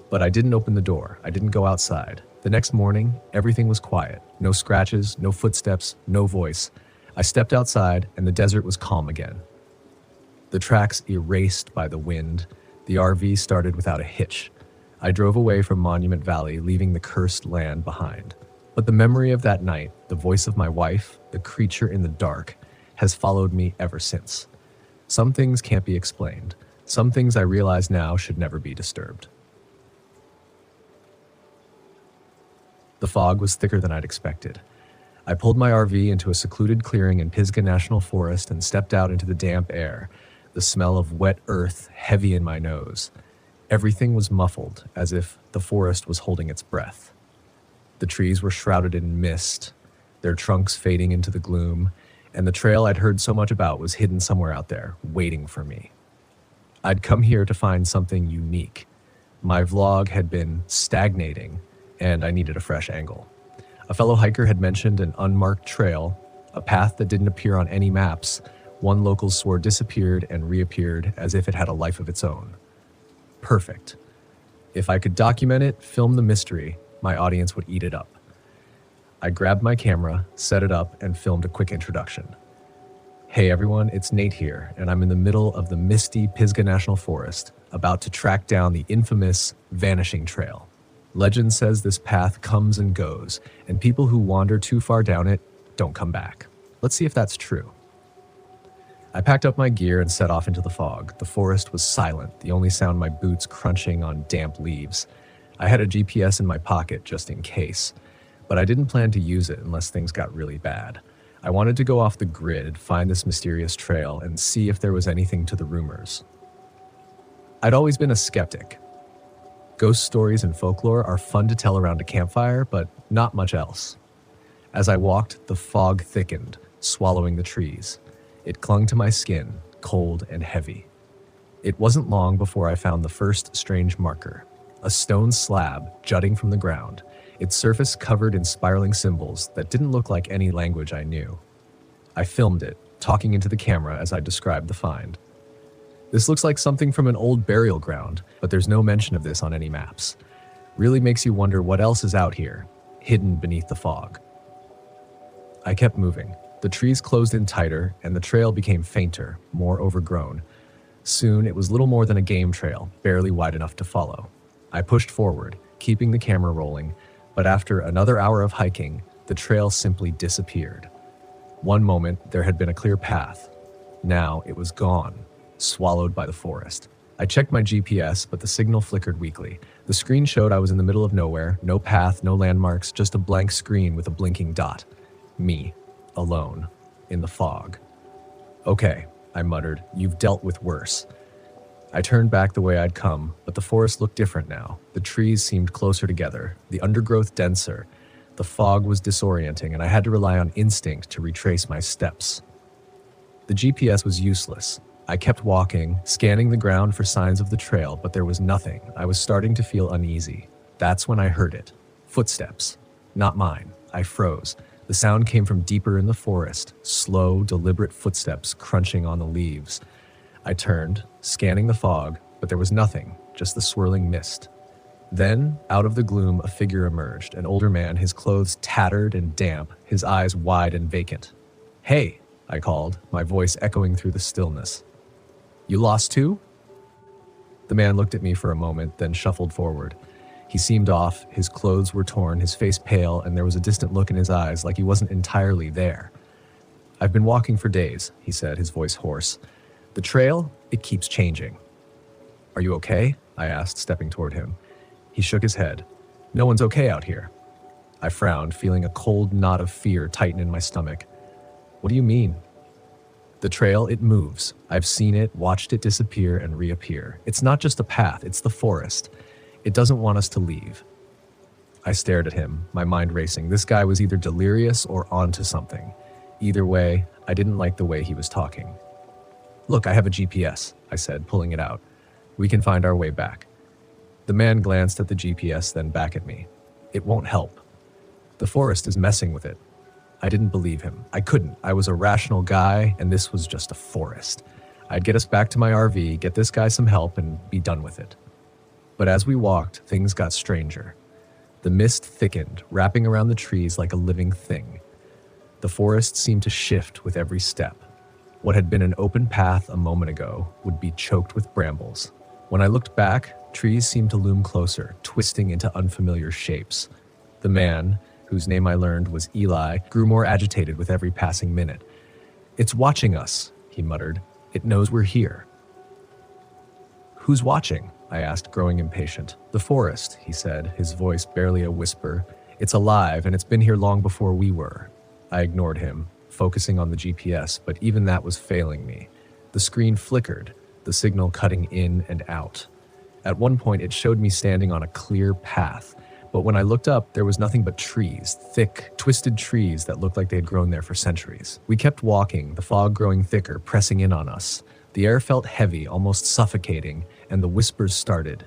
But I didn't open the door. I didn't go outside. The next morning, everything was quiet. No scratches, no footsteps, no voice. I stepped outside, and the desert was calm again. The tracks erased by the wind, the RV started without a hitch. I drove away from Monument Valley, leaving the cursed land behind. But the memory of that night, the voice of my wife, the creature in the dark, has followed me ever since. Some things can't be explained. Some things I realize now should never be disturbed. The fog was thicker than I'd expected. I pulled my RV into a secluded clearing in Pisgah National Forest and stepped out into the damp air, the smell of wet earth heavy in my nose. Everything was muffled, as if the forest was holding its breath. The trees were shrouded in mist, their trunks fading into the gloom, and the trail I'd heard so much about was hidden somewhere out there, waiting for me. I'd come here to find something unique. My vlog had been stagnating, and I needed a fresh angle. A fellow hiker had mentioned an unmarked trail, a path that didn't appear on any maps. One locals swore disappeared and reappeared as if it had a life of its own. Perfect. If I could document it, film the mystery, my audience would eat it up. I grabbed my camera, set it up, and filmed a quick introduction. Hey everyone, it's Nate here, and I'm in the middle of the misty Pisgah National Forest, about to track down the infamous Vanishing Trail. Legend says this path comes and goes, and people who wander too far down it don't come back. Let's see if that's true. I packed up my gear and set off into the fog. The forest was silent, the only sound my boots crunching on damp leaves. I had a GPS in my pocket just in case, but I didn't plan to use it unless things got really bad. I wanted to go off the grid, find this mysterious trail, and see if there was anything to the rumors. I'd always been a skeptic. Ghost stories and folklore are fun to tell around a campfire, but not much else. As I walked, the fog thickened, swallowing the trees. It clung to my skin, cold and heavy. It wasn't long before I found the first strange marker, a stone slab jutting from the ground, its surface covered in spiraling symbols that didn't look like any language I knew. I filmed it, talking into the camera as I described the find. This looks like something from an old burial ground, but there's no mention of this on any maps. Really makes you wonder what else is out here, hidden beneath the fog. I kept moving. The trees closed in tighter, and the trail became fainter, more overgrown. Soon, it was little more than a game trail, barely wide enough to follow. I pushed forward, keeping the camera rolling, but after another hour of hiking, the trail simply disappeared. One moment, there had been a clear path. Now, it was gone, swallowed by the forest. I checked my GPS, but the signal flickered weakly. The screen showed I was in the middle of nowhere, no path, no landmarks, just a blank screen with a blinking dot. Me, alone, in the fog. Okay, I muttered, you've dealt with worse. I turned back the way I'd come, but the forest looked different now. The trees seemed closer together, the undergrowth denser. The fog was disorienting, and I had to rely on instinct to retrace my steps. The GPS was useless. I kept walking, scanning the ground for signs of the trail, but there was nothing. I was starting to feel uneasy. That's when I heard it. Footsteps. Not mine. I froze. The sound came from deeper in the forest, slow, deliberate footsteps crunching on the leaves. I turned, scanning the fog, but there was nothing, just the swirling mist. Then, out of the gloom, a figure emerged, an older man, his clothes tattered and damp, his eyes wide and vacant. "Hey," I called, my voice echoing through the stillness. "You lost too?" The man looked at me for a moment, then shuffled forward. He seemed off, his clothes were torn, his face pale, and there was a distant look in his eyes like he wasn't entirely there. "I've been walking for days," he said, his voice hoarse. "The trail, it keeps changing." "Are you okay?" I asked, stepping toward him. He shook his head. "No one's okay out here." I frowned, feeling a cold knot of fear tighten in my stomach. "What do you mean?" "The trail, it moves. I've seen it, watched it disappear and reappear. It's not just a path, it's the forest. It doesn't want us to leave." I stared at him, my mind racing. This guy was either delirious or onto something. Either way, I didn't like the way he was talking. "Look, I have a GPS," I said, pulling it out. "We can find our way back." The man glanced at the GPS, then back at me. "It won't help. The forest is messing with it." I didn't believe him. I couldn't. I was a rational guy, and this was just a forest. I'd get us back to my RV, get this guy some help, and be done with it. But as we walked, things got stranger. The mist thickened, wrapping around the trees like a living thing. The forest seemed to shift with every step. What had been an open path a moment ago would be choked with brambles. When I looked back, trees seemed to loom closer, twisting into unfamiliar shapes. The man, whose name I learned was Eli, grew more agitated with every passing minute. "It's watching us," he muttered. It knows we're here. Who's watching? I asked, growing impatient. The forest, he said, his voice barely a whisper. It's alive, and it's been here long before we were. I ignored him, focusing on the GPS, but even that was failing me. The screen flickered, the signal cutting in and out. At one point, it showed me standing on a clear path, but when I looked up, there was nothing but trees, thick, twisted trees that looked like they had grown there for centuries. We kept walking, the fog growing thicker, pressing in on us. The air felt heavy, almost suffocating, and the whispers started.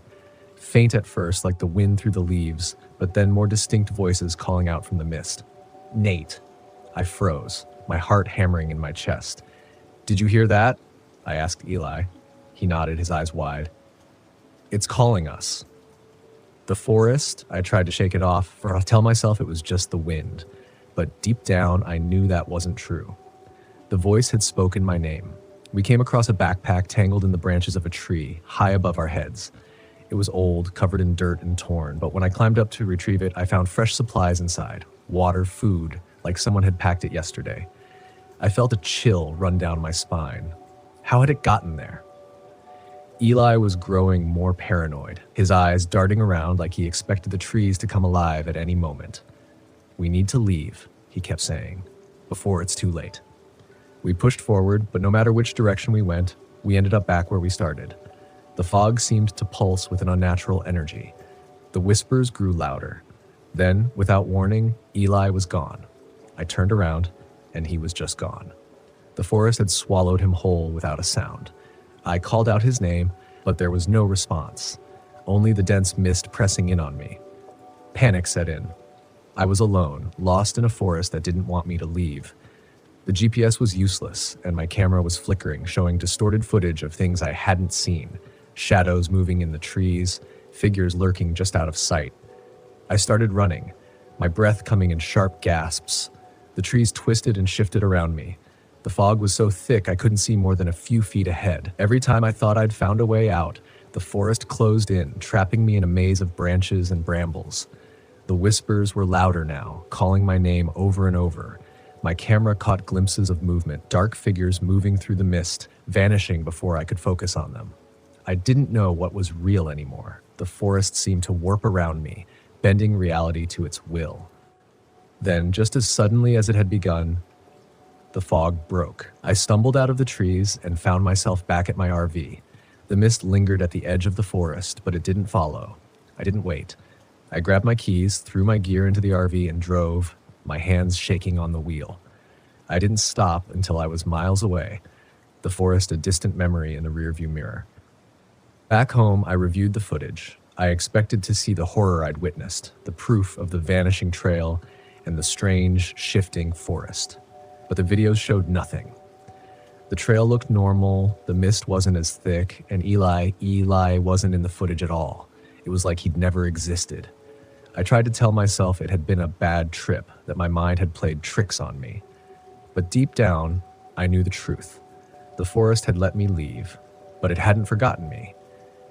Faint at first, like the wind through the leaves, but then more distinct voices calling out from the mist. Nate. I froze, my heart hammering in my chest. Did you hear that? I asked Eli. He nodded, his eyes wide. It's calling us. The forest, I tried to shake it off, or tell myself it was just the wind. But deep down, I knew that wasn't true. The voice had spoken my name. We came across a backpack tangled in the branches of a tree, high above our heads. It was old, covered in dirt and torn, but when I climbed up to retrieve it, I found fresh supplies inside. Water, food, like someone had packed it yesterday. I felt a chill run down my spine. How had it gotten there? Eli was growing more paranoid, his eyes darting around like he expected the trees to come alive at any moment. We need to leave, he kept saying, before it's too late. We pushed forward, but no matter which direction we went, we ended up back where we started. The fog seemed to pulse with an unnatural energy. The whispers grew louder. Then, without warning, Eli was gone. I turned around, and he was just gone. The forest had swallowed him whole without a sound. I called out his name, but there was no response. Only the dense mist pressing in on me. Panic set in. I was alone, lost in a forest that didn't want me to leave. The GPS was useless, and my camera was flickering, showing distorted footage of things I hadn't seen. Shadows moving in the trees, figures lurking just out of sight. I started running, my breath coming in sharp gasps. The trees twisted and shifted around me. The fog was so thick I couldn't see more than a few feet ahead. Every time I thought I'd found a way out, the forest closed in, trapping me in a maze of branches and brambles. The whispers were louder now, calling my name over and over. My camera caught glimpses of movement, dark figures moving through the mist, vanishing before I could focus on them. I didn't know what was real anymore. The forest seemed to warp around me, bending reality to its will. Then, just as suddenly as it had begun, the fog broke. I stumbled out of the trees and found myself back at my RV. The mist lingered at the edge of the forest, but it didn't follow. I didn't wait. I grabbed my keys, threw my gear into the RV, and drove, my hands shaking on the wheel. I didn't stop until I was miles away, the forest a distant memory in the rearview mirror. Back home, I reviewed the footage. I expected to see the horror I'd witnessed, the proof of the vanishing trail and the strange, shifting forest. But the videos showed nothing. The trail looked normal, the mist wasn't as thick, and Eli wasn't in the footage at all. It was like he'd never existed. I tried to tell myself it had been a bad trip, that my mind had played tricks on me. But deep down, I knew the truth. The forest had let me leave, but it hadn't forgotten me,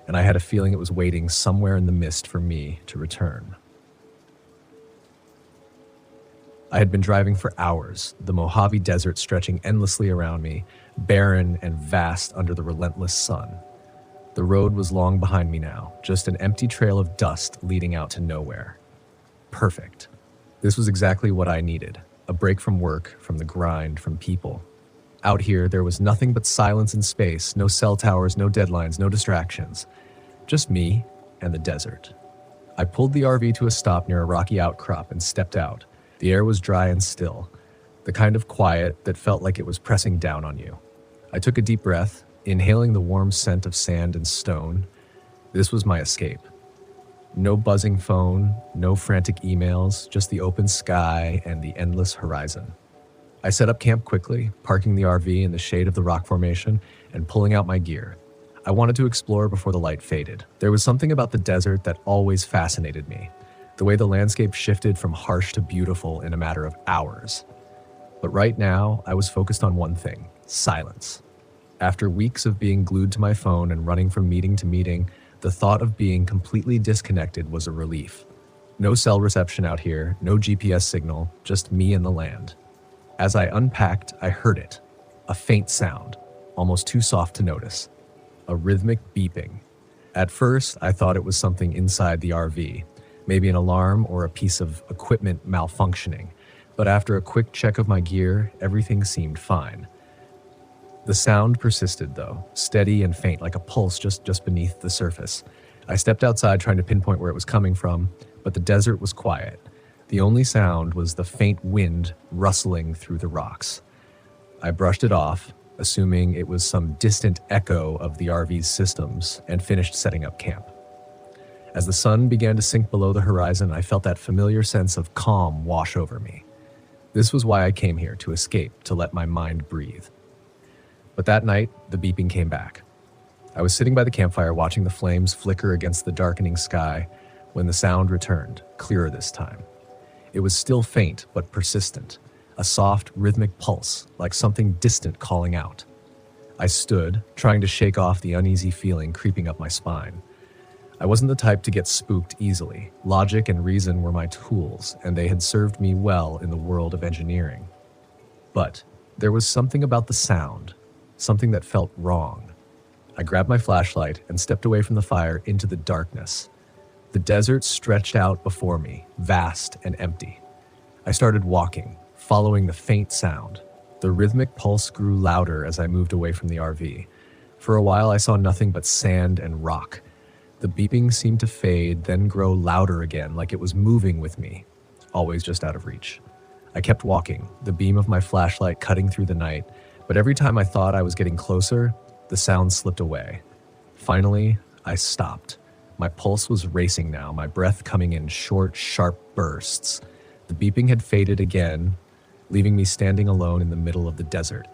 and I had a feeling it was waiting somewhere in the mist for me to return. I had been driving for hours, the Mojave Desert stretching endlessly around me, barren and vast under the relentless sun. The road was long behind me now, just an empty trail of dust leading out to nowhere. Perfect. This was exactly what I needed, a break from work, from the grind, from people. Out here, there was nothing but silence and space, no cell towers, no deadlines, no distractions. Just me and the desert. I pulled the RV to a stop near a rocky outcrop and stepped out. The air was dry and still, the kind of quiet that felt like it was pressing down on you. I took a deep breath, inhaling the warm scent of sand and stone. This was my escape. No buzzing phone, no frantic emails, just the open sky and the endless horizon. I set up camp quickly, parking the RV in the shade of the rock formation and pulling out my gear. I wanted to explore before the light faded. There was something about the desert that always fascinated me. The way the landscape shifted from harsh to beautiful in a matter of hours. But right now, I was focused on one thing: silence. After weeks of being glued to my phone and running from meeting to meeting, the thought of being completely disconnected was a relief. No cell reception out here, no GPS signal, just me and the land. As I unpacked, I heard it, a faint sound, almost too soft to notice. A rhythmic beeping. At first, I thought it was something inside the RV, maybe an alarm or a piece of equipment malfunctioning. But after a quick check of my gear, everything seemed fine. The sound persisted, though, steady and faint, like a pulse just beneath the surface. I stepped outside trying to pinpoint where it was coming from, but the desert was quiet. The only sound was the faint wind rustling through the rocks. I brushed it off, assuming it was some distant echo of the RV's systems, and finished setting up camp. As the sun began to sink below the horizon, I felt that familiar sense of calm wash over me. This was why I came here, to escape, to let my mind breathe. But that night, the beeping came back. I was sitting by the campfire watching the flames flicker against the darkening sky when the sound returned, clearer this time. It was still faint but persistent, a soft, rhythmic pulse, like something distant calling out. I stood, trying to shake off the uneasy feeling creeping up my spine. I wasn't the type to get spooked easily. Logic and reason were my tools, and they had served me well in the world of engineering. But there was something about the sound, something that felt wrong. I grabbed my flashlight and stepped away from the fire into the darkness. The desert stretched out before me, vast and empty. I started walking, following the faint sound. The rhythmic pulse grew louder as I moved away from the RV. For a while, I saw nothing but sand and rock. The beeping seemed to fade, then grow louder again, like it was moving with me, always just out of reach. I kept walking, the beam of my flashlight cutting through the night, but every time I thought I was getting closer, the sound slipped away. Finally, I stopped. My pulse was racing now, my breath coming in short, sharp bursts. The beeping had faded again, leaving me standing alone in the middle of the desert.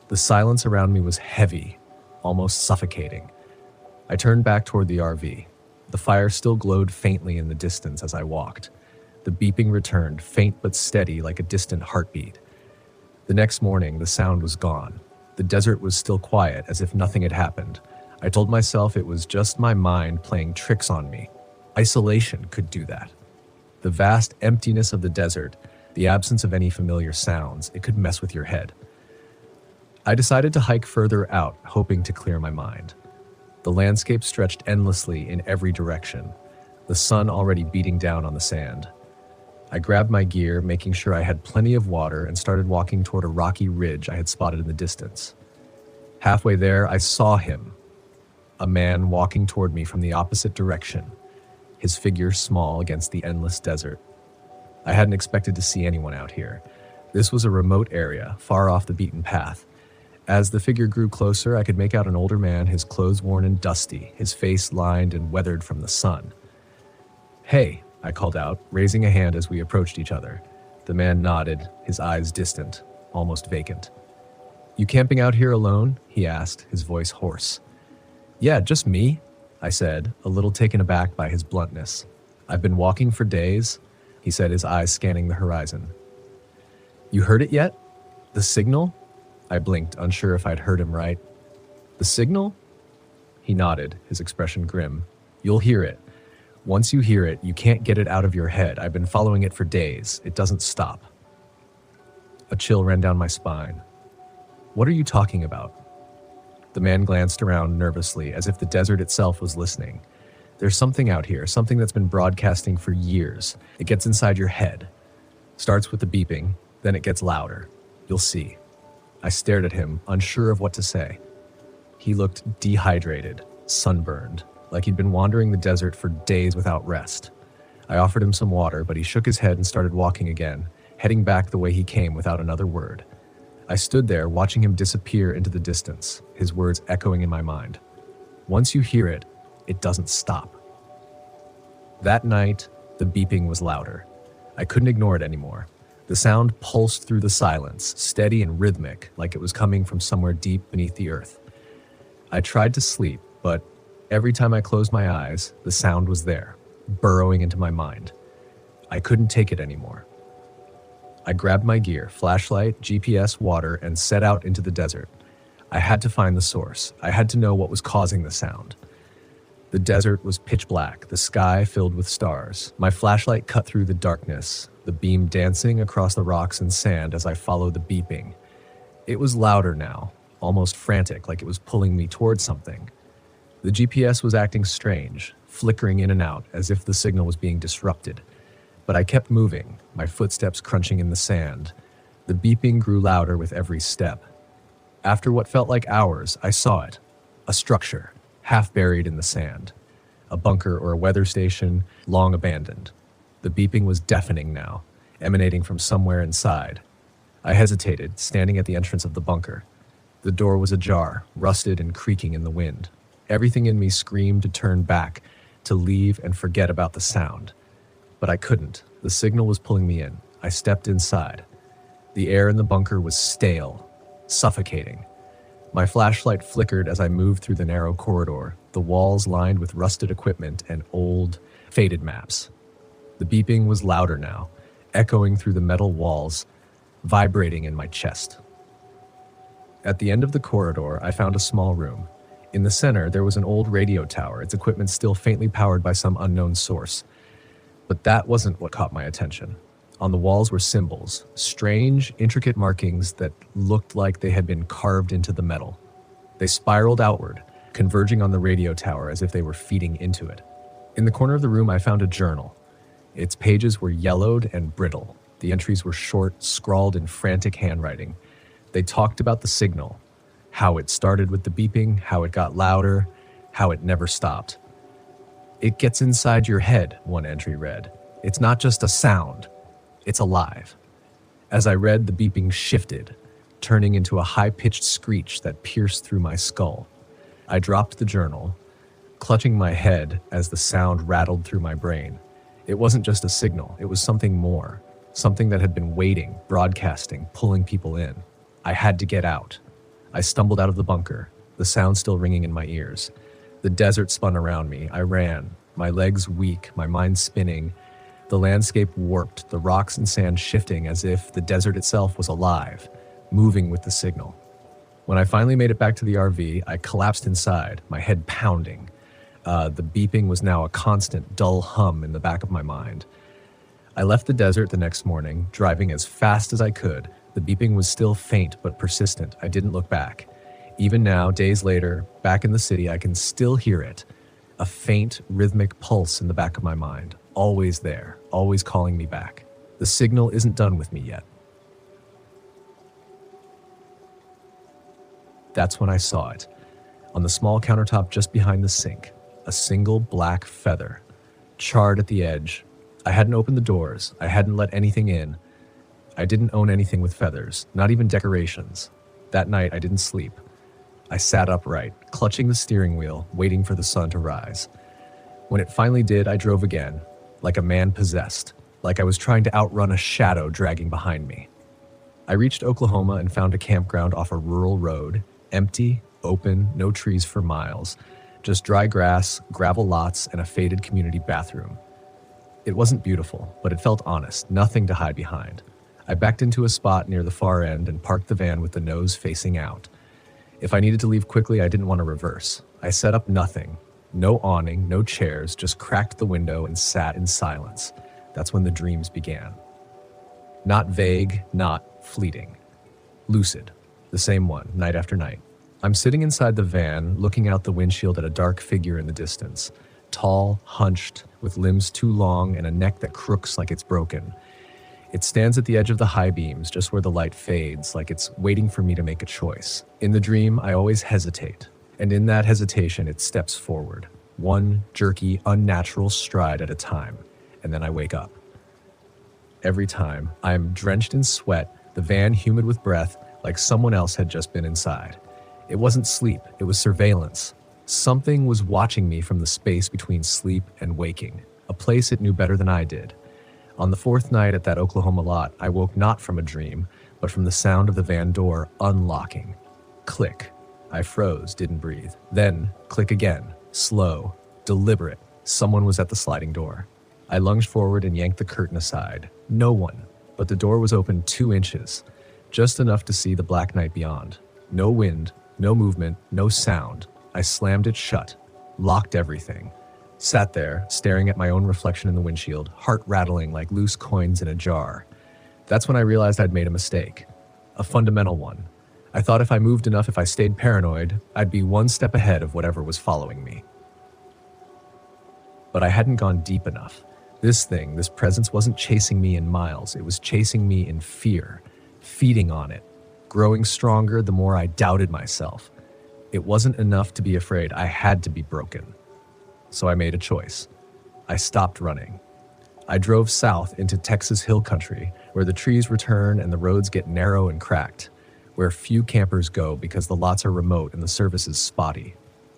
The silence around me was heavy, almost suffocating. I turned back toward the RV. The fire still glowed faintly in the distance as I walked. The beeping returned, faint but steady like a distant heartbeat. The next morning, the sound was gone. The desert was still quiet, as if nothing had happened. I told myself it was just my mind playing tricks on me. Isolation could do that. The vast emptiness of the desert, the absence of any familiar sounds, it could mess with your head. I decided to hike further out, hoping to clear my mind. The landscape stretched endlessly in every direction, the sun already beating down on the sand. I grabbed my gear, making sure I had plenty of water, and started walking toward a rocky ridge I had spotted in the distance. Halfway there, I saw him. A man walking toward me from the opposite direction, his figure small against the endless desert. I hadn't expected to see anyone out here. This was a remote area, far off the beaten path. As the figure grew closer, I could make out an older man, his clothes worn and dusty, his face lined and weathered from the sun. "Hey," I called out, raising a hand as we approached each other. The man nodded, his eyes distant, almost vacant. "You camping out here alone?" he asked, his voice hoarse. "Yeah, just me," I said, a little taken aback by his bluntness. "I've been walking for days," he said, his eyes scanning the horizon. "You heard it yet? The signal?" I blinked, unsure if I'd heard him right. "The signal?" He nodded, his expression grim. "You'll hear it. Once you hear it, you can't get it out of your head. I've been following it for days. It doesn't stop." A chill ran down my spine. "What are you talking about?" The man glanced around nervously, as if the desert itself was listening. "There's something out here, something that's been broadcasting for years. It gets inside your head. Starts with the beeping, then it gets louder. You'll see." I stared at him, unsure of what to say. He looked dehydrated, sunburned, like he'd been wandering the desert for days without rest. I offered him some water, but he shook his head and started walking again, heading back the way he came without another word. I stood there, watching him disappear into the distance, his words echoing in my mind. Once you hear it, it doesn't stop. That night, the beeping was louder. I couldn't ignore it anymore. The sound pulsed through the silence, steady and rhythmic, like it was coming from somewhere deep beneath the earth. I tried to sleep, but every time I closed my eyes, the sound was there, burrowing into my mind. I couldn't take it anymore. I grabbed my gear, flashlight, GPS, water, and set out into the desert. I had to find the source. I had to know what was causing the sound. The desert was pitch black, the sky filled with stars. My flashlight cut through the darkness, the beam dancing across the rocks and sand as I followed the beeping. It was louder now, almost frantic, like it was pulling me towards something. The GPS was acting strange, flickering in and out as if the signal was being disrupted. But I kept moving, my footsteps crunching in the sand. The beeping grew louder with every step. After what felt like hours, I saw it. A structure, half buried in the sand. A bunker or a weather station, long abandoned. The beeping was deafening now, emanating from somewhere inside. I hesitated, standing at the entrance of the bunker. The door was ajar, rusted and creaking in the wind. Everything in me screamed to turn back, to leave and forget about the sound. But I couldn't. The signal was pulling me in. I stepped inside. The air in the bunker was stale, suffocating. My flashlight flickered as I moved through the narrow corridor, the walls lined with rusted equipment and old, faded maps. The beeping was louder now, echoing through the metal walls, vibrating in my chest. At the end of the corridor, I found a small room. In the center, there was an old radio tower, its equipment still faintly powered by some unknown source. But that wasn't what caught my attention. On the walls were symbols, strange, intricate markings that looked like they had been carved into the metal. They spiraled outward, converging on the radio tower as if they were feeding into it. In the corner of the room, I found a journal. Its pages were yellowed and brittle. The entries were short, scrawled in frantic handwriting. They talked about the signal, how it started with the beeping, how it got louder, how it never stopped. "It gets inside your head," one entry read. "It's not just a sound. It's alive." As I read, the beeping shifted, turning into a high-pitched screech that pierced through my skull. I dropped the journal, clutching my head as the sound rattled through my brain. It wasn't just a signal, it was something more, something that had been waiting, broadcasting, pulling people in. I had to get out. I stumbled out of the bunker, the sound still ringing in my ears. The desert spun around me. I ran, my legs weak, my mind spinning. The landscape warped, the rocks and sand shifting as if the desert itself was alive, moving with the signal. When I finally made it back to the RV, I collapsed inside, my head pounding. The beeping was now a constant, dull hum in the back of my mind. I left the desert the next morning, driving as fast as I could. The beeping was still faint but persistent. I didn't look back. Even now, days later, back in the city, I can still hear it. A faint, rhythmic pulse in the back of my mind. Always there, always calling me back. The signal isn't done with me yet. That's when I saw it. On the small countertop just behind the sink, a single black feather, charred at the edge. I hadn't opened the doors. I hadn't let anything in. I didn't own anything with feathers, not even decorations. That night, I didn't sleep. I sat upright, clutching the steering wheel, waiting for the sun to rise. When it finally did, I drove again, like a man possessed, like I was trying to outrun a shadow dragging behind me. I reached Oklahoma and found a campground off a rural road, empty, open, no trees for miles, just dry grass, gravel lots, and a faded community bathroom. It wasn't beautiful, but it felt honest, nothing to hide behind. I backed into a spot near the far end and parked the van with the nose facing out. If I needed to leave quickly, I didn't want to reverse. I set up nothing. No awning, no chairs, just cracked the window and sat in silence. That's when the dreams began. Not vague, not fleeting. Lucid. The same one, night after night. I'm sitting inside the van, looking out the windshield at a dark figure in the distance. Tall, hunched, with limbs too long and a neck that crooks like it's broken. It stands at the edge of the high beams, just where the light fades, like it's waiting for me to make a choice. In the dream, I always hesitate. And in that hesitation, it steps forward. One jerky, unnatural stride at a time. And then I wake up. Every time, I am drenched in sweat, the van humid with breath, like someone else had just been inside. It wasn't sleep, it was surveillance. Something was watching me from the space between sleep and waking, a place it knew better than I did. On the fourth night at that Oklahoma lot, I woke not from a dream, but from the sound of the van door unlocking. Click. I froze, didn't breathe. Then, click again. Slow, deliberate. Someone was at the sliding door. I lunged forward and yanked the curtain aside. No one, but the door was open 2 inches, just enough to see the black night beyond. No wind, no movement, no sound. I slammed it shut, locked everything. Sat there, staring at my own reflection in the windshield, heart rattling like loose coins in a jar. That's when I realized I'd made a mistake. A fundamental one. I thought if I moved enough, if I stayed paranoid, I'd be one step ahead of whatever was following me. But I hadn't gone deep enough. This thing, this presence wasn't chasing me in miles. It was chasing me in fear, feeding on it, growing stronger the more I doubted myself. It wasn't enough to be afraid. I had to be broken. So I made a choice. I stopped running. I drove south into Texas hill country, where the trees return and the roads get narrow and cracked, where few campers go because the lots are remote and the service is spotty.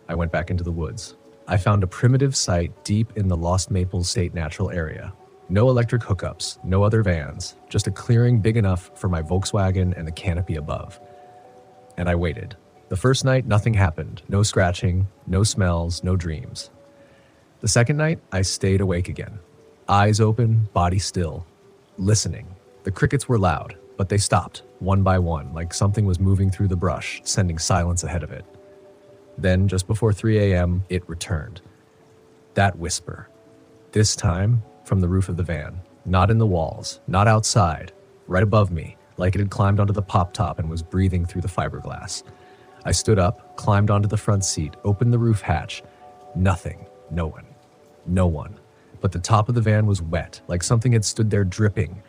I went back into the woods. I found a primitive site deep in the Lost Maples State Natural Area. No electric hookups, no other vans, just a clearing big enough for my Volkswagen and the canopy above. And I waited. The first night, nothing happened. No scratching, no smells, no dreams. The second night, I stayed awake again. Eyes open, body still. Listening. The crickets were loud, but they stopped, one by one, like something was moving through the brush, sending silence ahead of it. Then, just before 3 a.m., it returned. That whisper. This time, from the roof of the van. Not in the walls, not outside, right above me, like it had climbed onto the pop top and was breathing through the fiberglass. I stood up, climbed onto the front seat, opened the roof hatch. Nothing. No one. No one. But the top of the van was wet, like something had stood there dripping.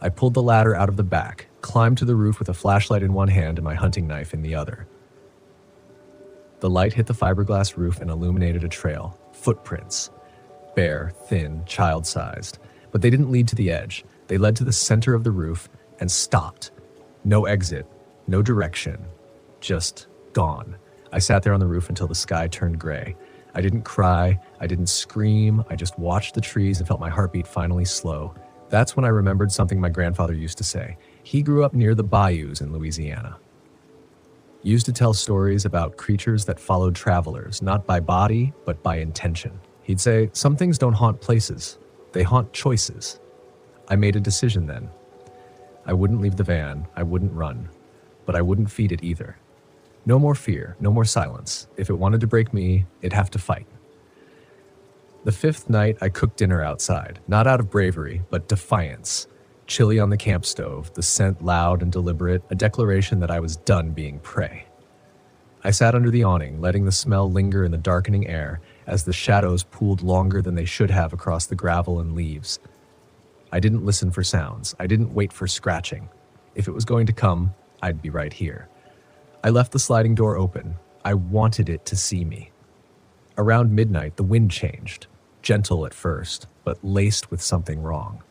I pulled the ladder out of the back, climbed to the roof with a flashlight in one hand and my hunting knife in the other. The light hit the fiberglass roof and illuminated a trail. Footprints. Bare, thin, child-sized. But they didn't lead to the edge. They led to the center of the roof and stopped. No exit. No direction. Just gone. I sat there on the roof until the sky turned gray. I didn't cry. I didn't scream. I just watched the trees and felt my heartbeat finally slow. That's when I remembered something my grandfather used to say. He grew up near the bayous in Louisiana. He used to tell stories about creatures that followed travelers, not by body, but by intention. He'd say, some things don't haunt places. They haunt choices. I made a decision then. I wouldn't leave the van. I wouldn't run. But I wouldn't feed it either. No more fear. No more silence. If it wanted to break me, it'd have to fight. The fifth night, I cooked dinner outside, not out of bravery, but defiance. Chili on the camp stove, the scent loud and deliberate, a declaration that I was done being prey. I sat under the awning, letting the smell linger in the darkening air as the shadows pooled longer than they should have across the gravel and leaves. I didn't listen for sounds. I didn't wait for scratching. If it was going to come, I'd be right here. I left the sliding door open. I wanted it to see me. Around midnight, the wind changed. Gentle at first, but laced with something wrong.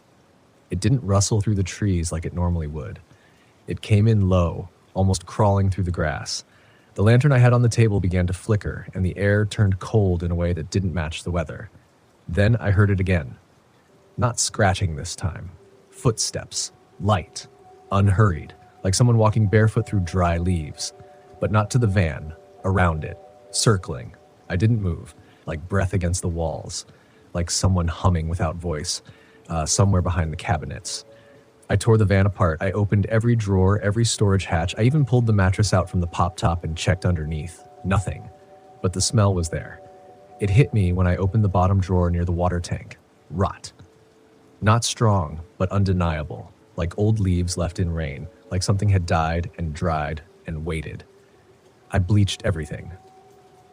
It didn't rustle through the trees like it normally would. It came in low, almost crawling through the grass. The lantern I had on the table began to flicker, and the air turned cold in a way that didn't match the weather. Then I heard it again. Not scratching this time. Footsteps. Light. Unhurried. Like someone walking barefoot through dry leaves. But not to the van. Around it. Circling. I didn't move. Like breath against the walls. Like someone humming without voice. Somewhere behind the cabinets. I tore the van apart. I opened every drawer, every storage hatch. I even pulled the mattress out from the pop top and checked underneath. Nothing. But the smell was there. It hit me when I opened the bottom drawer near the water tank. Rot. Not strong, but undeniable. Like old leaves left in rain. Like something had died and dried and waited. I bleached everything.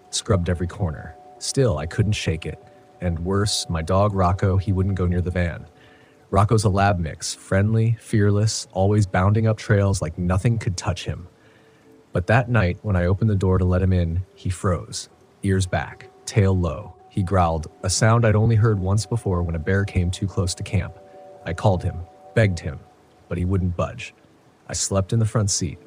Scrubbed every corner. Still, I couldn't shake it. And worse, my dog Rocco, he wouldn't go near the van. Rocco's a lab mix, friendly, fearless, always bounding up trails like nothing could touch him. But that night, when I opened the door to let him in, he froze. Ears back, tail low. He growled, a sound I'd only heard once before when a bear came too close to camp. I called him, begged him, but he wouldn't budge. I slept in the front seat,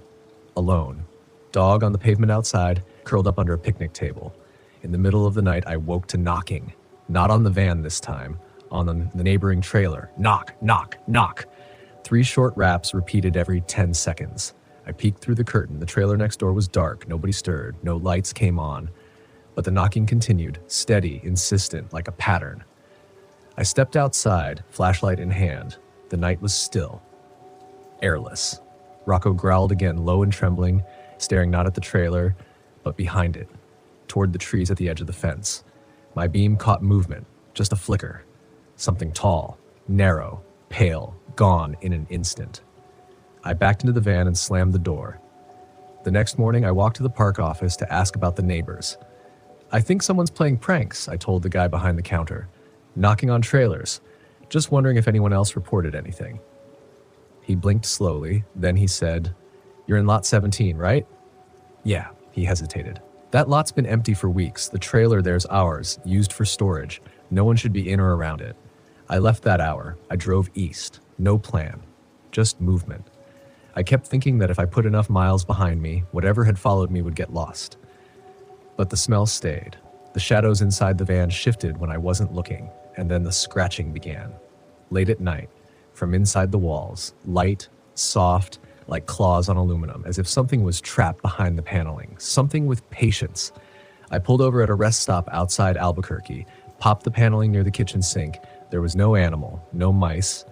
alone. Dog on the pavement outside, curled up under a picnic table. In the middle of the night, I woke to knocking. Not on the van this time, on the neighboring trailer. Knock, knock, knock. 3 short raps repeated every 10 seconds. I peeked through the curtain. The trailer next door was dark. Nobody stirred. No lights came on. But the knocking continued, steady, insistent, like a pattern. I stepped outside, flashlight in hand. The night was still. Airless. Rocco growled again, low and trembling, staring not at the trailer, but behind it, toward the trees at the edge of the fence. My beam caught movement, just a flicker. Something tall, narrow, pale, gone in an instant. I backed into the van and slammed the door. The next morning, I walked to the park office to ask about the neighbors. "I think someone's playing pranks," I told the guy behind the counter. "Knocking on trailers. Just wondering if anyone else reported anything." He blinked slowly, then he said, "You're in lot 17, right?" "Yeah," he hesitated. "That lot's been empty for weeks. The trailer there's ours, used for storage. No one should be in or around it." I left that hour. I drove east. No plan. Just movement. I kept thinking that if I put enough miles behind me, whatever had followed me would get lost. But the smell stayed. The shadows inside the van shifted when I wasn't looking, and then the scratching began. Late at night, from inside the walls, light, soft, like claws on aluminum, as if something was trapped behind the paneling, something with patience. I pulled over at a rest stop outside Albuquerque, popped the paneling near the kitchen sink. There was no animal, no mice,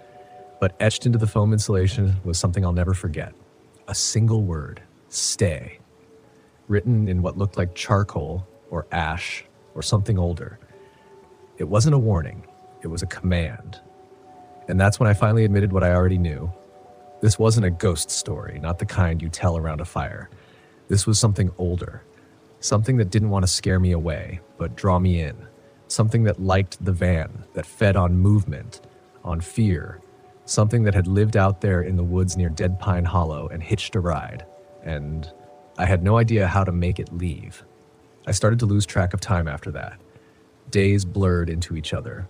but etched into the foam insulation was something I'll never forget. A single word, stay, written in what looked like charcoal or ash or something older. It wasn't a warning, it was a command. And that's when I finally admitted what I already knew. This wasn't a ghost story, not the kind you tell around a fire. This was something older, something that didn't want to scare me away, but draw me in. Something that liked the van, that fed on movement, on fear. Something that had lived out there in the woods near Dead Pine Hollow and hitched a ride. And I had no idea how to make it leave. I started to lose track of time after that. Days blurred into each other.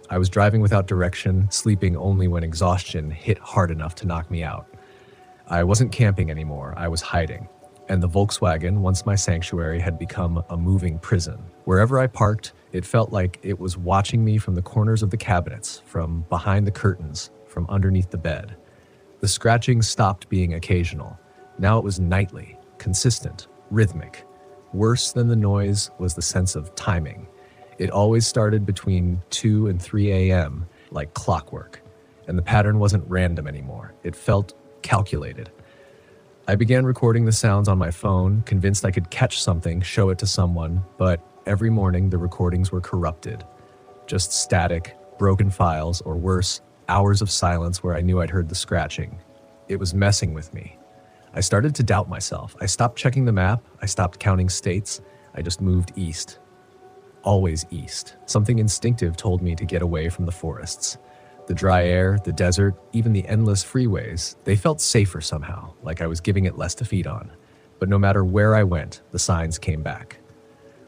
I was driving without direction, sleeping only when exhaustion hit hard enough to knock me out. I wasn't camping anymore, I was hiding. And the Volkswagen, once my sanctuary, had become a moving prison. Wherever I parked, it felt like it was watching me from the corners of the cabinets, from behind the curtains, from underneath the bed. The scratching stopped being occasional. Now it was nightly, consistent, rhythmic. Worse than the noise was the sense of timing. It always started between 2 and 3 a.m., like clockwork. And the pattern wasn't random anymore. It felt calculated. I began recording the sounds on my phone, convinced I could catch something, show it to someone, but every morning the recordings were corrupted. Just static, broken files, or worse, hours of silence where I knew I'd heard the scratching. It was messing with me. I started to doubt myself. I stopped checking the map. I stopped counting states. I just moved east. Always east. Something instinctive told me to get away from the forests. The dry air, the desert, even the endless freeways, they felt safer somehow, like I was giving it less to feed on. But no matter where I went, the signs came back.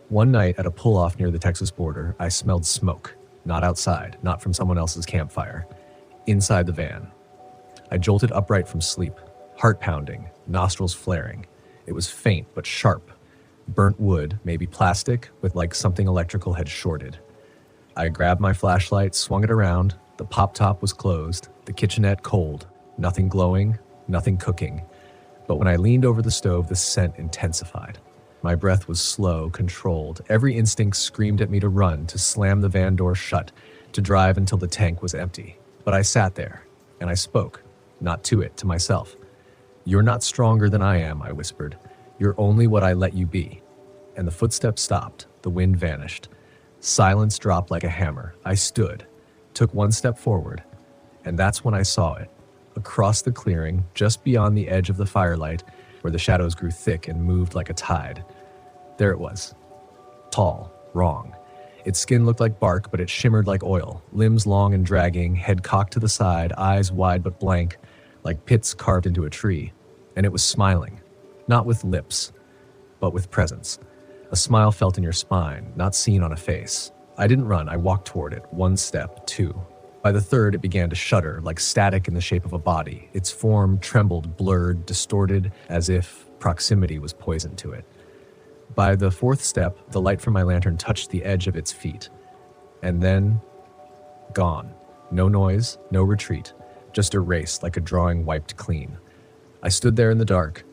One night at a pull-off near the Texas border, I smelled smoke. Not outside, not from someone else's campfire. Inside the van. I jolted upright from sleep, heart pounding, nostrils flaring. It was faint but sharp. Burnt wood, maybe plastic, with like something electrical had shorted. I grabbed my flashlight, swung it around. The pop-top was closed, the kitchenette cold, nothing glowing, nothing cooking. But when I leaned over the stove, the scent intensified. My breath was slow, controlled. Every instinct screamed at me to run, to slam the van door shut, to drive until the tank was empty. But I sat there, and I spoke, not to it, to myself. "You're not stronger than I am," I whispered. "You're only what I let you be." And the footsteps stopped, the wind vanished. Silence dropped like a hammer. I stood. Took one step forward, and that's when I saw it. Across the clearing, just beyond the edge of the firelight, where the shadows grew thick and moved like a tide. There it was. Tall, wrong. Its skin looked like bark, but it shimmered like oil. Limbs long and dragging, head cocked to the side, eyes wide but blank, like pits carved into a tree. And it was smiling. Not with lips, but with presence. A smile felt in your spine, not seen on a face. I didn't run, I walked toward it, one step, two. By the third, it began to shudder, like static in the shape of a body. Its form trembled, blurred, distorted, as if proximity was poison to it. By the fourth step, the light from my lantern touched the edge of its feet. And then, gone. No noise, no retreat, just erased like a drawing wiped clean. I stood there in the dark.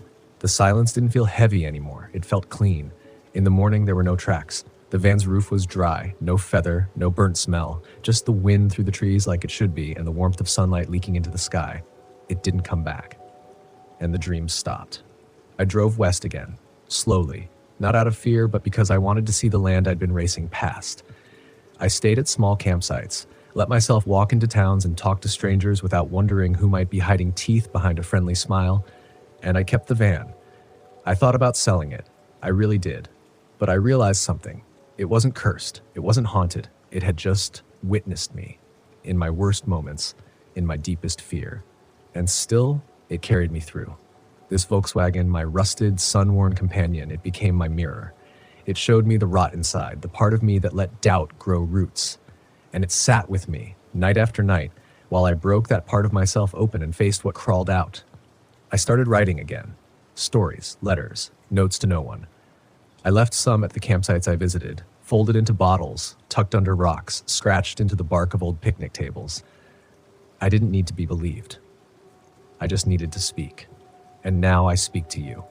The silence didn't feel heavy anymore, it felt clean. In the morning, there were no tracks. The van's roof was dry, no feather, no burnt smell, just the wind through the trees like it should be and the warmth of sunlight leaking into the sky. It didn't come back. And the dream stopped. I drove west again, slowly, not out of fear, but because I wanted to see the land I'd been racing past. I stayed at small campsites, let myself walk into towns and talk to strangers without wondering who might be hiding teeth behind a friendly smile, and I kept the van. I thought about selling it. I really did. But I realized something. It wasn't cursed. It wasn't haunted. It had just witnessed me in my worst moments, in my deepest fear. And still, it carried me through. This Volkswagen, my rusted, sun-worn companion, it became my mirror. It showed me the rot inside, the part of me that let doubt grow roots. And it sat with me, night after night, while I broke that part of myself open and faced what crawled out. I started writing again. Stories, letters, notes to no one. I left some at the campsites I visited, folded into bottles, tucked under rocks, scratched into the bark of old picnic tables. I didn't need to be believed. I just needed to speak. And now I speak to you.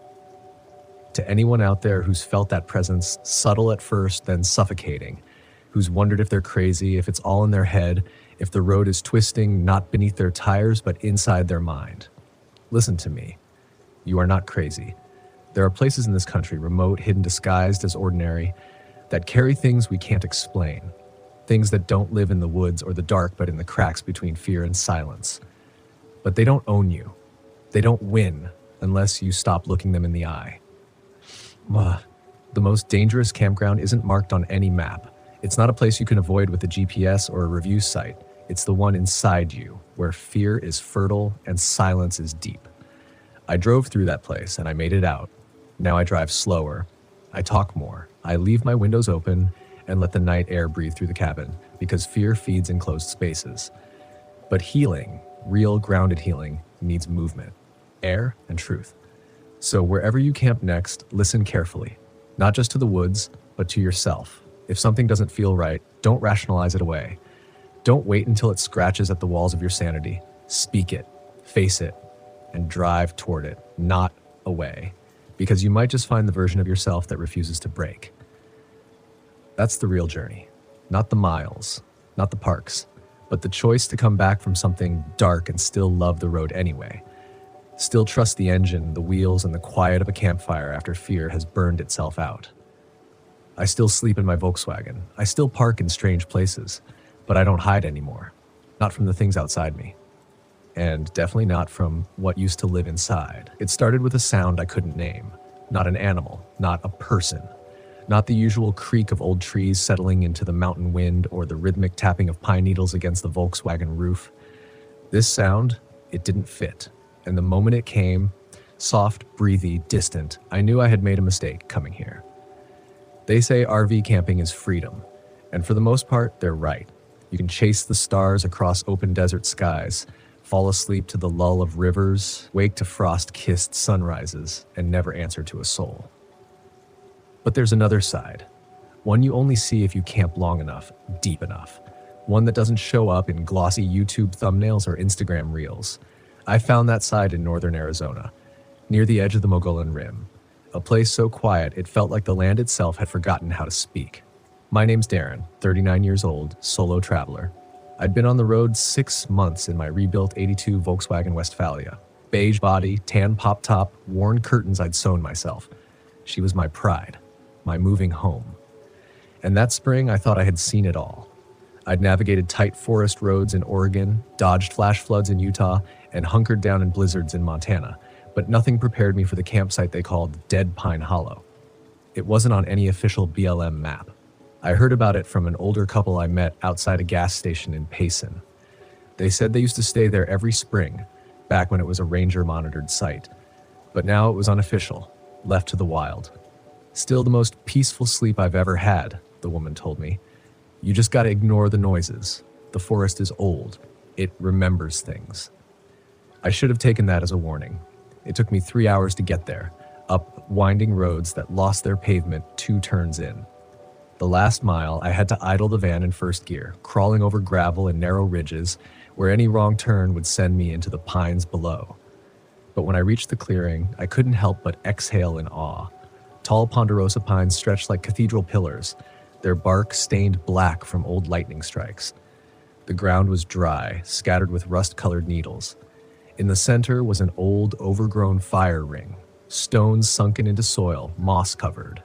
To anyone out there who's felt that presence, subtle at first, then suffocating, who's wondered if they're crazy, if it's all in their head, if the road is twisting not beneath their tires but inside their mind. Listen to me. You are not crazy. There are places in this country, remote, hidden, disguised as ordinary, that carry things we can't explain. Things that don't live in the woods or the dark but in the cracks between fear and silence. But they don't own you. They don't win unless you stop looking them in the eye. The most dangerous campground isn't marked on any map. It's not a place you can avoid with a GPS or a review site. It's the one inside you, where fear is fertile and silence is deep. I drove through that place and I made it out. Now I drive slower. I talk more. I leave my windows open and let the night air breathe through the cabin, because fear feeds in closed spaces. But healing, real grounded healing, needs movement, air, and truth. So wherever you camp next, listen carefully, not just to the woods, but to yourself. If something doesn't feel right, don't rationalize it away. Don't wait until it scratches at the walls of your sanity. Speak it, face it, and drive toward it, not away, because you might just find the version of yourself that refuses to break. That's the real journey, not the miles, not the parks, but the choice to come back from something dark and still love the road anyway. Still trust the engine, the wheels, and the quiet of a campfire after fear has burned itself out. I still sleep in my Volkswagen. I still park in strange places, but I don't hide anymore. Not from the things outside me. And definitely not from what used to live inside. It started with a sound I couldn't name. Not an animal, not a person. Not the usual creak of old trees settling into the mountain wind or the rhythmic tapping of pine needles against the Volkswagen roof. This sound, it didn't fit. And the moment it came, soft, breathy, distant, I knew I had made a mistake coming here. They say RV camping is freedom. And for the most part, they're right. You can chase the stars across open desert skies, fall asleep to the lull of rivers, wake to frost-kissed sunrises, and never answer to a soul. But there's another side, one you only see if you camp long enough, deep enough, one that doesn't show up in glossy YouTube thumbnails or Instagram reels. I found that side in northern Arizona, near the edge of the Mogollon Rim, a place so quiet it felt like the land itself had forgotten how to speak. My name's Darren, 39 years old, solo traveler. I'd been on the road 6 months in my rebuilt '82 Volkswagen Westfalia. Beige body, tan pop top, worn curtains I'd sewn myself. She was my pride, my moving home. And that spring, I thought I had seen it all. I'd navigated tight forest roads in Oregon, dodged flash floods in Utah, and hunkered down in blizzards in Montana, but nothing prepared me for the campsite they called Dead Pine Hollow. It wasn't on any official BLM map. I heard about it from an older couple I met outside a gas station in Payson. They said they used to stay there every spring, back when it was a ranger-monitored site. But now it was unofficial, left to the wild. Still the most peaceful sleep I've ever had, the woman told me. You just gotta ignore the noises. The forest is old. It remembers things. I should have taken that as a warning. It took me 3 hours to get there, up winding roads that lost their pavement 2 turns in. The last mile, I had to idle the van in first gear, crawling over gravel and narrow ridges where any wrong turn would send me into the pines below. But when I reached the clearing, I couldn't help but exhale in awe. Tall ponderosa pines stretched like cathedral pillars, their bark stained black from old lightning strikes. The ground was dry, scattered with rust-colored needles. In the center was an old, overgrown fire ring, stones sunken into soil, moss-covered.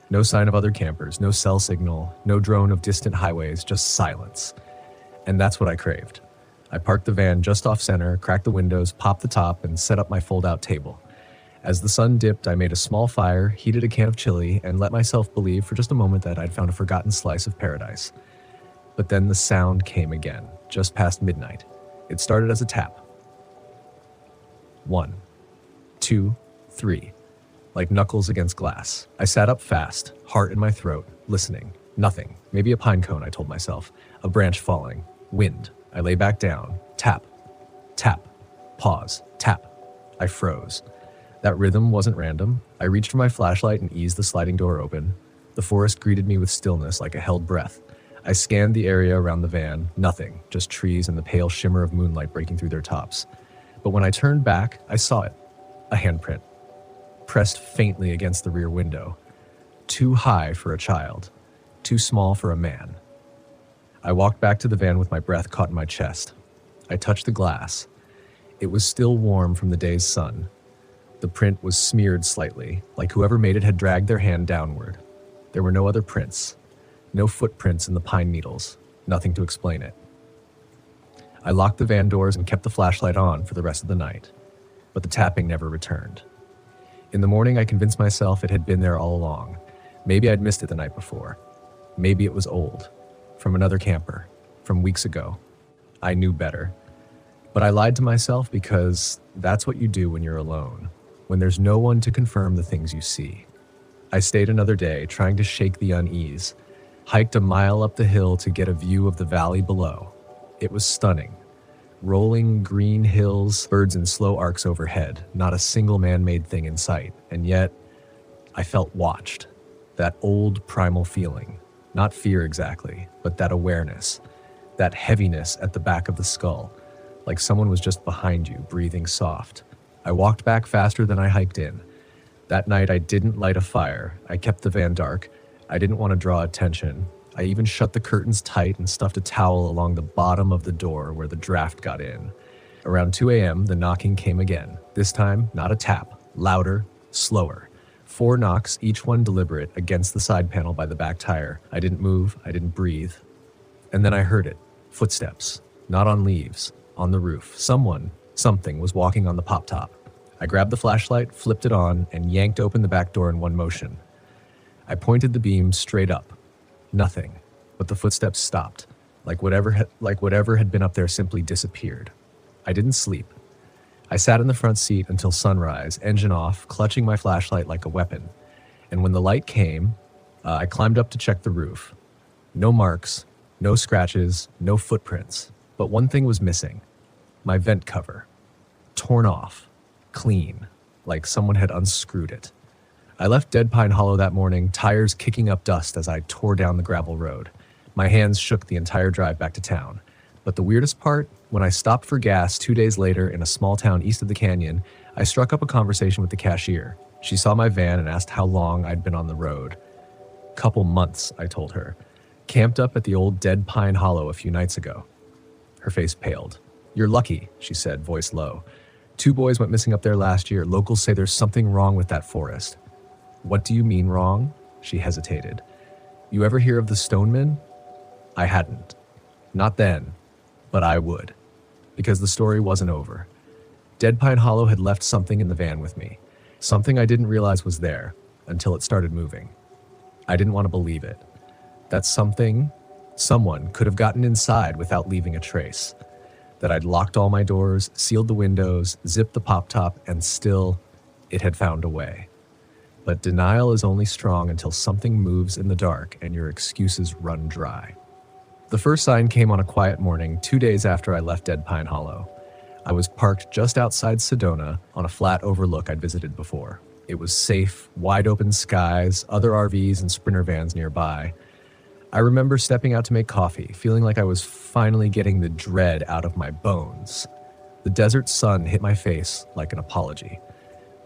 No sign of other campers, no cell signal, no drone of distant highways, just silence. And that's what I craved. I parked the van just off center, cracked the windows, popped the top, and set up my fold-out table. As the sun dipped, I made a small fire, heated a can of chili, and let myself believe for just a moment that I'd found a forgotten slice of paradise. But then the sound came again, just past midnight. It started as a tap. 1, 2, 3, like knuckles against glass. I sat up fast, heart in my throat, listening. Nothing. Maybe a pine cone, I told myself. A branch falling. Wind. I lay back down. Tap. Tap. Pause. Tap. I froze. That rhythm wasn't random. I reached for my flashlight and eased the sliding door open. The forest greeted me with stillness like a held breath. I scanned the area around the van. Nothing. Just trees and the pale shimmer of moonlight breaking through their tops. But when I turned back, I saw it. A handprint. Pressed faintly against the rear window. Too high for a child. Too small for a man. I walked back to the van with my breath caught in my chest. I touched the glass. It was still warm from the day's sun. The print was smeared slightly, like whoever made it had dragged their hand downward. There were no other prints. No footprints in the pine needles. Nothing to explain it. I locked the van doors and kept the flashlight on for the rest of the night. But the tapping never returned. In the morning, I convinced myself it had been there all along. Maybe I'd missed it the night before. Maybe it was old. From another camper. From weeks ago. I knew better. But I lied to myself because that's what you do when you're alone. When there's no one to confirm the things you see. I stayed another day, trying to shake the unease. Hiked a mile up the hill to get a view of the valley below. It was stunning. Rolling green hills, birds in slow arcs overhead, not a single man-made thing in sight. And yet, I felt watched. That old primal feeling. Not fear exactly, but that awareness. That heaviness at the back of the skull. Like someone was just behind you, breathing soft. I walked back faster than I hiked in. That night, I didn't light a fire. I kept the van dark. I didn't want to draw attention. I even shut the curtains tight and stuffed a towel along the bottom of the door where the draft got in. Around 2 a.m., the knocking came again. This time, not a tap. Louder, slower. 4 knocks, each one deliberate, against the side panel by the back tire. I didn't move. I didn't breathe. And then I heard it. Footsteps. Not on leaves. On the roof. Something was walking on the pop-top. I grabbed the flashlight, flipped it on, and yanked open the back door in one motion. I pointed the beam straight up. Nothing, but the footsteps stopped, like whatever had been up there simply disappeared. I didn't sleep. I sat in the front seat until sunrise, engine off, clutching my flashlight like a weapon. And when the light came, I climbed up to check the roof. No marks, no scratches, no footprints. But one thing was missing. My vent cover. Torn off. Clean. Like someone had unscrewed it. I left Dead Pine Hollow that morning, tires kicking up dust as I tore down the gravel road. My hands shook the entire drive back to town. But the weirdest part, when I stopped for gas 2 days later in a small town east of the canyon, I struck up a conversation with the cashier. She saw my van and asked how long I'd been on the road. Couple months, I told her. Camped up at the old Dead Pine Hollow a few nights ago. Her face paled. You're lucky, she said, voice low. 2 boys went missing up there last year. Locals say there's something wrong with that forest. What do you mean wrong? She hesitated. You ever hear of the Stoneman? I hadn't. Not then, but I would. Because the story wasn't over. Dead Pine Hollow had left something in the van with me. Something I didn't realize was there until it started moving. I didn't want to believe it. That someone could have gotten inside without leaving a trace. That I'd locked all my doors, sealed the windows, zipped the pop-top, and still, it had found a way. But denial is only strong until something moves in the dark and your excuses run dry. The first sign came on a quiet morning 2 days after I left Dead Pine Hollow. I was parked just outside Sedona on a flat overlook I'd visited before. It was safe, wide open skies, other RVs and sprinter vans nearby. I remember stepping out to make coffee, feeling like I was finally getting the dread out of my bones. The desert sun hit my face like an apology.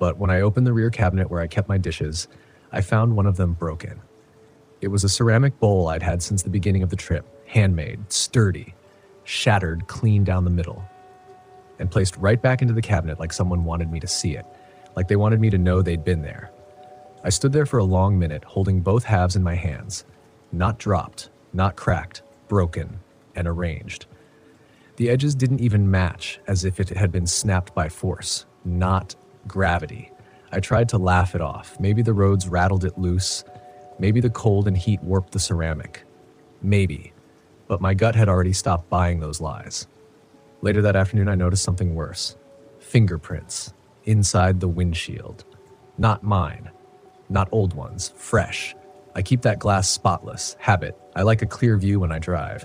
But when I opened the rear cabinet where I kept my dishes, I found one of them broken. It was a ceramic bowl I'd had since the beginning of the trip, handmade, sturdy, shattered clean down the middle, and placed right back into the cabinet like someone wanted me to see it, like they wanted me to know they'd been there. I stood there for a long minute, holding both halves in my hands. Not dropped, not cracked, broken, and arranged. The edges didn't even match, as if it had been snapped by force, not gravity. I tried to laugh it off. Maybe the roads rattled it loose. Maybe the cold and heat warped the ceramic. Maybe. But my gut had already stopped buying those lies. Later that afternoon, I noticed something worse. Fingerprints inside the windshield. Not mine. Not old ones. Fresh. I keep that glass spotless. Habit. I like a clear view when I drive.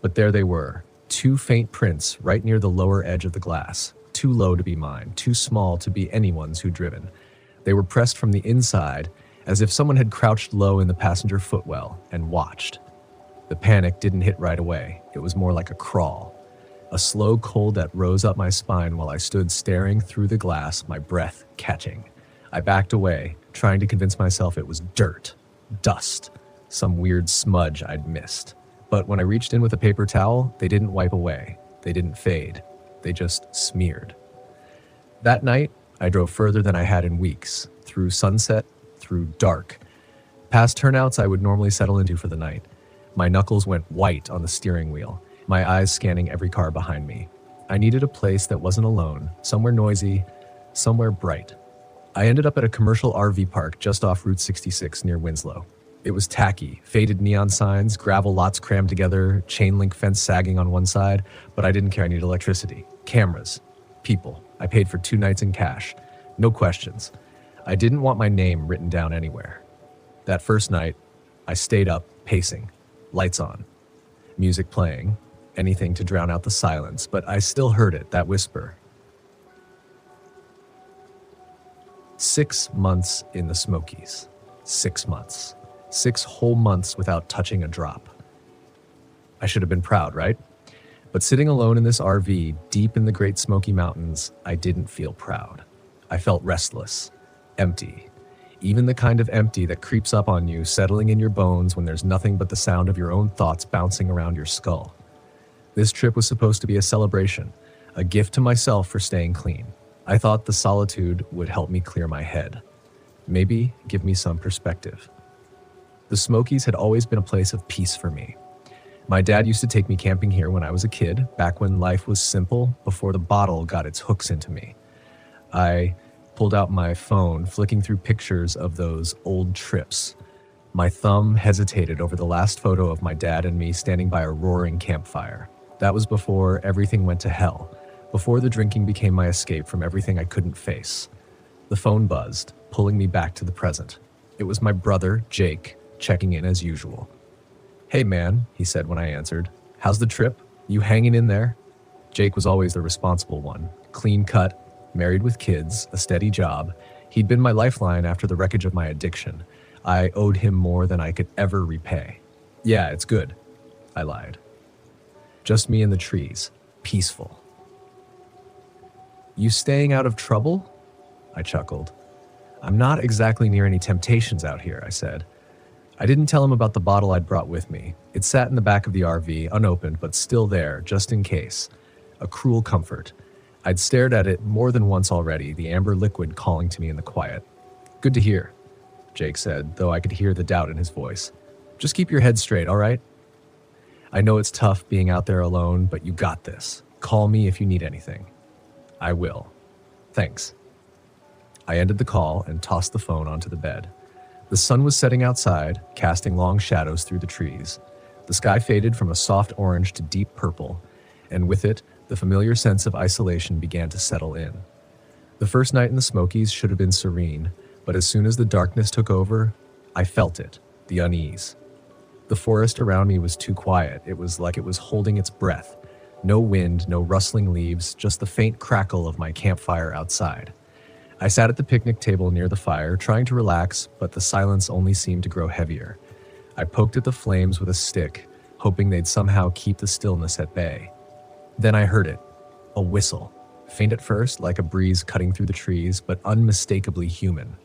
But there they were. 2 faint prints right near the lower edge of the glass. Too low to be mine. Too small to be anyone's who'd driven. They were pressed from the inside as if someone had crouched low in the passenger footwell and watched. The panic didn't hit right away. It was more like a crawl. A slow cold that rose up my spine while I stood staring through the glass, my breath catching. I backed away, trying to convince myself it was dirt, dust, some weird smudge I'd missed. But when I reached in with a paper towel, they didn't wipe away. They didn't fade. They just smeared. That night, I drove further than I had in weeks, through sunset, through dark, past turnouts I would normally settle into for the night. My knuckles went white on the steering wheel, my eyes scanning every car behind me. I needed a place that wasn't alone, somewhere noisy, somewhere bright. I ended up at a commercial RV park just off Route 66 near Winslow. It was tacky, faded neon signs, gravel lots crammed together, chain link fence sagging on one side, but I didn't care. I needed electricity, cameras, people. I paid for 2 nights in cash. No questions. I didn't want my name written down anywhere. That first night, I stayed up, pacing, lights on, music playing, anything to drown out the silence, but I still heard it, that whisper. 6 months in the Smokies. 6 months. 6 whole months without touching a drop. I should have been proud, right? But sitting alone in this RV, deep in the Great Smoky Mountains, I didn't feel proud. I felt restless, empty. Even the kind of empty that creeps up on you, settling in your bones when there's nothing but the sound of your own thoughts bouncing around your skull. This trip was supposed to be a celebration, a gift to myself for staying clean. I thought the solitude would help me clear my head. Maybe give me some perspective. The Smokies had always been a place of peace for me. My dad used to take me camping here when I was a kid, back when life was simple, before the bottle got its hooks into me. I pulled out my phone, flicking through pictures of those old trips. My thumb hesitated over the last photo of my dad and me standing by a roaring campfire. That was before everything went to hell, before the drinking became my escape from everything I couldn't face. The phone buzzed, pulling me back to the present. It was my brother, Jake, checking in as usual. "Hey man," he said when I answered. "How's the trip? You hanging in there?" Jake was always the responsible one. Clean cut, married with kids, a steady job. He'd been my lifeline after the wreckage of my addiction. I owed him more than I could ever repay. "Yeah, it's good," I lied. "Just me and the trees. Peaceful." "You staying out of trouble?" I chuckled. "I'm not exactly near any temptations out here," I said. I didn't tell him about the bottle I'd brought with me. It sat in the back of the RV, unopened, but still there, just in case. A cruel comfort. I'd stared at it more than once already, the amber liquid calling to me in the quiet. "Good to hear," Jake said, though I could hear the doubt in his voice. "Just keep your head straight, all right? I know it's tough being out there alone, but you got this. Call me if you need anything." "I will. Thanks." I ended the call and tossed the phone onto the bed. The sun was setting outside, casting long shadows through the trees. The sky faded from a soft orange to deep purple, and with it, the familiar sense of isolation began to settle in. The first night in the Smokies should have been serene, but as soon as the darkness took over, I felt it, the unease. The forest around me was too quiet. It was like it was holding its breath. No wind, no rustling leaves, just the faint crackle of my campfire outside. I sat at the picnic table near the fire, trying to relax, but the silence only seemed to grow heavier. I poked at the flames with a stick, hoping they'd somehow keep the stillness at bay. Then I heard it, a whistle, faint at first, like a breeze cutting through the trees, but unmistakably human.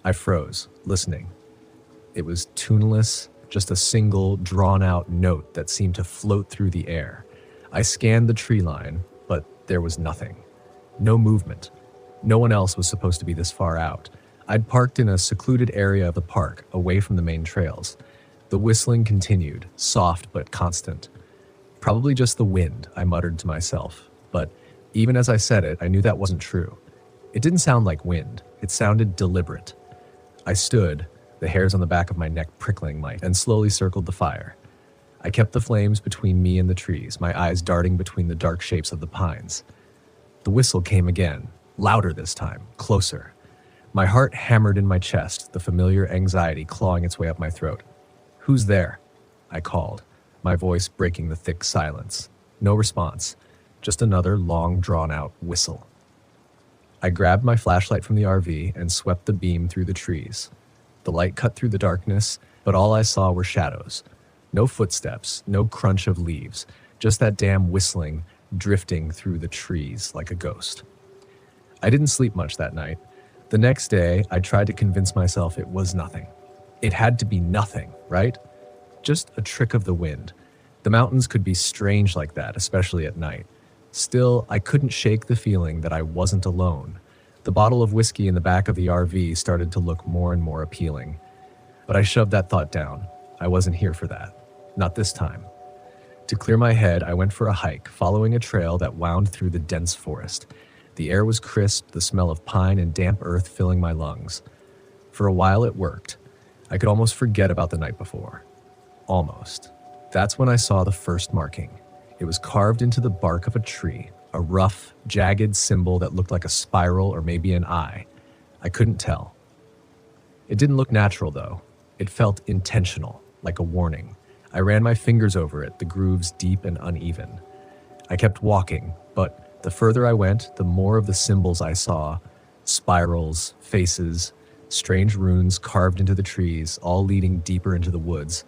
I froze, listening. It was tuneless, just a single, drawn-out note that seemed to float through the air. I scanned the tree line, but there was nothing. No movement. No one else was supposed to be this far out. I'd parked in a secluded area of the park, away from the main trails. The whistling continued, soft but constant. "Probably just the wind," I muttered to myself. But even as I said it, I knew that wasn't true. It didn't sound like wind. It sounded deliberate. I stood, the hairs on the back of my neck prickling and slowly circled the fire. I kept the flames between me and the trees, my eyes darting between the dark shapes of the pines. The whistle came again, louder this time, closer. My heart hammered in my chest, the familiar anxiety clawing its way up my throat. "Who's there?" I called, my voice breaking the thick silence. No response, just another long, drawn-out whistle. I grabbed my flashlight from the RV and swept the beam through the trees. The light cut through the darkness, but all I saw were shadows. No footsteps, no crunch of leaves, just that damn whistling drifting through the trees like a ghost. I didn't sleep much that night. The next day, I tried to convince myself it was nothing. It had to be nothing, right? Just a trick of the wind. The mountains could be strange like that, especially at night. Still, I couldn't shake the feeling that I wasn't alone. The bottle of whiskey in the back of the RV started to look more and more appealing. But I shoved that thought down. I wasn't here for that. Not this time. To clear my head, I went for a hike, following a trail that wound through the dense forest. The air was crisp, the smell of pine and damp earth filling my lungs. For a while it worked. I could almost forget about the night before. Almost. That's when I saw the first marking. It was carved into the bark of a tree, a rough, jagged symbol that looked like a spiral or maybe an eye. I couldn't tell. It didn't look natural, though. It felt intentional, like a warning. I ran my fingers over it, the grooves deep and uneven. I kept walking, but the further I went, the more of the symbols I saw. Spirals, faces, strange runes carved into the trees, all leading deeper into the woods.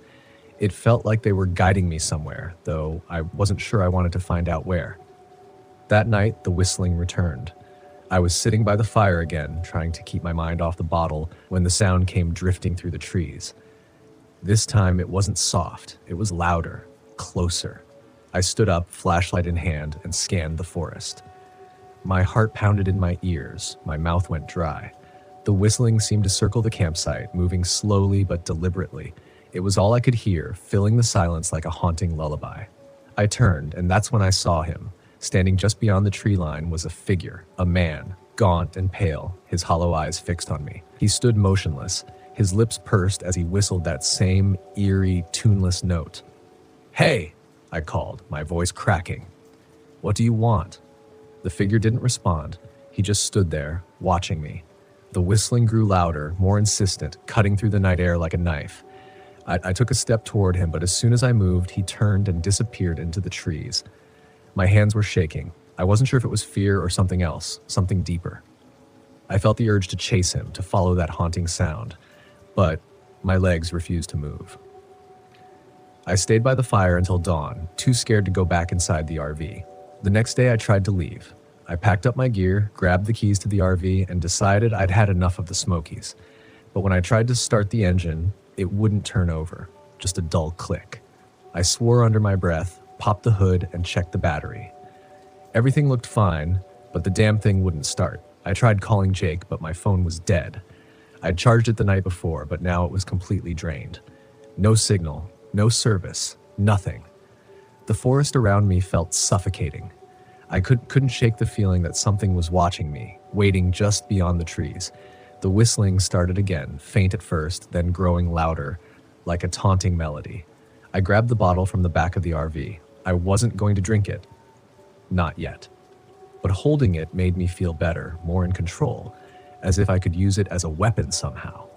It felt like they were guiding me somewhere, though I wasn't sure I wanted to find out where. That night, the whistling returned. I was sitting by the fire again, trying to keep my mind off the bottle, when the sound came drifting through the trees. This time, it wasn't soft. It was louder, closer. I stood up, flashlight in hand, and scanned the forest. My heart pounded in my ears. My mouth went dry. The whistling seemed to circle the campsite, moving slowly but deliberately. It was all I could hear, filling the silence like a haunting lullaby. I turned, and that's when I saw him. Standing just beyond the tree line was a figure, a man, gaunt and pale, his hollow eyes fixed on me. He stood motionless, his lips pursed as he whistled that same eerie, tuneless note. "Hey!" I called, my voice cracking. "What do you want?" The figure didn't respond. He just stood there, watching me. The whistling grew louder, more insistent, cutting through the night air like a knife. I took a step toward him, but as soon as I moved, he turned and disappeared into the trees. My hands were shaking. I wasn't sure if it was fear or something else, something deeper. I felt the urge to chase him, to follow that haunting sound, but my legs refused to move. I stayed by the fire until dawn, too scared to go back inside the RV. The next day I tried to leave. I packed up my gear, grabbed the keys to the RV, and decided I'd had enough of the Smokies. But when I tried to start the engine, it wouldn't turn over, just a dull click. I swore under my breath, popped the hood, and checked the battery. Everything looked fine, but the damn thing wouldn't start. I tried calling Jake, but my phone was dead. I'd charged it the night before, but now it was completely drained. No signal, no service, nothing. The forest around me felt suffocating. I couldn't shake the feeling that something was watching me, waiting just beyond the trees. The whistling started again, faint at first, then growing louder, like a taunting melody. I grabbed the bottle from the back of the RV. I wasn't going to drink it. Not yet. But holding it made me feel better, more in control, as if I could use it as a weapon somehow.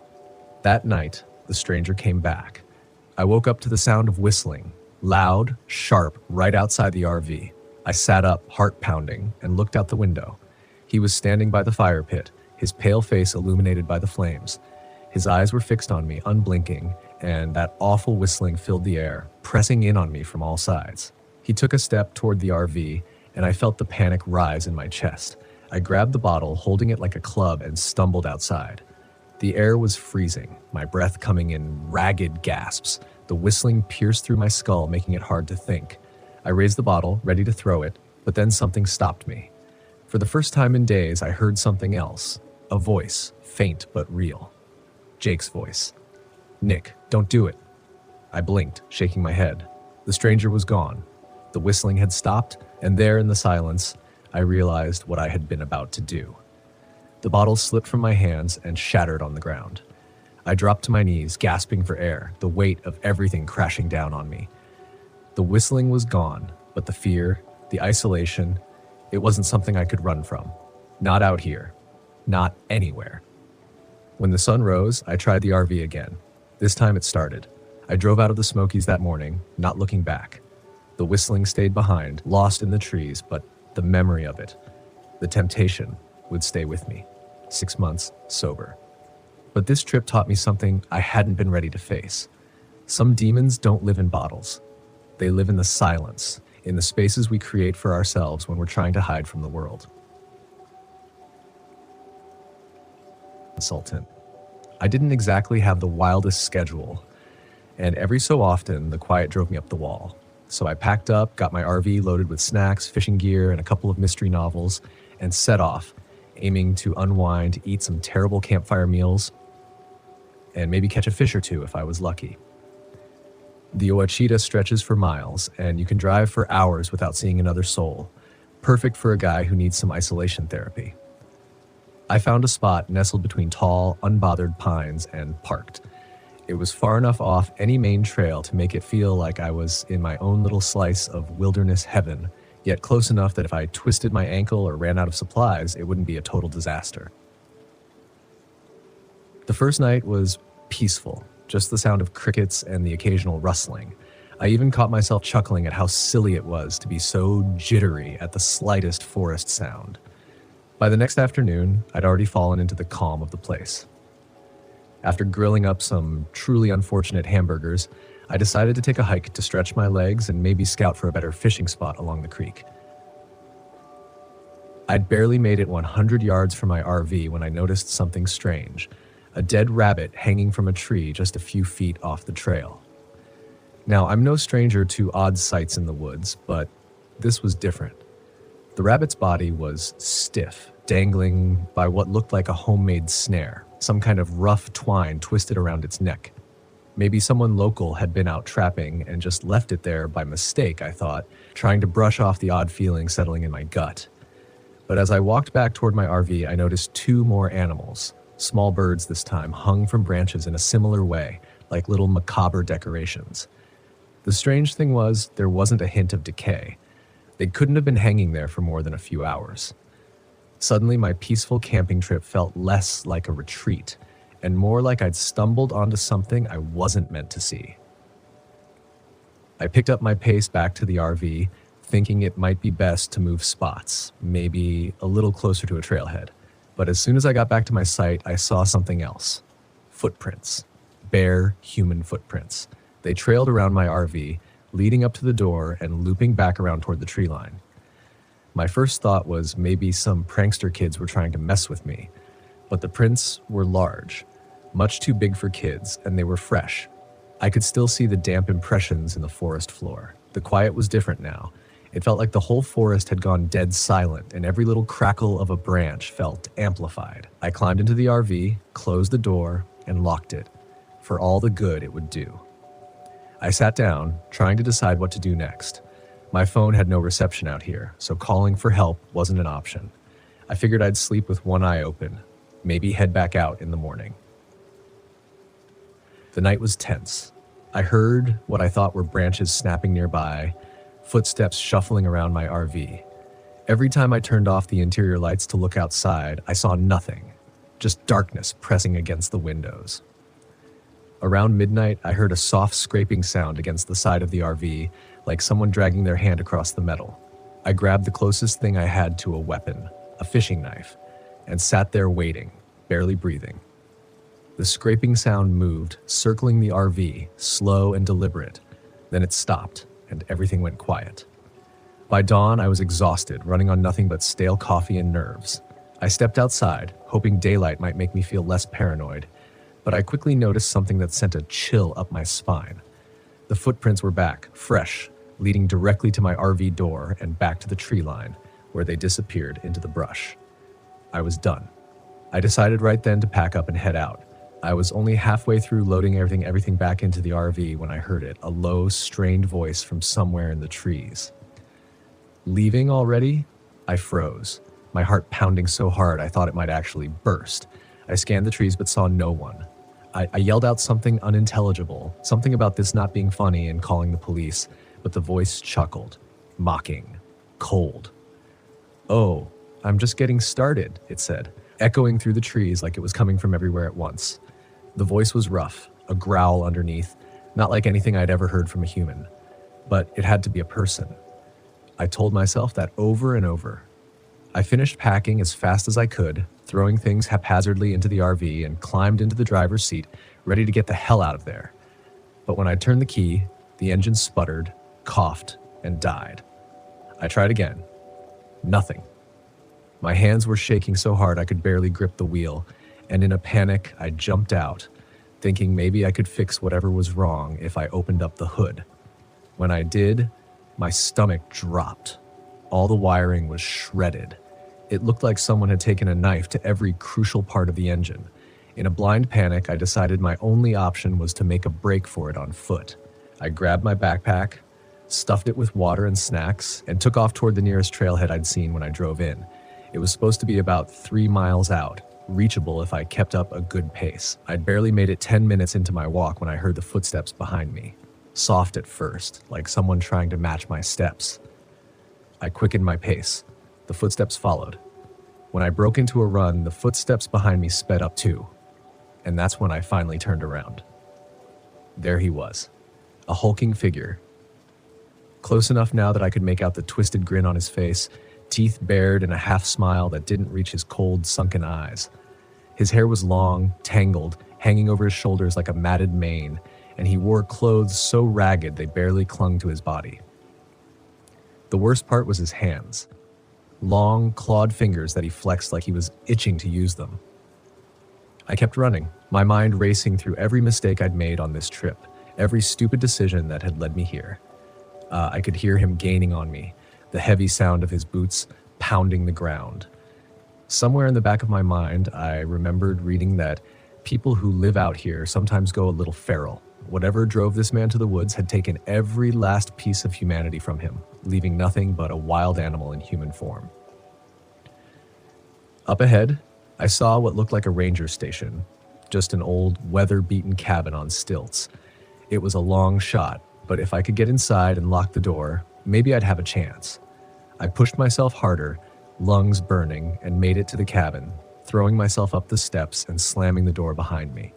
That night, the stranger came back. I woke up to the sound of whistling, loud, sharp, right outside the RV. I sat up, heart pounding, and looked out the window. He was standing by the fire pit, his pale face illuminated by the flames. His eyes were fixed on me, unblinking, and that awful whistling filled the air, pressing in on me from all sides. He took a step toward the RV, and I felt the panic rise in my chest. I grabbed the bottle, holding it like a club, and stumbled outside. The air was freezing, my breath coming in ragged gasps. The whistling pierced through my skull, making it hard to think. I raised the bottle, ready to throw it, but then something stopped me. For the first time in days, I heard something else. A voice, faint but real. Jake's voice. "Nick, don't do it." I blinked, shaking my head. The stranger was gone. The whistling had stopped, and there in the silence, I realized what I had been about to do. The bottle slipped from my hands and shattered on the ground. I dropped to my knees, gasping for air, the weight of everything crashing down on me. The whistling was gone, but the fear, the isolation, it wasn't something I could run from. Not out here. Not anywhere. When the sun rose, I tried the RV again. This time it started. I drove out of the Smokies that morning, not looking back. The whistling stayed behind, lost in the trees, but the memory of it, the temptation, would stay with me. 6 months sober. But this trip taught me something I hadn't been ready to face. Some demons don't live in bottles. They live in the silence, in the spaces we create for ourselves when we're trying to hide from the world. Consultant. I didn't exactly have the wildest schedule, and every so often the quiet drove me up the wall. So I packed up, got my RV loaded with snacks, fishing gear, and a couple of mystery novels, and set off, aiming to unwind, eat some terrible campfire meals, and maybe catch a fish or two if I was lucky. The Ouachita stretches for miles, and you can drive for hours without seeing another soul, perfect for a guy who needs some isolation therapy. I found a spot nestled between tall, unbothered pines and parked. It was far enough off any main trail to make it feel like I was in my own little slice of wilderness heaven, yet close enough that if I twisted my ankle or ran out of supplies, it wouldn't be a total disaster. The first night was peaceful, just the sound of crickets and the occasional rustling. I even caught myself chuckling at how silly it was to be so jittery at the slightest forest sound. By the next afternoon, I'd already fallen into the calm of the place. After grilling up some truly unfortunate hamburgers, I decided to take a hike to stretch my legs and maybe scout for a better fishing spot along the creek. I'd barely made it 100 yards from my RV when I noticed something strange, a dead rabbit hanging from a tree just a few feet off the trail. Now, I'm no stranger to odd sights in the woods, but this was different. The rabbit's body was stiff, dangling by what looked like a homemade snare, some kind of rough twine twisted around its neck. Maybe someone local had been out trapping and just left it there by mistake, I thought, trying to brush off the odd feeling settling in my gut. But as I walked back toward my RV, I noticed 2 more animals, small birds this time, hung from branches in a similar way, like little macabre decorations. The strange thing was, there wasn't a hint of decay. They couldn't have been hanging there for more than a few hours. Suddenly, my peaceful camping trip felt less like a retreat, and more like I'd stumbled onto something I wasn't meant to see. I picked up my pace back to the RV, thinking it might be best to move spots, maybe a little closer to a trailhead. But as soon as I got back to my site, I saw something else. Footprints. Bare human footprints. They trailed around my RV, leading up to the door and looping back around toward the tree line. My first thought was maybe some prankster kids were trying to mess with me, but the prints were large, much too big for kids, and they were fresh. I could still see the damp impressions in the forest floor. The quiet was different now. It felt like the whole forest had gone dead silent, and every little crackle of a branch felt amplified. I climbed into the RV, closed the door, and locked it, for all the good it would do. I sat down, trying to decide what to do next. My phone had no reception out here, so calling for help wasn't an option. I figured I'd sleep with one eye open, maybe head back out in the morning. The night was tense. I heard what I thought were branches snapping nearby, footsteps shuffling around my RV. Every time I turned off the interior lights to look outside, I saw nothing, just darkness pressing against the windows. Around midnight, I heard a soft scraping sound against the side of the RV, like someone dragging their hand across the metal. I grabbed the closest thing I had to a weapon, a fishing knife, and sat there waiting, barely breathing. The scraping sound moved, circling the RV, slow and deliberate. Then it stopped, and everything went quiet. By dawn, I was exhausted, running on nothing but stale coffee and nerves. I stepped outside, hoping daylight might make me feel less paranoid, but I quickly noticed something that sent a chill up my spine. The footprints were back, fresh, leading directly to my RV door and back to the tree line, where they disappeared into the brush. I was done. I decided right then to pack up and head out. I was only halfway through loading everything back into the RV when I heard it, a low, strained voice from somewhere in the trees. Leaving already? I froze. my heart pounding so hard I thought it might actually burst. I scanned the trees but saw no one. I yelled out something unintelligible, something about this not being funny and calling the police, but the voice chuckled, mocking, cold. "Oh, I'm just getting started," it said, echoing through the trees like it was coming from everywhere at once. The voice was rough, a growl underneath, not like anything I'd ever heard from a human, but it had to be a person. I told myself that over and over. I finished packing as fast as I could, throwing things haphazardly into the RV and climbed into the driver's seat, ready to get the hell out of there. But when I turned the key, the engine sputtered, coughed, and died. I tried again. Nothing. My hands were shaking so hard I could barely grip the wheel, and in a panic, I jumped out, thinking maybe I could fix whatever was wrong if I opened up the hood. When I did, my stomach dropped. All the wiring was shredded. It looked like someone had taken a knife to every crucial part of the engine. In a blind panic, I decided my only option was to make a break for it on foot. I grabbed my backpack, stuffed it with water and snacks, and took off toward the nearest trailhead I'd seen when I drove in. It was supposed to be about 3 miles out, reachable if I kept up a good pace. I'd barely made it 10 minutes into my walk when I heard the footsteps behind me. Soft at first, like someone trying to match my steps. I quickened my pace. The footsteps followed. When I broke into a run, the footsteps behind me sped up too. And that's when I finally turned around. There he was, a hulking figure. Close enough now that I could make out the twisted grin on his face, teeth bared in a half smile that didn't reach his cold, sunken eyes. His hair was long, tangled, hanging over his shoulders like a matted mane, and he wore clothes so ragged they barely clung to his body. The worst part was his hands. Long, clawed fingers that he flexed like he was itching to use them. I kept running, my mind racing through every mistake I'd made on this trip, every stupid decision that had led me here. I could hear him gaining on me, the heavy sound of his boots pounding the ground. Somewhere in the back of my mind, I remembered reading that people who live out here sometimes go a little feral. Whatever drove this man to the woods had taken every last piece of humanity from him, leaving nothing but a wild animal in human form. Up ahead, I saw what looked like a ranger station, just an old, weather-beaten cabin on stilts. It was a long shot, but if I could get inside and lock the door, maybe I'd have a chance. I pushed myself harder, lungs burning, and made it to the cabin, throwing myself up the steps and slamming the door behind me.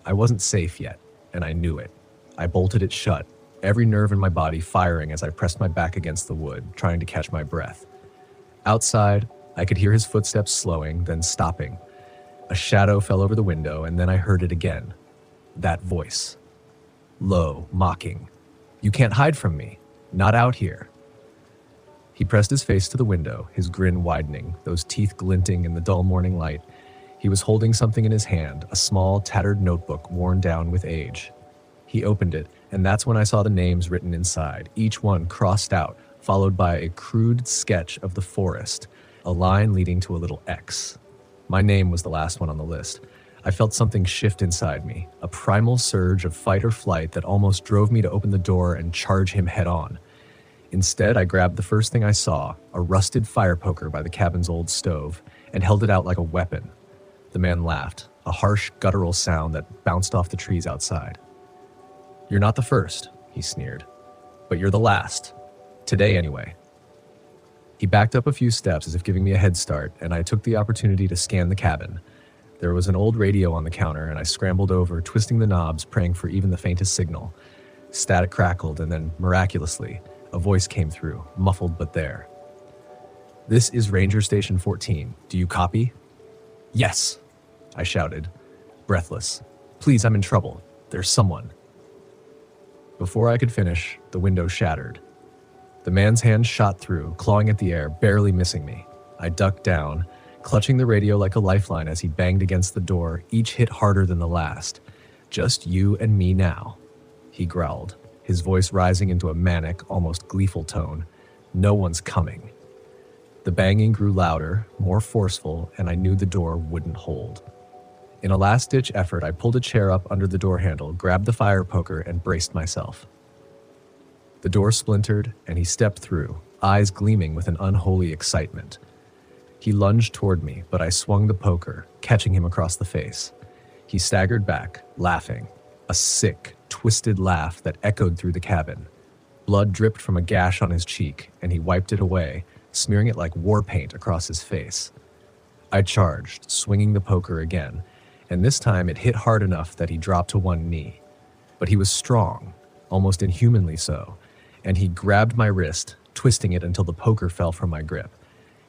I wasn't safe yet, and I knew it. I bolted it shut, every nerve in my body firing as I pressed my back against the wood, trying to catch my breath. Outside, I could hear his footsteps slowing, then stopping. A shadow fell over the window, and then I heard it again. That voice. Low, mocking. "You can't hide from me. Not out here." He pressed his face to the window, his grin widening, those teeth glinting in the dull morning light. He was holding something in his hand, a small, tattered notebook worn down with age. He opened it, and that's when I saw the names written inside, each one crossed out, followed by a crude sketch of the forest, a line leading to a little X. My name was the last one on the list. I felt something shift inside me, a primal surge of fight or flight that almost drove me to open the door and charge him head on. Instead, I grabbed the first thing I saw, a rusted fire poker by the cabin's old stove, and held it out like a weapon. The man laughed, a harsh, guttural sound that bounced off the trees outside. "You're not the first," he sneered, "but you're the last. Today, anyway." He backed up a few steps as if giving me a head start, and I took the opportunity to scan the cabin. There was an old radio on the counter, and I scrambled over, twisting the knobs, praying for even the faintest signal. Static crackled, and then, miraculously, a voice came through, muffled but there. "This is Ranger Station 14. Do you copy?" "Yes," I shouted, breathless. "Please, I'm in trouble. There's someone." Before I could finish, the window shattered. The man's hand shot through, clawing at the air, barely missing me. I ducked down, clutching the radio like a lifeline as he banged against the door, each hit harder than the last. "Just you and me now," he growled, his voice rising into a manic, almost gleeful tone. "No one's coming." The banging grew louder, more forceful, and I knew the door wouldn't hold. In a last-ditch effort, I pulled a chair up under the door handle, grabbed the fire poker, and braced myself. The door splintered, and he stepped through, eyes gleaming with an unholy excitement. He lunged toward me, but I swung the poker, catching him across the face. He staggered back, laughing, a sick, twisted laugh that echoed through the cabin. Blood dripped from a gash on his cheek, and he wiped it away, smearing it like war paint across his face. I charged, swinging the poker again, and this time it hit hard enough that he dropped to one knee. But he was strong, almost inhumanly so, and he grabbed my wrist, twisting it until the poker fell from my grip.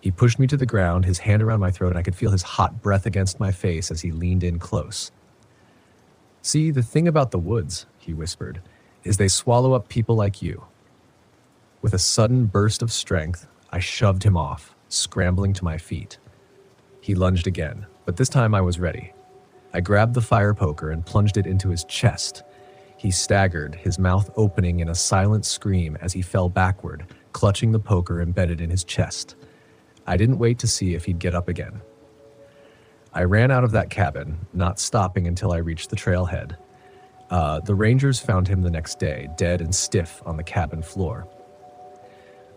He pushed me to the ground, his hand around my throat, and I could feel his hot breath against my face as he leaned in close. "See, the thing about the woods," he whispered, "is they swallow up people like you." With a sudden burst of strength, I shoved him off, scrambling to my feet. He lunged again, but this time I was ready. I grabbed the fire poker and plunged it into his chest. He staggered, his mouth opening in a silent scream as he fell backward, clutching the poker embedded in his chest. I didn't wait to see if he'd get up again. I ran out of that cabin, not stopping until I reached the trailhead. The rangers found him the next day, dead and stiff on the cabin floor.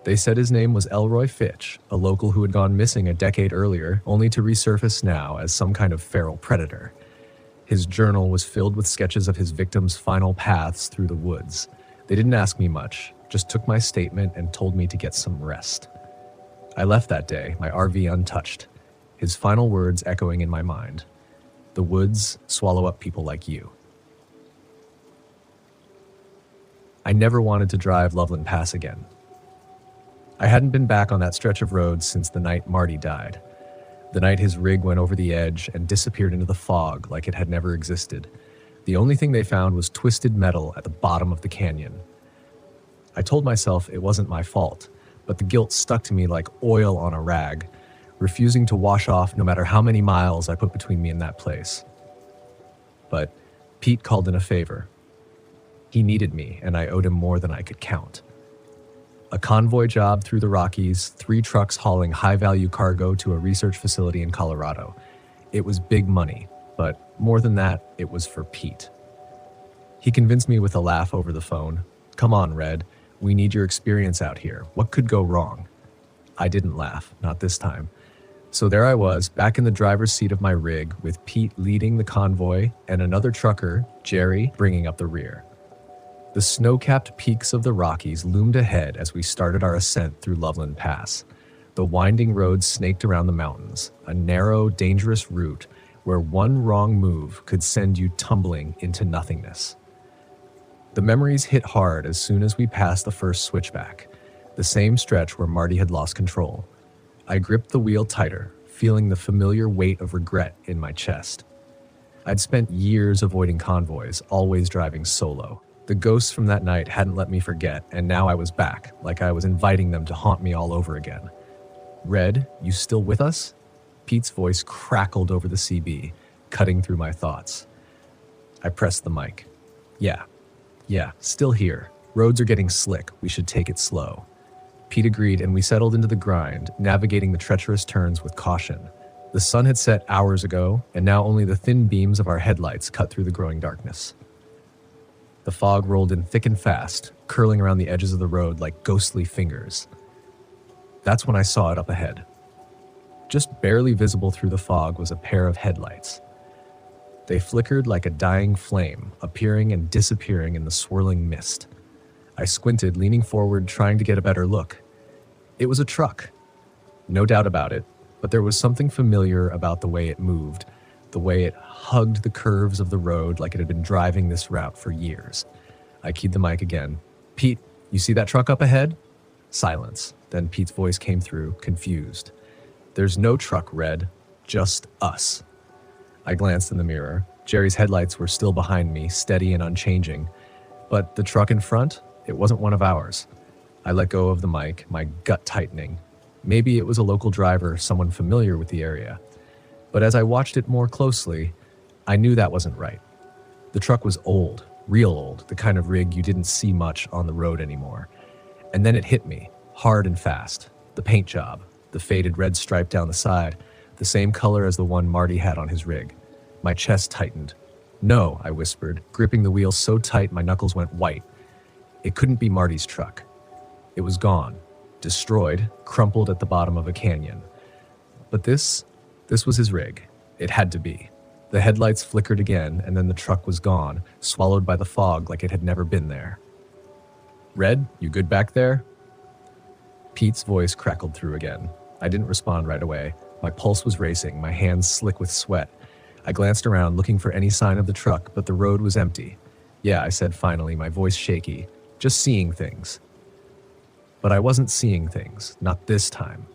They said his name was Elroy Fitch, a local who had gone missing a decade earlier, only to resurface now as some kind of feral predator. His journal was filled with sketches of his victims' final paths through the woods. They didn't ask me much, just took my statement and told me to get some rest. I left that day, my RV untouched, his final words echoing in my mind. "The woods swallow up people like you." I never wanted to drive Loveland Pass again. I hadn't been back on that stretch of road since the night Marty died. The night his rig went over the edge and disappeared into the fog like it had never existed. The only thing they found was twisted metal at the bottom of the canyon. I told myself it wasn't my fault, but the guilt stuck to me like oil on a rag, refusing to wash off no matter how many miles I put between me and that place. But Pete called in a favor. He needed me, and I owed him more than I could count. A convoy job through the Rockies, 3 trucks hauling high-value cargo to a research facility in Colorado. It was big money, but more than that, it was for Pete. He convinced me with a laugh over the phone. "Come on, Red. We need your experience out here. What could go wrong?" I didn't laugh, not this time. So there I was, back in the driver's seat of my rig, with Pete leading the convoy and another trucker, Jerry, bringing up the rear. The snow-capped peaks of the Rockies loomed ahead as we started our ascent through Loveland Pass. The winding road snaked around the mountains, a narrow, dangerous route where one wrong move could send you tumbling into nothingness. The memories hit hard as soon as we passed the first switchback, the same stretch where Marty had lost control. I gripped the wheel tighter, feeling the familiar weight of regret in my chest. I'd spent years avoiding convoys, always driving solo. The ghosts from that night hadn't let me forget, and now I was back, like I was inviting them to haunt me all over again. "Red, you still with us?" Pete's voice crackled over the CB, cutting through my thoughts. I pressed the mic. Yeah, still here. Roads are getting slick. We should take it slow." Pete agreed, and we settled into the grind, navigating the treacherous turns with caution. The sun had set hours ago, and now only the thin beams of our headlights cut through the growing darkness. The fog rolled in thick and fast, curling around the edges of the road like ghostly fingers. That's when I saw it up ahead. Just barely visible through the fog was a pair of headlights. They flickered like a dying flame, appearing and disappearing in the swirling mist. I squinted, leaning forward, trying to get a better look. It was a truck. No doubt about it, but there was something familiar about the way it moved, the way it hugged the curves of the road like it had been driving this route for years. I keyed the mic again. "Pete, you see that truck up ahead?" Silence. Then Pete's voice came through, confused. "There's no truck, Red. Just us." I glanced in the mirror. Jerry's headlights were still behind me, steady and unchanging. But the truck in front, it wasn't one of ours. I let go of the mic, my gut tightening. Maybe it was a local driver, someone familiar with the area. But as I watched it more closely, I knew that wasn't right. The truck was old, real old, the kind of rig you didn't see much on the road anymore. And then it hit me, hard and fast. The paint job, the faded red stripe down the side, the same color as the one Marty had on his rig. My chest tightened. "No," I whispered, gripping the wheel so tight my knuckles went white. It couldn't be Marty's truck. It was gone, destroyed, crumpled at the bottom of a canyon. But this was his rig. It had to be. The headlights flickered again, and then the truck was gone, swallowed by the fog like it had never been there. "Red, you good back there?" Pete's voice crackled through again. I didn't respond right away. My pulse was racing, my hands slick with sweat. I glanced around, looking for any sign of the truck, but the road was empty. "Yeah," I said finally, my voice shaky. "Just seeing things." But I wasn't seeing things, not this time.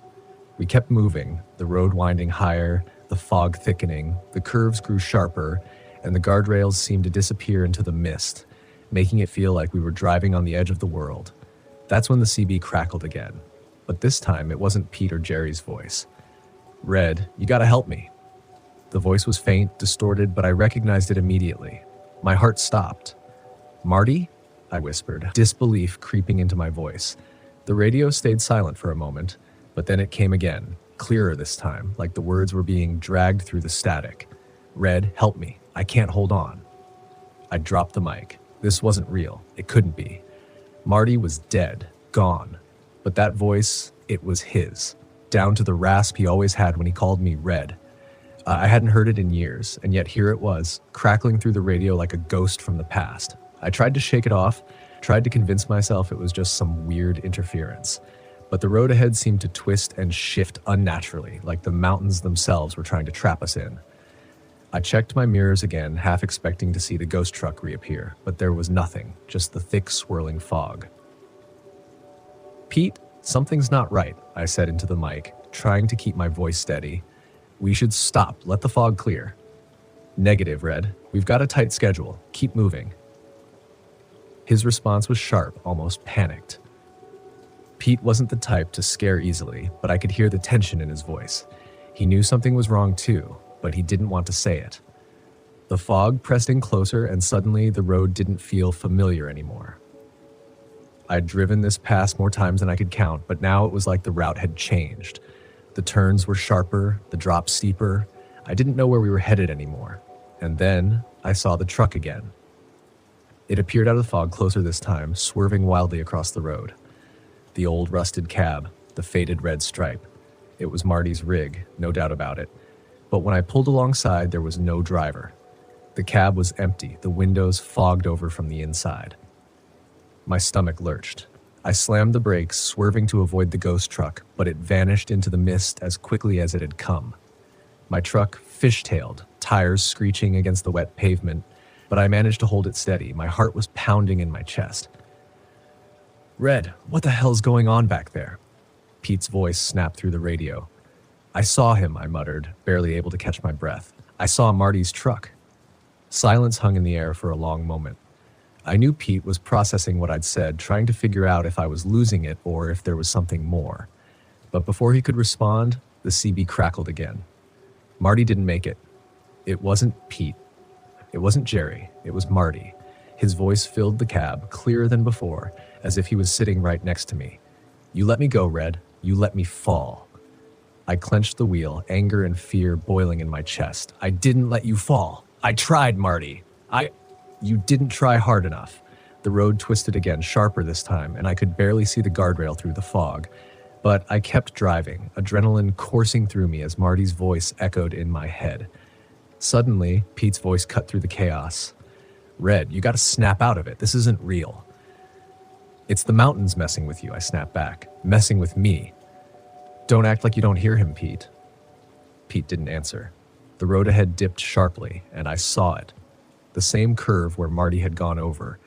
We kept moving, the road winding higher, the fog thickening, the curves grew sharper, and the guardrails seemed to disappear into the mist, making it feel like we were driving on the edge of the world. That's when the CB crackled again. But this time, it wasn't Pete or Jerry's voice. "Red, you gotta help me." The voice was faint, distorted, but I recognized it immediately. My heart stopped. "Marty?" I whispered, disbelief creeping into my voice. The radio stayed silent for a moment, but then it came again, clearer this time, like the words were being dragged through the static. "Red, help me. I can't hold on." I dropped the mic. This wasn't real. It couldn't be. Marty was dead, gone. But that voice, it was his, down to the rasp he always had when he called me Red. I hadn't heard it in years, and yet here it was, crackling through the radio like a ghost from the past. I tried to shake it off, tried to convince myself it was just some weird interference. But the road ahead seemed to twist and shift unnaturally, like the mountains themselves were trying to trap us in. I checked my mirrors again, half expecting to see the ghost truck reappear, but there was nothing, just the thick, swirling fog. "Pete, something's not right," I said into the mic, trying to keep my voice steady. "We should stop. Let the fog clear." "Negative, Red. We've got a tight schedule. Keep moving." His response was sharp, almost panicked. Pete wasn't the type to scare easily, but I could hear the tension in his voice. He knew something was wrong too, but he didn't want to say it. The fog pressed in closer, and suddenly the road didn't feel familiar anymore. I'd driven this pass more times than I could count, but now it was like the route had changed. The turns were sharper, the drops steeper. I didn't know where we were headed anymore. And then I saw the truck again. It appeared out of the fog closer this time, swerving wildly across the road. The old rusted cab, the faded red stripe. It was Marty's rig, no doubt about it. But when I pulled alongside, there was no driver. The cab was empty, the windows fogged over from the inside. My stomach lurched. I slammed the brakes, swerving to avoid the ghost truck, but it vanished into the mist as quickly as it had come. My truck fishtailed, tires screeching against the wet pavement, but I managed to hold it steady. My heart was pounding in my chest. "Red, what the hell's going on back there?" Pete's voice snapped through the radio. "I saw him," I muttered, barely able to catch my breath. "I saw Marty's truck." Silence hung in the air for a long moment. I knew Pete was processing what I'd said, trying to figure out if I was losing it or if there was something more. But before he could respond, the CB crackled again. Marty didn't make it. It wasn't Pete. It wasn't Jerry. It was Marty. His voice filled the cab, clearer than before, as if he was sitting right next to me. "You let me go, Red. You let me fall." I clenched the wheel, anger and fear boiling in my chest. "I didn't let you fall. I tried, Marty. You didn't try hard enough." The road twisted again, sharper this time, and I could barely see the guardrail through the fog. But I kept driving, adrenaline coursing through me as Marty's voice echoed in my head. Suddenly, Pete's voice cut through the chaos. "Red, you gotta snap out of it. This isn't real." "It's the mountains messing with you," I snapped back. "Messing with me." "Don't act like you don't hear him, Pete." Pete didn't answer. The road ahead dipped sharply, and I saw it. The same curve where Marty had gone over.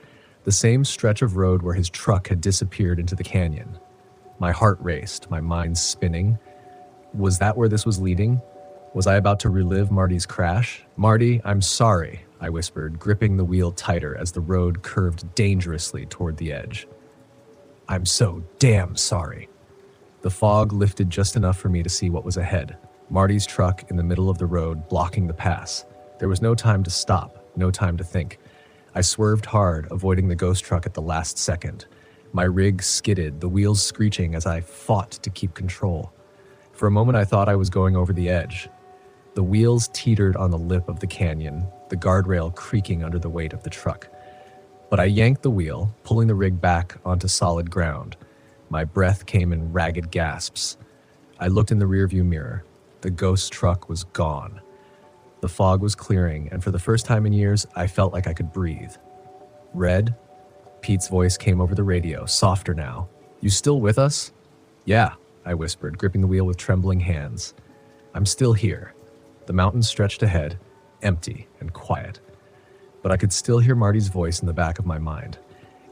The same stretch of road where his truck had disappeared into the canyon. My heart raced, my mind spinning. Was that where this was leading? Was I about to relive Marty's crash? "Marty, I'm sorry," I whispered, gripping the wheel tighter as the road curved dangerously toward the edge. "I'm so damn sorry." The fog lifted just enough for me to see what was ahead. Marty's truck in the middle of the road, blocking the pass. There was no time to stop. No time to think. I swerved hard, avoiding the ghost truck at the last second. My rig skidded, the wheels screeching as I fought to keep control. For a moment I thought I was going over the edge. The wheels teetered on the lip of the canyon, the guardrail creaking under the weight of the truck. But I yanked the wheel, pulling the rig back onto solid ground. My breath came in ragged gasps. I looked in the rearview mirror. The ghost truck was gone. The fog was clearing, and for the first time in years, I felt like I could breathe. Red? Pete's voice came over the radio, softer now. You still with us? Yeah, I whispered, gripping the wheel with trembling hands. I'm still here. The mountains stretched ahead, empty and quiet. But I could still hear Marty's voice in the back of my mind,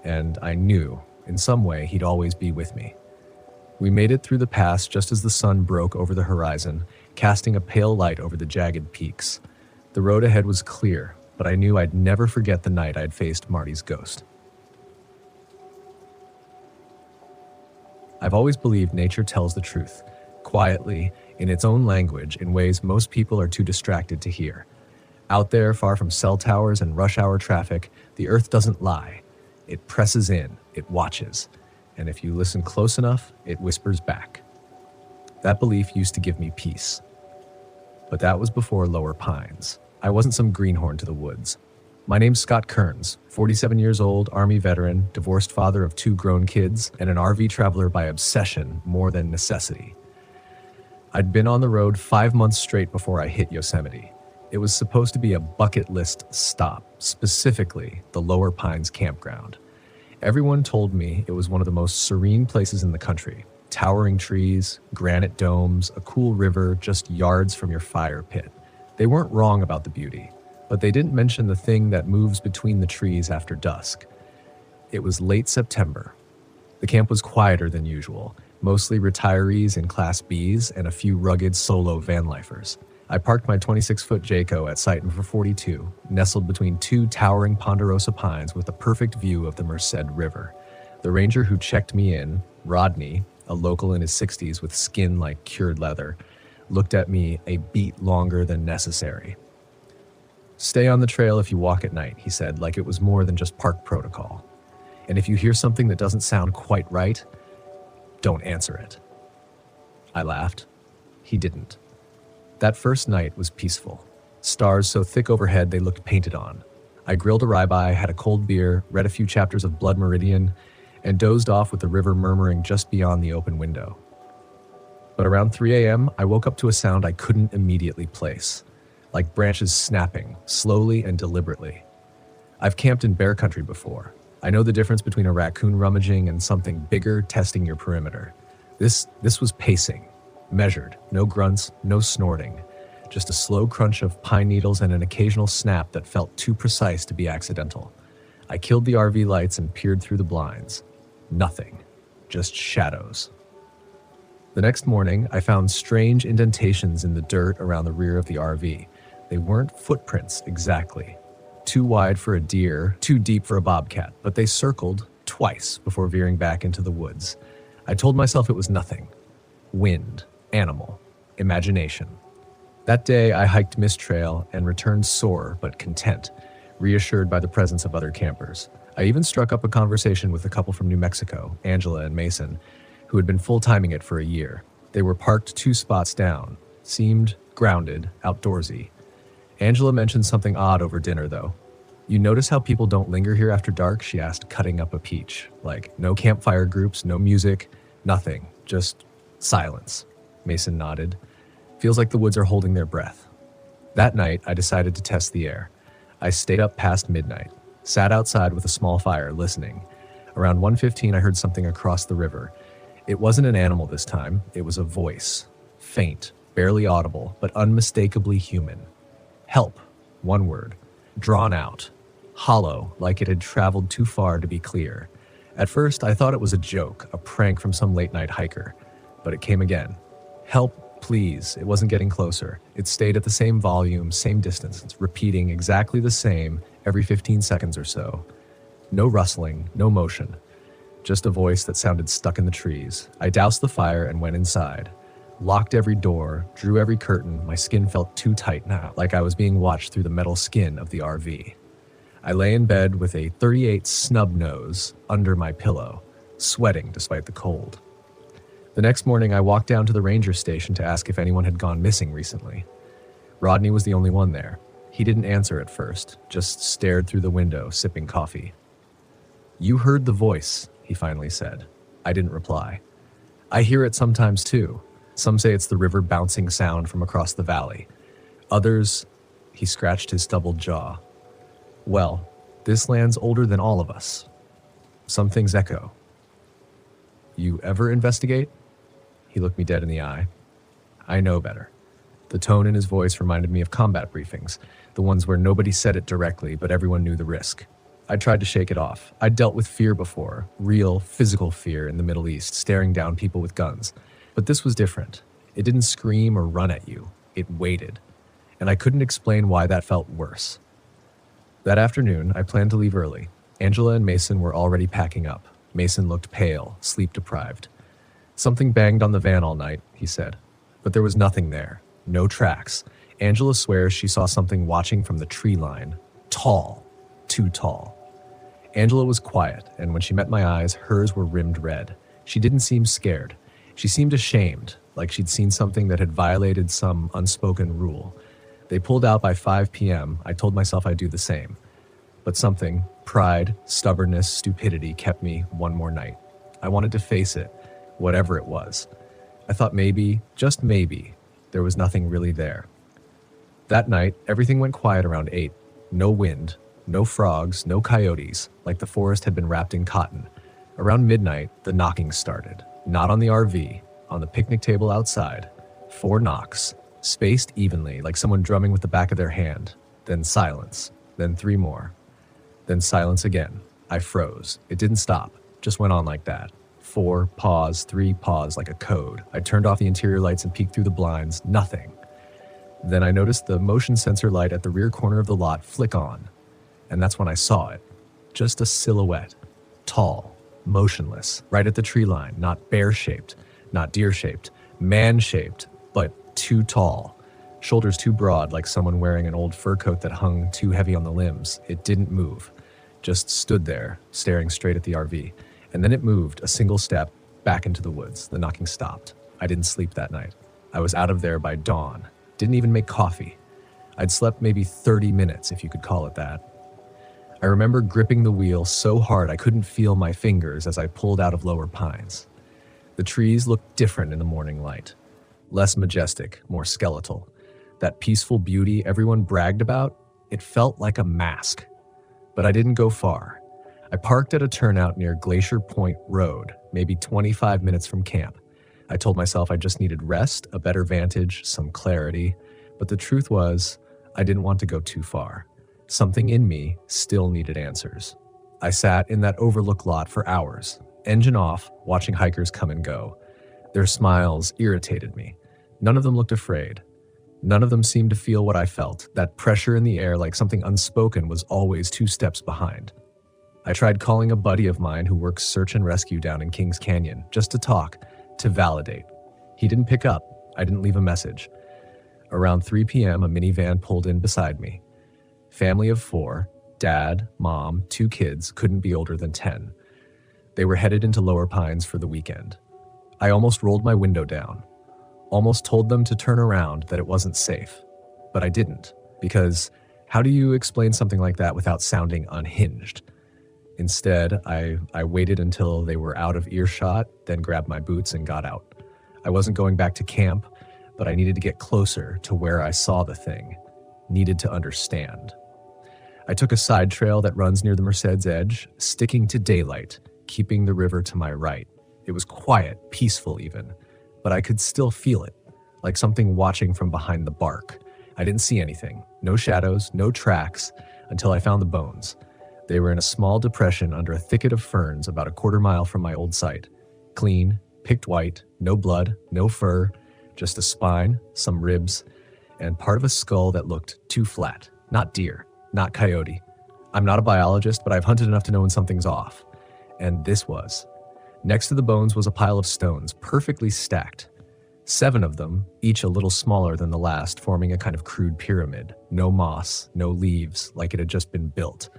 and I knew, in some way, he'd always be with me. We made it through the pass just as the sun broke over the horizon, casting a pale light over the jagged peaks. The road ahead was clear, but I knew I'd never forget the night I'd faced Marty's ghost. I've always believed nature tells the truth, quietly, in its own language, in ways most people are too distracted to hear. Out there, far from cell towers and rush hour traffic, the earth doesn't lie. It presses in, it watches, and if you listen close enough, it whispers back. That belief used to give me peace. But that was before Lower Pines. I wasn't some greenhorn to the woods. My name's Scott Kearns, 47 years old, Army veteran, divorced father of 2 grown kids, and an RV traveler by obsession more than necessity. I'd been on the road 5 months straight before I hit Yosemite. It was supposed to be a bucket list stop, specifically the Lower Pines Campground. Everyone told me it was one of the most serene places in the country. Towering trees, granite domes, a cool river just yards from your fire pit. They weren't wrong about the beauty, but they didn't mention the thing that moves between the trees after dusk. It was late September. The camp was quieter than usual, mostly retirees in Class Bs and a few rugged solo van lifers. I parked my 26-foot Jayco at site number 42, nestled between 2 towering ponderosa pines with a perfect view of the Merced River. The ranger who checked me in, Rodney, a local in his 60s with skin like cured leather, looked at me a beat longer than necessary. Stay on the trail if you walk at night, he said, like it was more than just park protocol. And if you hear something that doesn't sound quite right, don't answer it. I laughed. He didn't. That first night was peaceful. Stars so thick overhead they looked painted on. I grilled a ribeye, had a cold beer, read a few chapters of Blood Meridian, and dozed off with the river murmuring just beyond the open window. But around 3 a.m., I woke up to a sound I couldn't immediately place, like branches snapping, slowly and deliberately. I've camped in bear country before. I know the difference between a raccoon rummaging and something bigger testing your perimeter. This was pacing, measured, no grunts, no snorting, just a slow crunch of pine needles and an occasional snap that felt too precise to be accidental. I killed the RV lights and peered through the blinds. Nothing, just shadows. The next morning, I found strange indentations in the dirt around the rear of the RV. They weren't footprints exactly. Too wide for a deer, too deep for a bobcat, but they circled twice before veering back into the woods. I told myself it was nothing. Wind, animal, imagination. That day, I hiked Mist Trail and returned sore but content, reassured by the presence of other campers. I even struck up a conversation with a couple from New Mexico, Angela and Mason, who had been full-timing it for a year. They were parked 2 spots down, seemed grounded, outdoorsy. Angela mentioned something odd over dinner, though. You notice how people don't linger here after dark? She asked, cutting up a peach. Like, no campfire groups, no music, nothing, just silence. Mason nodded. Feels like the woods are holding their breath. That night, I decided to test the air. I stayed up past midnight, sat outside with a small fire, listening. Around 1:15, I heard something across the river. It wasn't an animal this time. It was a voice. Faint, barely audible, but unmistakably human. Help, one word. Drawn out. Hollow, like it had traveled too far to be clear. At first, I thought it was a joke, a prank from some late-night hiker. But it came again. Help, please. It wasn't getting closer. It stayed at the same volume, same distance, repeating exactly the same every 15 seconds or so. No rustling, no motion. Just a voice that sounded stuck in the trees. I doused the fire and went inside. Locked every door, drew every curtain. My skin felt too tight now, like I was being watched through the metal skin of the RV. I lay in bed with a .38 snub nose under my pillow, sweating despite the cold. The next morning, I walked down to the ranger station to ask if anyone had gone missing recently. Rodney was the only one there. He didn't answer at first, just stared through the window, sipping coffee. "You heard the voice," he finally said. I didn't reply. "I hear it sometimes too. Some say it's the river bouncing sound from across the valley. Others, he scratched his stubbled jaw. Well, this land's older than all of us. Some things echo. You ever investigate? He looked me dead in the eye. I know better. The tone in his voice reminded me of combat briefings, the ones where nobody said it directly, but everyone knew the risk. I tried to shake it off. I'd dealt with fear before, real, physical fear in the Middle East, staring down people with guns. But this was different. It didn't scream or run at you. It waited. And I couldn't explain why that felt worse. That afternoon, I planned to leave early. Angela and Mason were already packing up. Mason looked pale, sleep-deprived. Something banged on the van all night, he said. But there was nothing there. No tracks. Angela swears she saw something watching from the tree line. Tall. Too tall. Angela was quiet, and when she met my eyes, hers were rimmed red. She didn't seem scared. She seemed ashamed, like she'd seen something that had violated some unspoken rule. They pulled out by 5 p.m. I told myself I'd do the same. But something, pride, stubbornness, stupidity, kept me one more night. I wanted to face it, whatever it was. I thought maybe, just maybe, there was nothing really there. That night, everything went quiet around 8. No wind, no frogs, no coyotes, like the forest had been wrapped in cotton. Around midnight, the knocking started. Not on the RV, on the picnic table outside. 4 knocks, spaced evenly, like someone drumming with the back of their hand. Then silence, then 3 more. Then silence again. I froze. It didn't stop, just went on like that. 4, pause, 3, pause, like a code. I turned off the interior lights and peeked through the blinds. Nothing. Then I noticed the motion sensor light at the rear corner of the lot flick on. And that's when I saw it. Just a silhouette. Tall, motionless, right at the tree line, not bear-shaped, not deer-shaped, man-shaped, but too tall. Shoulders too broad, like someone wearing an old fur coat that hung too heavy on the limbs. It didn't move. Just stood there, staring straight at the RV. And then it moved a single step back into the woods. The knocking stopped. I didn't sleep that night. I was out of there by dawn. Didn't even make coffee. I'd slept maybe 30 minutes, if you could call it that. I remember gripping the wheel so hard I couldn't feel my fingers as I pulled out of lower pines. The trees looked different in the morning light. Less majestic, more skeletal. That peaceful beauty everyone bragged about, it felt like a mask. But I didn't go far. I parked at a turnout near Glacier Point Road, maybe 25 minutes from camp. I told myself I just needed rest, a better vantage, some clarity. But the truth was, I didn't want to go too far. Something in me still needed answers. I sat in that overlook lot for hours, engine off, watching hikers come and go. Their smiles irritated me. None of them looked afraid. None of them seemed to feel what I felt, that pressure in the air like something unspoken was always 2 steps behind. I tried calling a buddy of mine who works search and rescue down in Kings Canyon, just to talk, to validate. He didn't pick up. I didn't leave a message. Around 3 p.m., a minivan pulled in beside me. Family of 4, dad, mom, 2 kids, couldn't be older than 10. They were headed into Lower Pines for the weekend. I almost rolled my window down. Almost told them to turn around, that it wasn't safe. But I didn't, because how do you explain something like that without sounding unhinged? Instead, I waited until they were out of earshot, then grabbed my boots and got out. I wasn't going back to camp, but I needed to get closer to where I saw the thing. Needed to understand. I took a side trail that runs near the Merced's Edge, sticking to daylight, keeping the river to my right. It was quiet, peaceful even, but I could still feel it, like something watching from behind the bark. I didn't see anything, no shadows, no tracks, until I found the bones. They were in a small depression under a thicket of ferns about a quarter mile from my old site. Clean, picked white, no blood, no fur, just a spine, some ribs, and part of a skull that looked too flat. Not deer, not coyote. I'm not a biologist, but I've hunted enough to know when something's off. And this was. Next to the bones was a pile of stones, perfectly stacked. 7 of them, each a little smaller than the last, forming a kind of crude pyramid. No moss, no leaves, like it had just been built.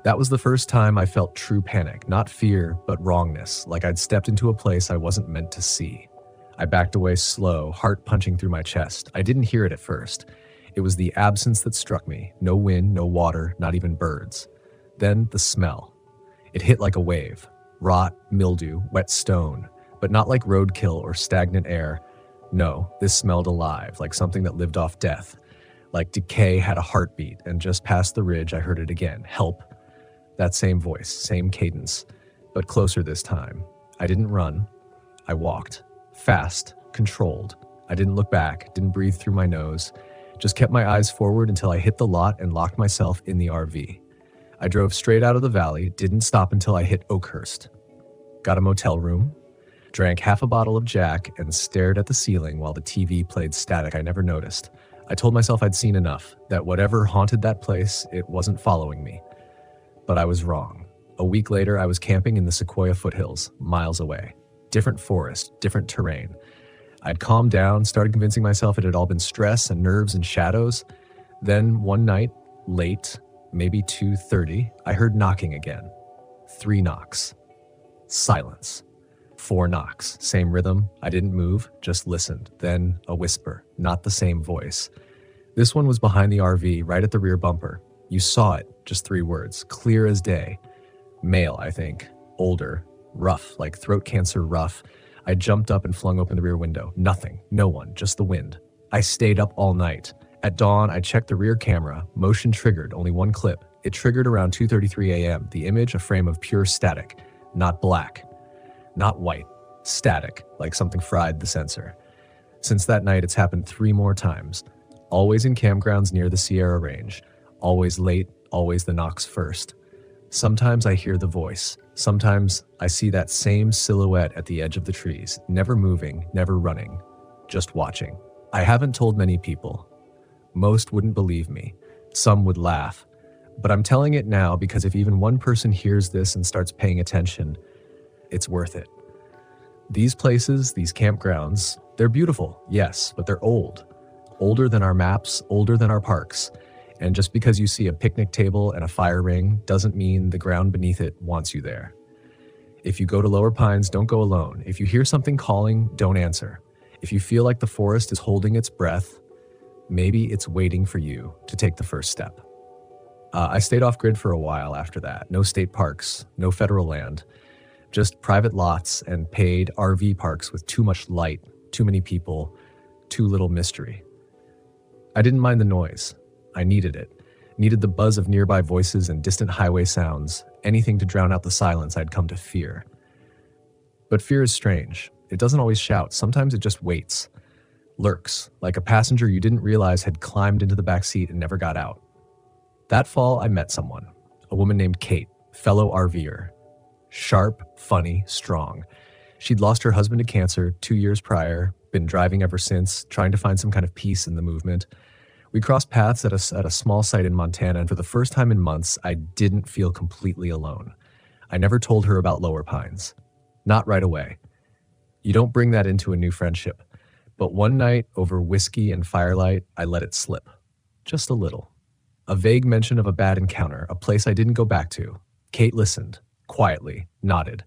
That was the first time I felt true panic, not fear, but wrongness, like I'd stepped into a place I wasn't meant to see. I backed away slow, heart punching through my chest. I didn't hear it at first. It was the absence that struck me. No wind, no water, not even birds. Then the smell. It hit like a wave. Rot, mildew, wet stone, but not like roadkill or stagnant air. No, this smelled alive, like something that lived off death. Like decay had a heartbeat, and just past the ridge I heard it again. Help. That same voice, same cadence, but closer this time. I didn't run. I walked. Fast, controlled. I didn't look back, didn't breathe through my nose. Just kept my eyes forward until I hit the lot and locked myself in the RV. I drove straight out of the valley, didn't stop until I hit Oakhurst. Got a motel room, drank half a bottle of Jack, and stared at the ceiling while the TV played static I never noticed. I told myself I'd seen enough, that whatever haunted that place, it wasn't following me. But I was wrong. A week later, I was camping in the Sequoia foothills, miles away. Different forest, different terrain. I'd calmed down, started convincing myself it had all been stress and nerves and shadows. Then one night, late, maybe 2:30, I heard knocking again. 3 knocks. Silence. 4 knocks. Same rhythm. I didn't move, just listened. Then a whisper, not the same voice. This one was behind the RV, right at the rear bumper. You saw it, just 3 words, clear as day. Male, I think. Older. Rough, like throat cancer rough. I jumped up and flung open the rear window. Nothing. No one. Just the wind. I stayed up all night. At dawn, I checked the rear camera. Motion triggered. Only one clip. It triggered around 2:33 a.m. The image, a frame of pure static. Not black. Not white. Static, like something fried the sensor. Since that night, it's happened 3 more times. Always in campgrounds near the Sierra Range. Always late. Always the knocks first. Sometimes I hear the voice. Sometimes I see that same silhouette at the edge of the trees, never moving, never running, just watching. I haven't told many people. Most wouldn't believe me. Some would laugh. But I'm telling it now because if even one person hears this and starts paying attention, it's worth it. These places, these campgrounds, they're beautiful, yes, but they're old. Older than our maps, older than our parks. And just because you see a picnic table and a fire ring doesn't mean the ground beneath it wants you there. If you go to Lower Pines, don't go alone. If you hear something calling, don't answer. If you feel like the forest is holding its breath, maybe it's waiting for you to take the first step. I stayed off grid for a while after that. No state parks, no federal land, just private lots and paid RV parks with too much light, too many people, too little mystery. I didn't mind the noise. I needed it. Needed the buzz of nearby voices and distant highway sounds, anything to drown out the silence I'd come to fear. But fear is strange. It doesn't always shout. Sometimes it just waits. Lurks, like a passenger you didn't realize had climbed into the back seat and never got out. That fall, I met someone. A woman named Kate, fellow RVer. Sharp, funny, strong. She'd lost her husband to cancer 2 years prior, been driving ever since, trying to find some kind of peace in the movement. We crossed paths at a small site in Montana, and for the first time in months, I didn't feel completely alone. I never told her about Lower Pines. Not right away. You don't bring that into a new friendship. But one night, over whiskey and firelight, I let it slip. Just a little. A vague mention of a bad encounter, a place I didn't go back to. Kate listened, quietly, nodded,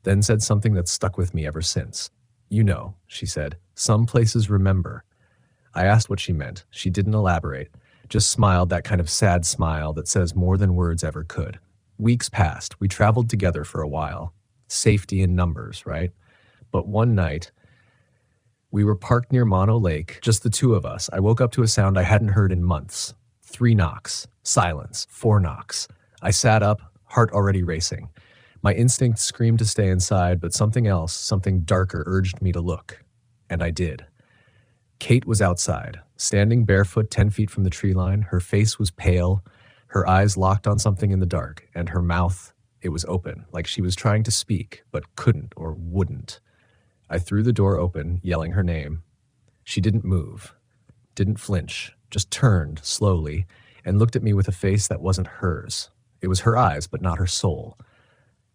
then said something that's stuck with me ever since. You know, she said, some places remember. I asked what she meant. She didn't elaborate, just smiled, that kind of sad smile that says more than words ever could. Weeks passed. We traveled together for a while. Safety in numbers, right? But one night, we were parked near Mono Lake, just the 2 of us. I woke up to a sound I hadn't heard in months. 3 knocks. Silence. 4 knocks. I sat up, heart already racing. My instinct screamed to stay inside, but something else, something darker, urged me to look. And I did. Kate was outside, standing barefoot 10 feet from the tree line. Her face was pale, her eyes locked on something in the dark, and her mouth, it was open, like she was trying to speak, but couldn't or wouldn't. I threw the door open, yelling her name. She didn't move, didn't flinch, just turned slowly and looked at me with a face that wasn't hers. It was her eyes, but not her soul.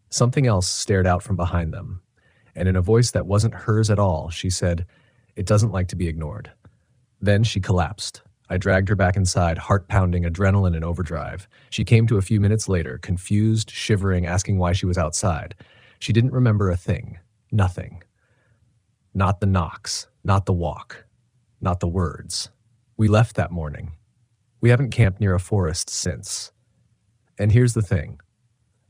Something else stared out from behind them, and in a voice that wasn't hers at all, she said, "It doesn't like to be ignored." Then she collapsed. I dragged her back inside, heart pounding, adrenaline in overdrive. She came to a few minutes later, confused, shivering, asking why she was outside. She didn't remember a thing. Nothing. Not the knocks, not the walk, not the words. We left that morning. We haven't camped near a forest since. And here's the thing.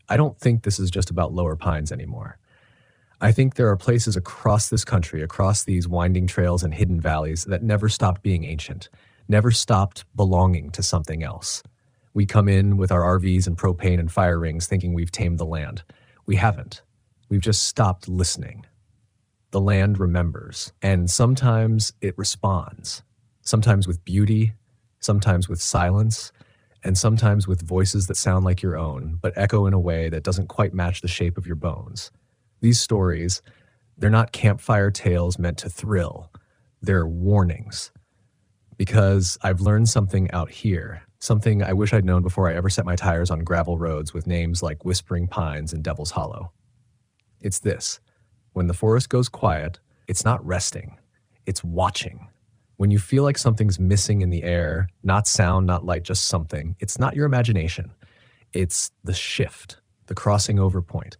I don't think this is just about Lower Pines anymore. I think there are places across this country, across these winding trails and hidden valleys that never stopped being ancient, never stopped belonging to something else. We come in with our RVs and propane and fire rings thinking we've tamed the land. We haven't. We've just stopped listening. The land remembers, and sometimes it responds. Sometimes with beauty, sometimes with silence, and sometimes with voices that sound like your own, but echo in a way that doesn't quite match the shape of your bones. These stories, they're not campfire tales meant to thrill. They're warnings. Because I've learned something out here, something I wish I'd known before I ever set my tires on gravel roads with names like Whispering Pines and Devil's Hollow. It's this. When the forest goes quiet, it's not resting, it's watching. When you feel like something's missing in the air, not sound, not light, just something, it's not your imagination. It's the shift, the crossing over point.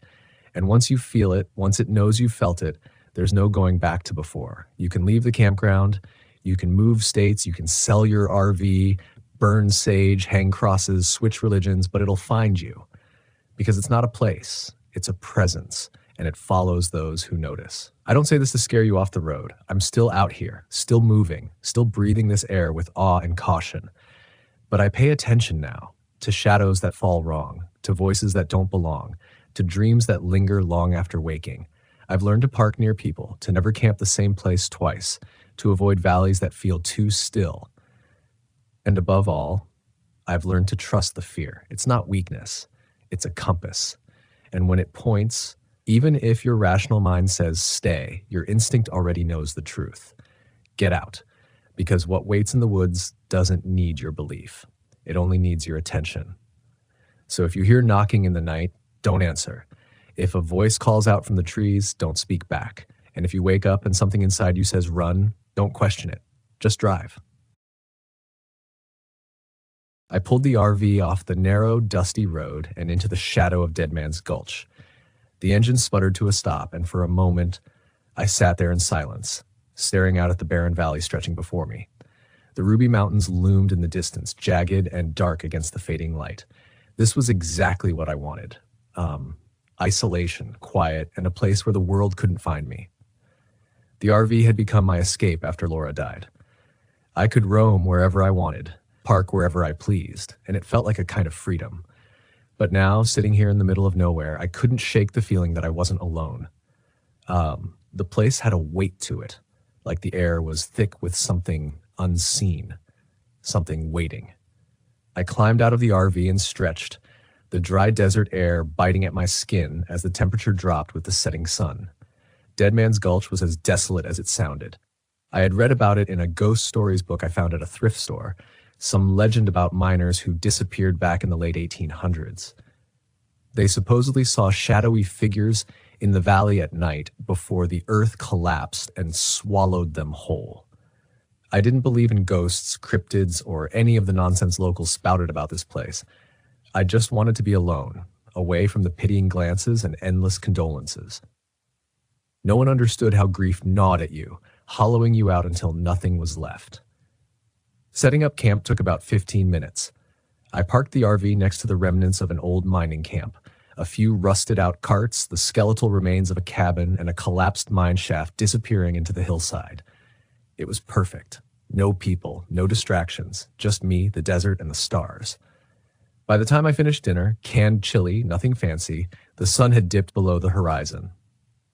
And once you feel it, once it knows you felt it, there's no going back to before. You can leave the campground, you can move states, you can sell your RV, burn sage, hang crosses, switch religions, but it'll find you. Because it's not a place, it's a presence, and it follows those who notice. I don't say this to scare you off the road. I'm still out here, still moving, still breathing this air with awe and caution. But I pay attention now to shadows that fall wrong, to voices that don't belong, to dreams that linger long after waking. I've learned to park near people, to never camp the same place twice, to avoid valleys that feel too still. And above all, I've learned to trust the fear. It's not weakness, it's a compass. And when it points, even if your rational mind says stay, your instinct already knows the truth. Get out, because what waits in the woods doesn't need your belief. It only needs your attention. So if you hear knocking in the night, don't answer. If a voice calls out from the trees, don't speak back. And if you wake up and something inside you says run, don't question it. Just drive. I pulled the RV off the narrow, dusty road and into the shadow of Dead Man's Gulch. The engine sputtered to a stop, and for a moment, I sat there in silence, staring out at the barren valley stretching before me. The Ruby Mountains loomed in the distance, jagged and dark against the fading light. This was exactly what I wanted. Isolation, quiet, and a place where the world couldn't find me. The RV had become my escape after Laura died. I could roam wherever I wanted, park wherever I pleased, and it felt like a kind of freedom. But now, sitting here in the middle of nowhere, I couldn't shake the feeling that I wasn't alone. The place had a weight to it, like the air was thick with something unseen, something waiting. I climbed out of the RV and stretched, the dry desert air biting at my skin as the temperature dropped with the setting sun. Dead Man's Gulch was as desolate as it sounded. I had read about it in a ghost stories book I found at a thrift store, some legend about miners who disappeared back in the late 1800s. They supposedly saw shadowy figures in the valley at night before the earth collapsed and swallowed them whole. I didn't believe in ghosts, cryptids, or any of the nonsense locals spouted about this place. I just wanted to be alone, away from the pitying glances and endless condolences. No one understood how grief gnawed at you, hollowing you out until nothing was left. Setting up camp took about 15 minutes. I parked the RV next to the remnants of an old mining camp, a few rusted-out carts, the skeletal remains of a cabin, and a collapsed mine shaft disappearing into the hillside. It was perfect. No people, no distractions, just me, the desert, and the stars. By the time I finished dinner, canned chili, nothing fancy, the sun had dipped below the horizon.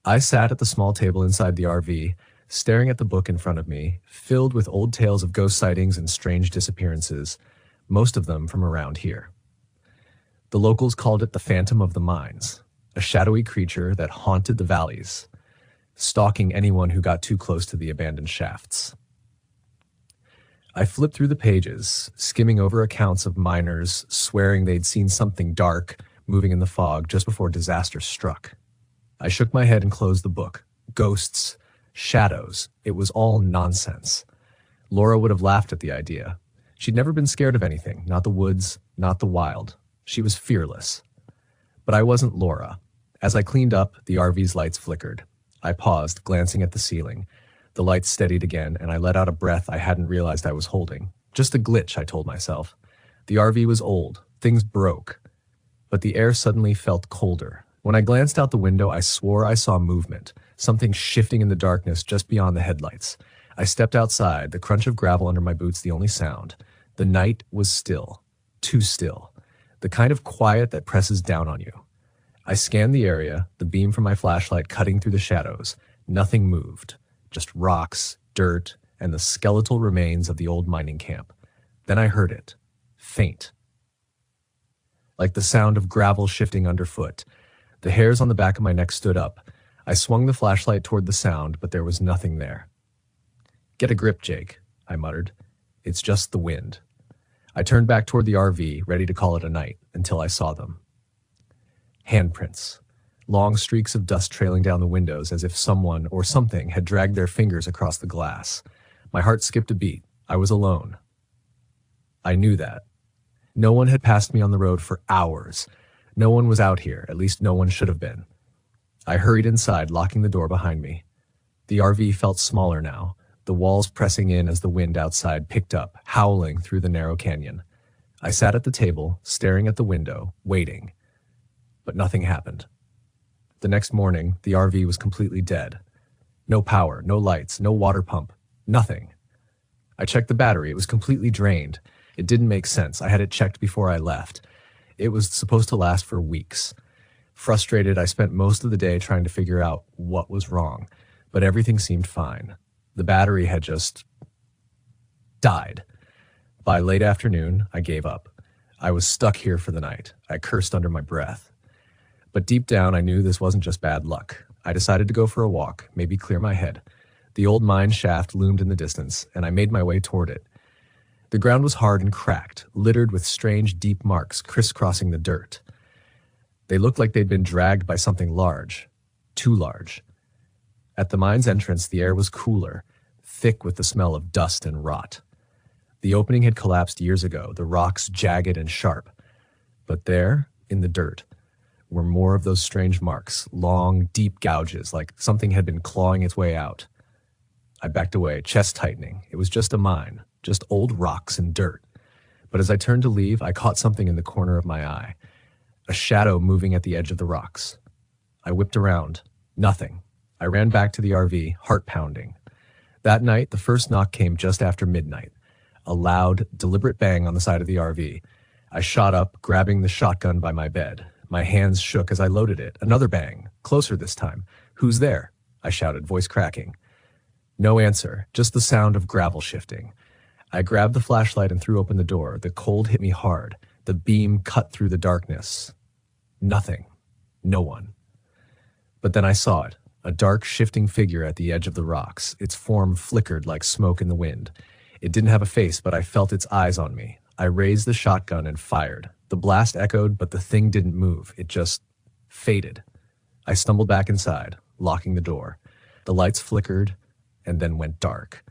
I sat at the small table inside the RV, staring at the book in front of me, filled with old tales of ghost sightings and strange disappearances, most of them from around here. The locals called it the Phantom of the Mines, a shadowy creature that haunted the valleys, stalking anyone who got too close to the abandoned shafts. I flipped through the pages, skimming over accounts of miners swearing they'd seen something dark moving in the fog just before disaster struck. I shook my head and closed the book. Ghosts, shadows, it was all nonsense. Laura would have laughed at the idea. She'd never been scared of anything, not the woods, not the wild. She was fearless. But I wasn't Laura. As I cleaned up, the RV's lights flickered. I paused, glancing at the ceiling. The lights steadied again, and I let out a breath I hadn't realized I was holding. Just a glitch, I told myself. The RV was old. Things broke. But the air suddenly felt colder, When I glanced out the window, I swore I saw movement, something shifting in the darkness just beyond the headlights. I stepped outside, the crunch of gravel under my boots the only sound. The night was still, too still, the kind of quiet that presses down on you. I scanned the area, the beam from my flashlight cutting through the shadows. Nothing moved, just rocks, dirt, and the skeletal remains of the old mining camp. Then I heard it, faint, like the sound of gravel shifting underfoot. The hairs on the back of my neck stood up. I swung the flashlight toward the sound, but there was nothing there. "Get a grip, Jake," I muttered. "It's just the wind." I turned back toward the RV, ready to call it a night, until I saw them. Handprints. Long streaks of dust trailing down the windows as if someone or something had dragged their fingers across the glass. My heart skipped a beat. I was alone. I knew that. No one had passed me on the road for hours. No one was out here, at least no one should have been. I hurried inside, locking the door behind me. The RV felt smaller now, the walls pressing in as the wind outside picked up, howling through the narrow canyon. I sat at the table, staring at the window, waiting. But nothing happened. The next morning, the RV was completely dead. No power, no lights, no water pump, nothing. I checked the battery. It was completely drained. It didn't make sense. I had it checked before I left. It was supposed to last for weeks. Frustrated, I spent most of the day trying to figure out what was wrong, but everything seemed fine. The battery had just died. By late afternoon, I gave up. I was stuck here for the night. I cursed under my breath. But deep down, I knew this wasn't just bad luck. I decided to go for a walk, maybe clear my head. The old mine shaft loomed in the distance, and I made my way toward it. The ground was hard and cracked, littered with strange, deep marks crisscrossing the dirt. They looked like they'd been dragged by something large, too large. At the mine's entrance, the air was cooler, thick with the smell of dust and rot. The opening had collapsed years ago, the rocks jagged and sharp. But there, in the dirt, were more of those strange marks, long, deep gouges, like something had been clawing its way out. I backed away, chest tightening. It was just a mine, just old rocks and dirt. But as I turned to leave, I caught something in the corner of my eye, a shadow moving at the edge of the rocks. I whipped around. Nothing. I ran back to the RV, heart pounding. That night, the first knock came just after midnight. A loud, deliberate bang on the side of the RV. I shot up, grabbing the shotgun by my bed. My hands shook as I loaded it. Another bang, closer this time. "Who's there?" I shouted, voice cracking. No answer, just the sound of gravel shifting. I grabbed the flashlight and threw open the door. The cold hit me hard. The beam cut through the darkness. Nothing. No one. But then I saw it, a dark, shifting figure at the edge of the rocks. Its form flickered like smoke in the wind. It didn't have a face, but I felt its eyes on me. I raised the shotgun and fired. The blast echoed, but the thing didn't move. It just faded. I stumbled back inside, locking the door. The lights flickered and then went dark.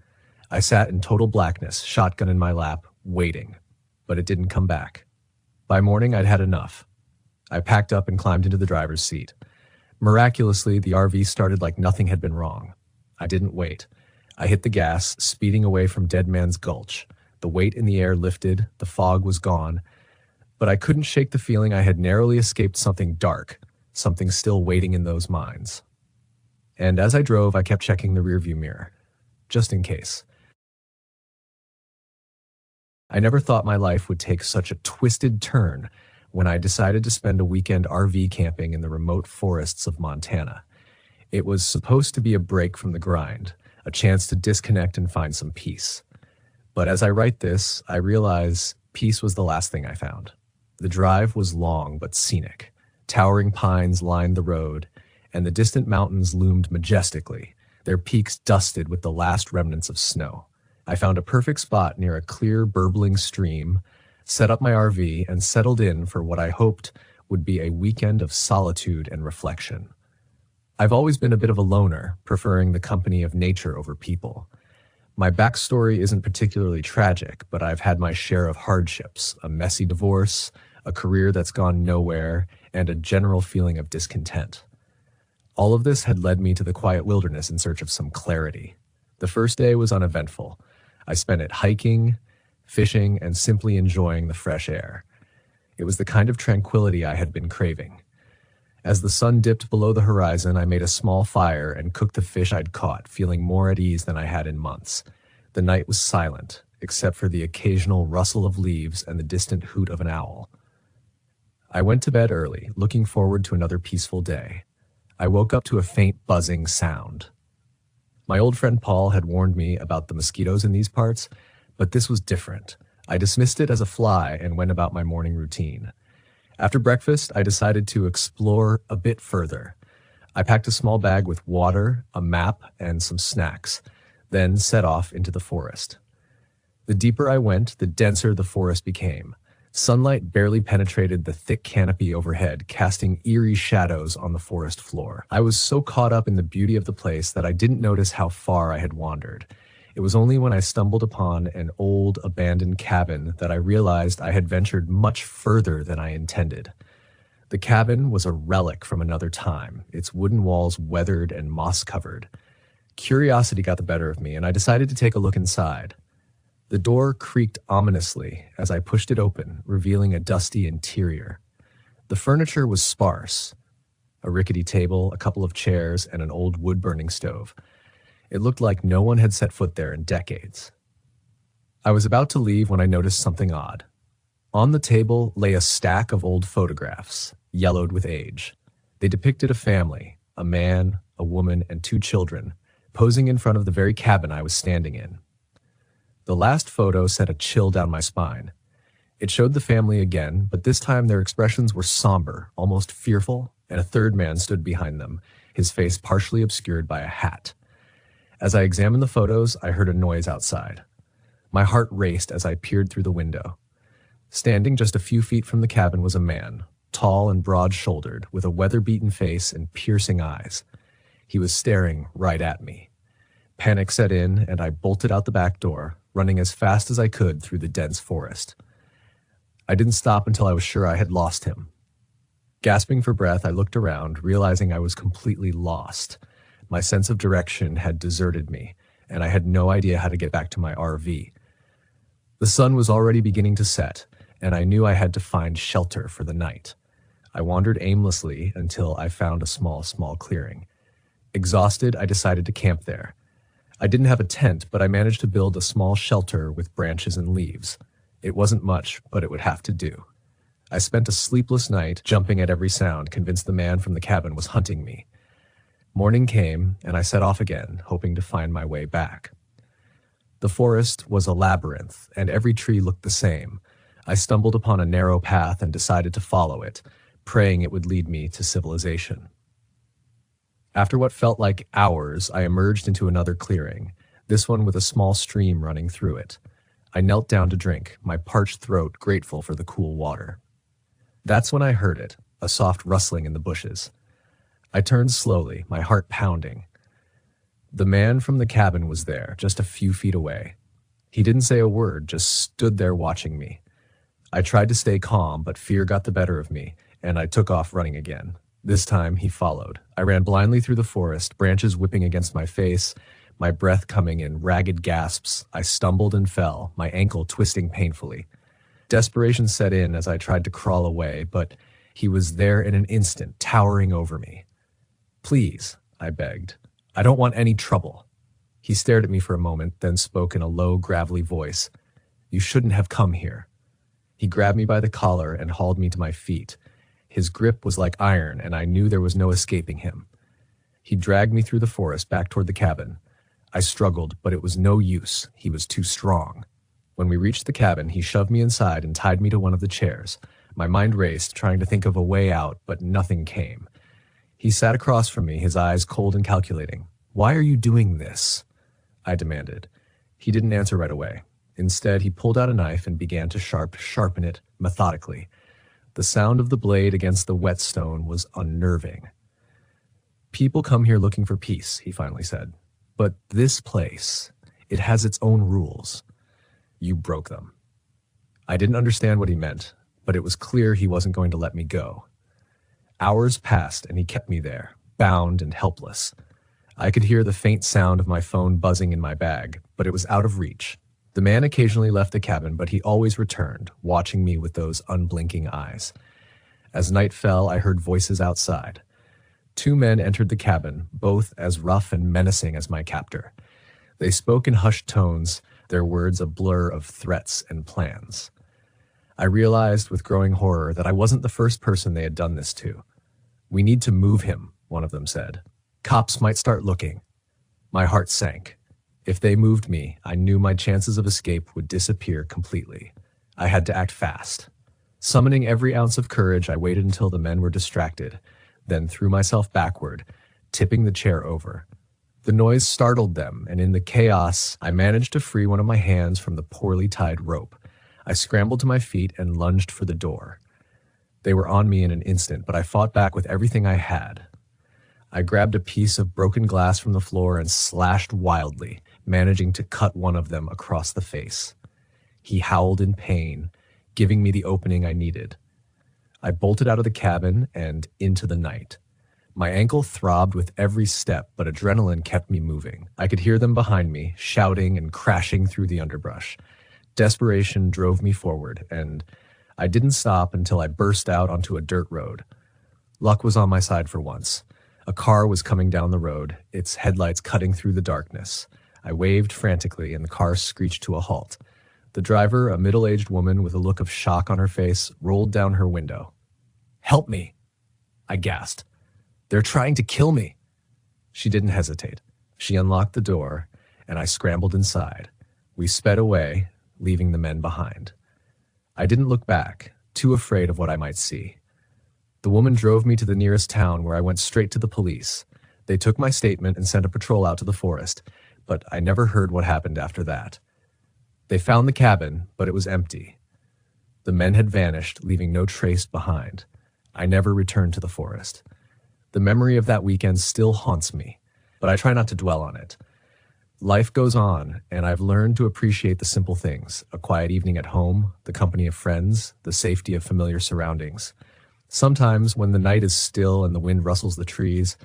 I sat in total blackness, shotgun in my lap, waiting. But it didn't come back. By morning, I'd had enough. I packed up and climbed into the driver's seat. Miraculously, the RV started like nothing had been wrong. I didn't wait. I hit the gas, speeding away from Dead Man's Gulch. The weight in the air lifted, the fog was gone, but I couldn't shake the feeling I had narrowly escaped something dark, something still waiting in those mines. And as I drove, I kept checking the rearview mirror, just in case. I never thought my life would take such a twisted turn when I decided to spend a weekend RV camping in the remote forests of Montana. It was supposed to be a break from the grind, a chance to disconnect and find some peace. But as I write this, I realize peace was the last thing I found. The drive was long but scenic. Towering pines lined the road, and the distant mountains loomed majestically, their peaks dusted with the last remnants of snow. I found a perfect spot near a clear, burbling stream, set up my RV, and settled in for what I hoped would be a weekend of solitude and reflection. I've always been a bit of a loner, preferring the company of nature over people. My backstory isn't particularly tragic, but I've had my share of hardships, a messy divorce, a career that's gone nowhere, and a general feeling of discontent. All of this had led me to the quiet wilderness in search of some clarity. The first day was uneventful. I spent it hiking, fishing, and simply enjoying the fresh air. It was the kind of tranquility I had been craving. As the sun dipped below the horizon, I made a small fire and cooked the fish I'd caught, feeling more at ease than I had in months. The night was silent, except for the occasional rustle of leaves and the distant hoot of an owl. I went to bed early, looking forward to another peaceful day. I woke up to a faint buzzing sound. My old friend Paul had warned me about the mosquitoes in these parts, but this was different. I dismissed it as a fly and went about my morning routine. After breakfast, I decided to explore a bit further. I packed a small bag with water, a map, and some snacks, then set off into the forest. The deeper I went, the denser the forest became. Sunlight barely penetrated the thick canopy overhead, casting eerie shadows on the forest floor. I was so caught up in the beauty of the place that I didn't notice how far I had wandered. It was only when I stumbled upon an old, abandoned cabin that I realized I had ventured much further than I intended. The cabin was a relic from another time, its wooden walls weathered and moss-covered. Curiosity got the better of me, and I decided to take a look inside. The door creaked ominously as I pushed it open, revealing a dusty interior. The furniture was sparse: a rickety table, a couple of chairs, and an old wood-burning stove. It looked like no one had set foot there in decades. I was about to leave when I noticed something odd. On the table lay a stack of old photographs, yellowed with age. They depicted a family, a man, a woman, and 2 children, posing in front of the very cabin I was standing in. The last photo sent a chill down my spine. It showed the family again, but this time their expressions were somber, almost fearful, and a third man stood behind them, his face partially obscured by a hat. As I examined the photos, I heard a noise outside. My heart raced as I peered through the window. Standing just a few feet from the cabin was a man, tall and broad-shouldered, with a weather-beaten face and piercing eyes. He was staring right at me. Panic set in, and I bolted out the back door, running as fast as I could through the dense forest. I didn't stop until I was sure I had lost him. Gasping for breath, I looked around, realizing I was completely lost. My sense of direction had deserted me, and I had no idea how to get back to my RV. The sun was already beginning to set, and I knew I had to find shelter for the night. I wandered aimlessly until I found a small clearing. Exhausted, I decided to camp there. I didn't have a tent, but I managed to build a small shelter with branches and leaves. It wasn't much, but it would have to do. I spent a sleepless night, jumping at every sound, convinced the man from the cabin was hunting me. Morning came, and I set off again, hoping to find my way back. The forest was a labyrinth, and every tree looked the same. I stumbled upon a narrow path and decided to follow it, praying it would lead me to civilization. After what felt like hours, I emerged into another clearing, this one with a small stream running through it. I knelt down to drink, my parched throat grateful for the cool water. That's when I heard it, a soft rustling in the bushes. I turned slowly, my heart pounding. The man from the cabin was there, just a few feet away. He didn't say a word, just stood there watching me. I tried to stay calm, but fear got the better of me, and I took off running again. This time, he followed. I ran blindly through the forest, branches whipping against my face, my breath coming in ragged gasps. I stumbled and fell, my ankle twisting painfully. Desperation set in as I tried to crawl away, but he was there in an instant, towering over me. "Please," I begged. "I don't want any trouble." He stared at me for a moment, then spoke in a low, gravelly voice. "You shouldn't have come here." He grabbed me by the collar and hauled me to my feet. His grip was like iron, and I knew there was no escaping him. He dragged me through the forest back toward the cabin. I struggled, but it was no use. He was too strong. When we reached the cabin, he shoved me inside and tied me to one of the chairs. My mind raced, trying to think of a way out, but nothing came. He sat across from me, his eyes cold and calculating. "Why are you doing this?" I demanded. He didn't answer right away. Instead, he pulled out a knife and began to sharpen it methodically. The sound of the blade against the whetstone was unnerving. "People come here looking for peace," he finally said. "But this place, it has its own rules. You broke them." I didn't understand what he meant, but it was clear he wasn't going to let me go. Hours passed, and he kept me there, bound and helpless. I could hear the faint sound of my phone buzzing in my bag, but it was out of reach. The man occasionally left the cabin, but he always returned, watching me with those unblinking eyes. As night fell, I heard voices outside. Two men entered the cabin, both as rough and menacing as my captor. They spoke in hushed tones, their words a blur of threats and plans. I realized with growing horror that I wasn't the first person they had done this to. "We need to move him," one of them said. "Cops might start looking." My heart sank. If they moved me, I knew my chances of escape would disappear completely. I had to act fast. Summoning every ounce of courage, I waited until the men were distracted, then threw myself backward, tipping the chair over. The noise startled them, and in the chaos, I managed to free one of my hands from the poorly tied rope. I scrambled to my feet and lunged for the door. They were on me in an instant, but I fought back with everything I had. I grabbed a piece of broken glass from the floor and slashed wildly, managing to cut one of them across the face. He howled in pain, giving me the opening I needed. I bolted out of the cabin and into the night. My ankle throbbed with every step, but adrenaline kept me moving. I could hear them behind me, shouting and crashing through the underbrush. Desperation drove me forward, and I didn't stop until I burst out onto a dirt road. Luck was on my side for once. A car was coming down the road, its headlights cutting through the darkness. I waved frantically, and the car screeched to a halt. The driver, a middle-aged woman with a look of shock on her face, rolled down her window. "Help me," I gasped. "They're trying to kill me." She didn't hesitate. She unlocked the door, and I scrambled inside. We sped away, leaving the men behind. I didn't look back, too afraid of what I might see. The woman drove me to the nearest town, where I went straight to the police. They took my statement and sent a patrol out to the forest, but I never heard what happened after that. They found the cabin, but it was empty. The men had vanished, leaving no trace behind. I never returned to the forest. The memory of that weekend still haunts me, but I try not to dwell on it. Life goes on, and I've learned to appreciate the simple things: a quiet evening at home, the company of friends, the safety of familiar surroundings. Sometimes, when the night is still and the wind rustles the trees,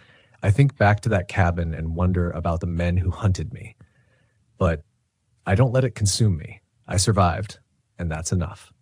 I think back to that cabin and wonder about the men who hunted me. But I don't let it consume me. I survived, and that's enough.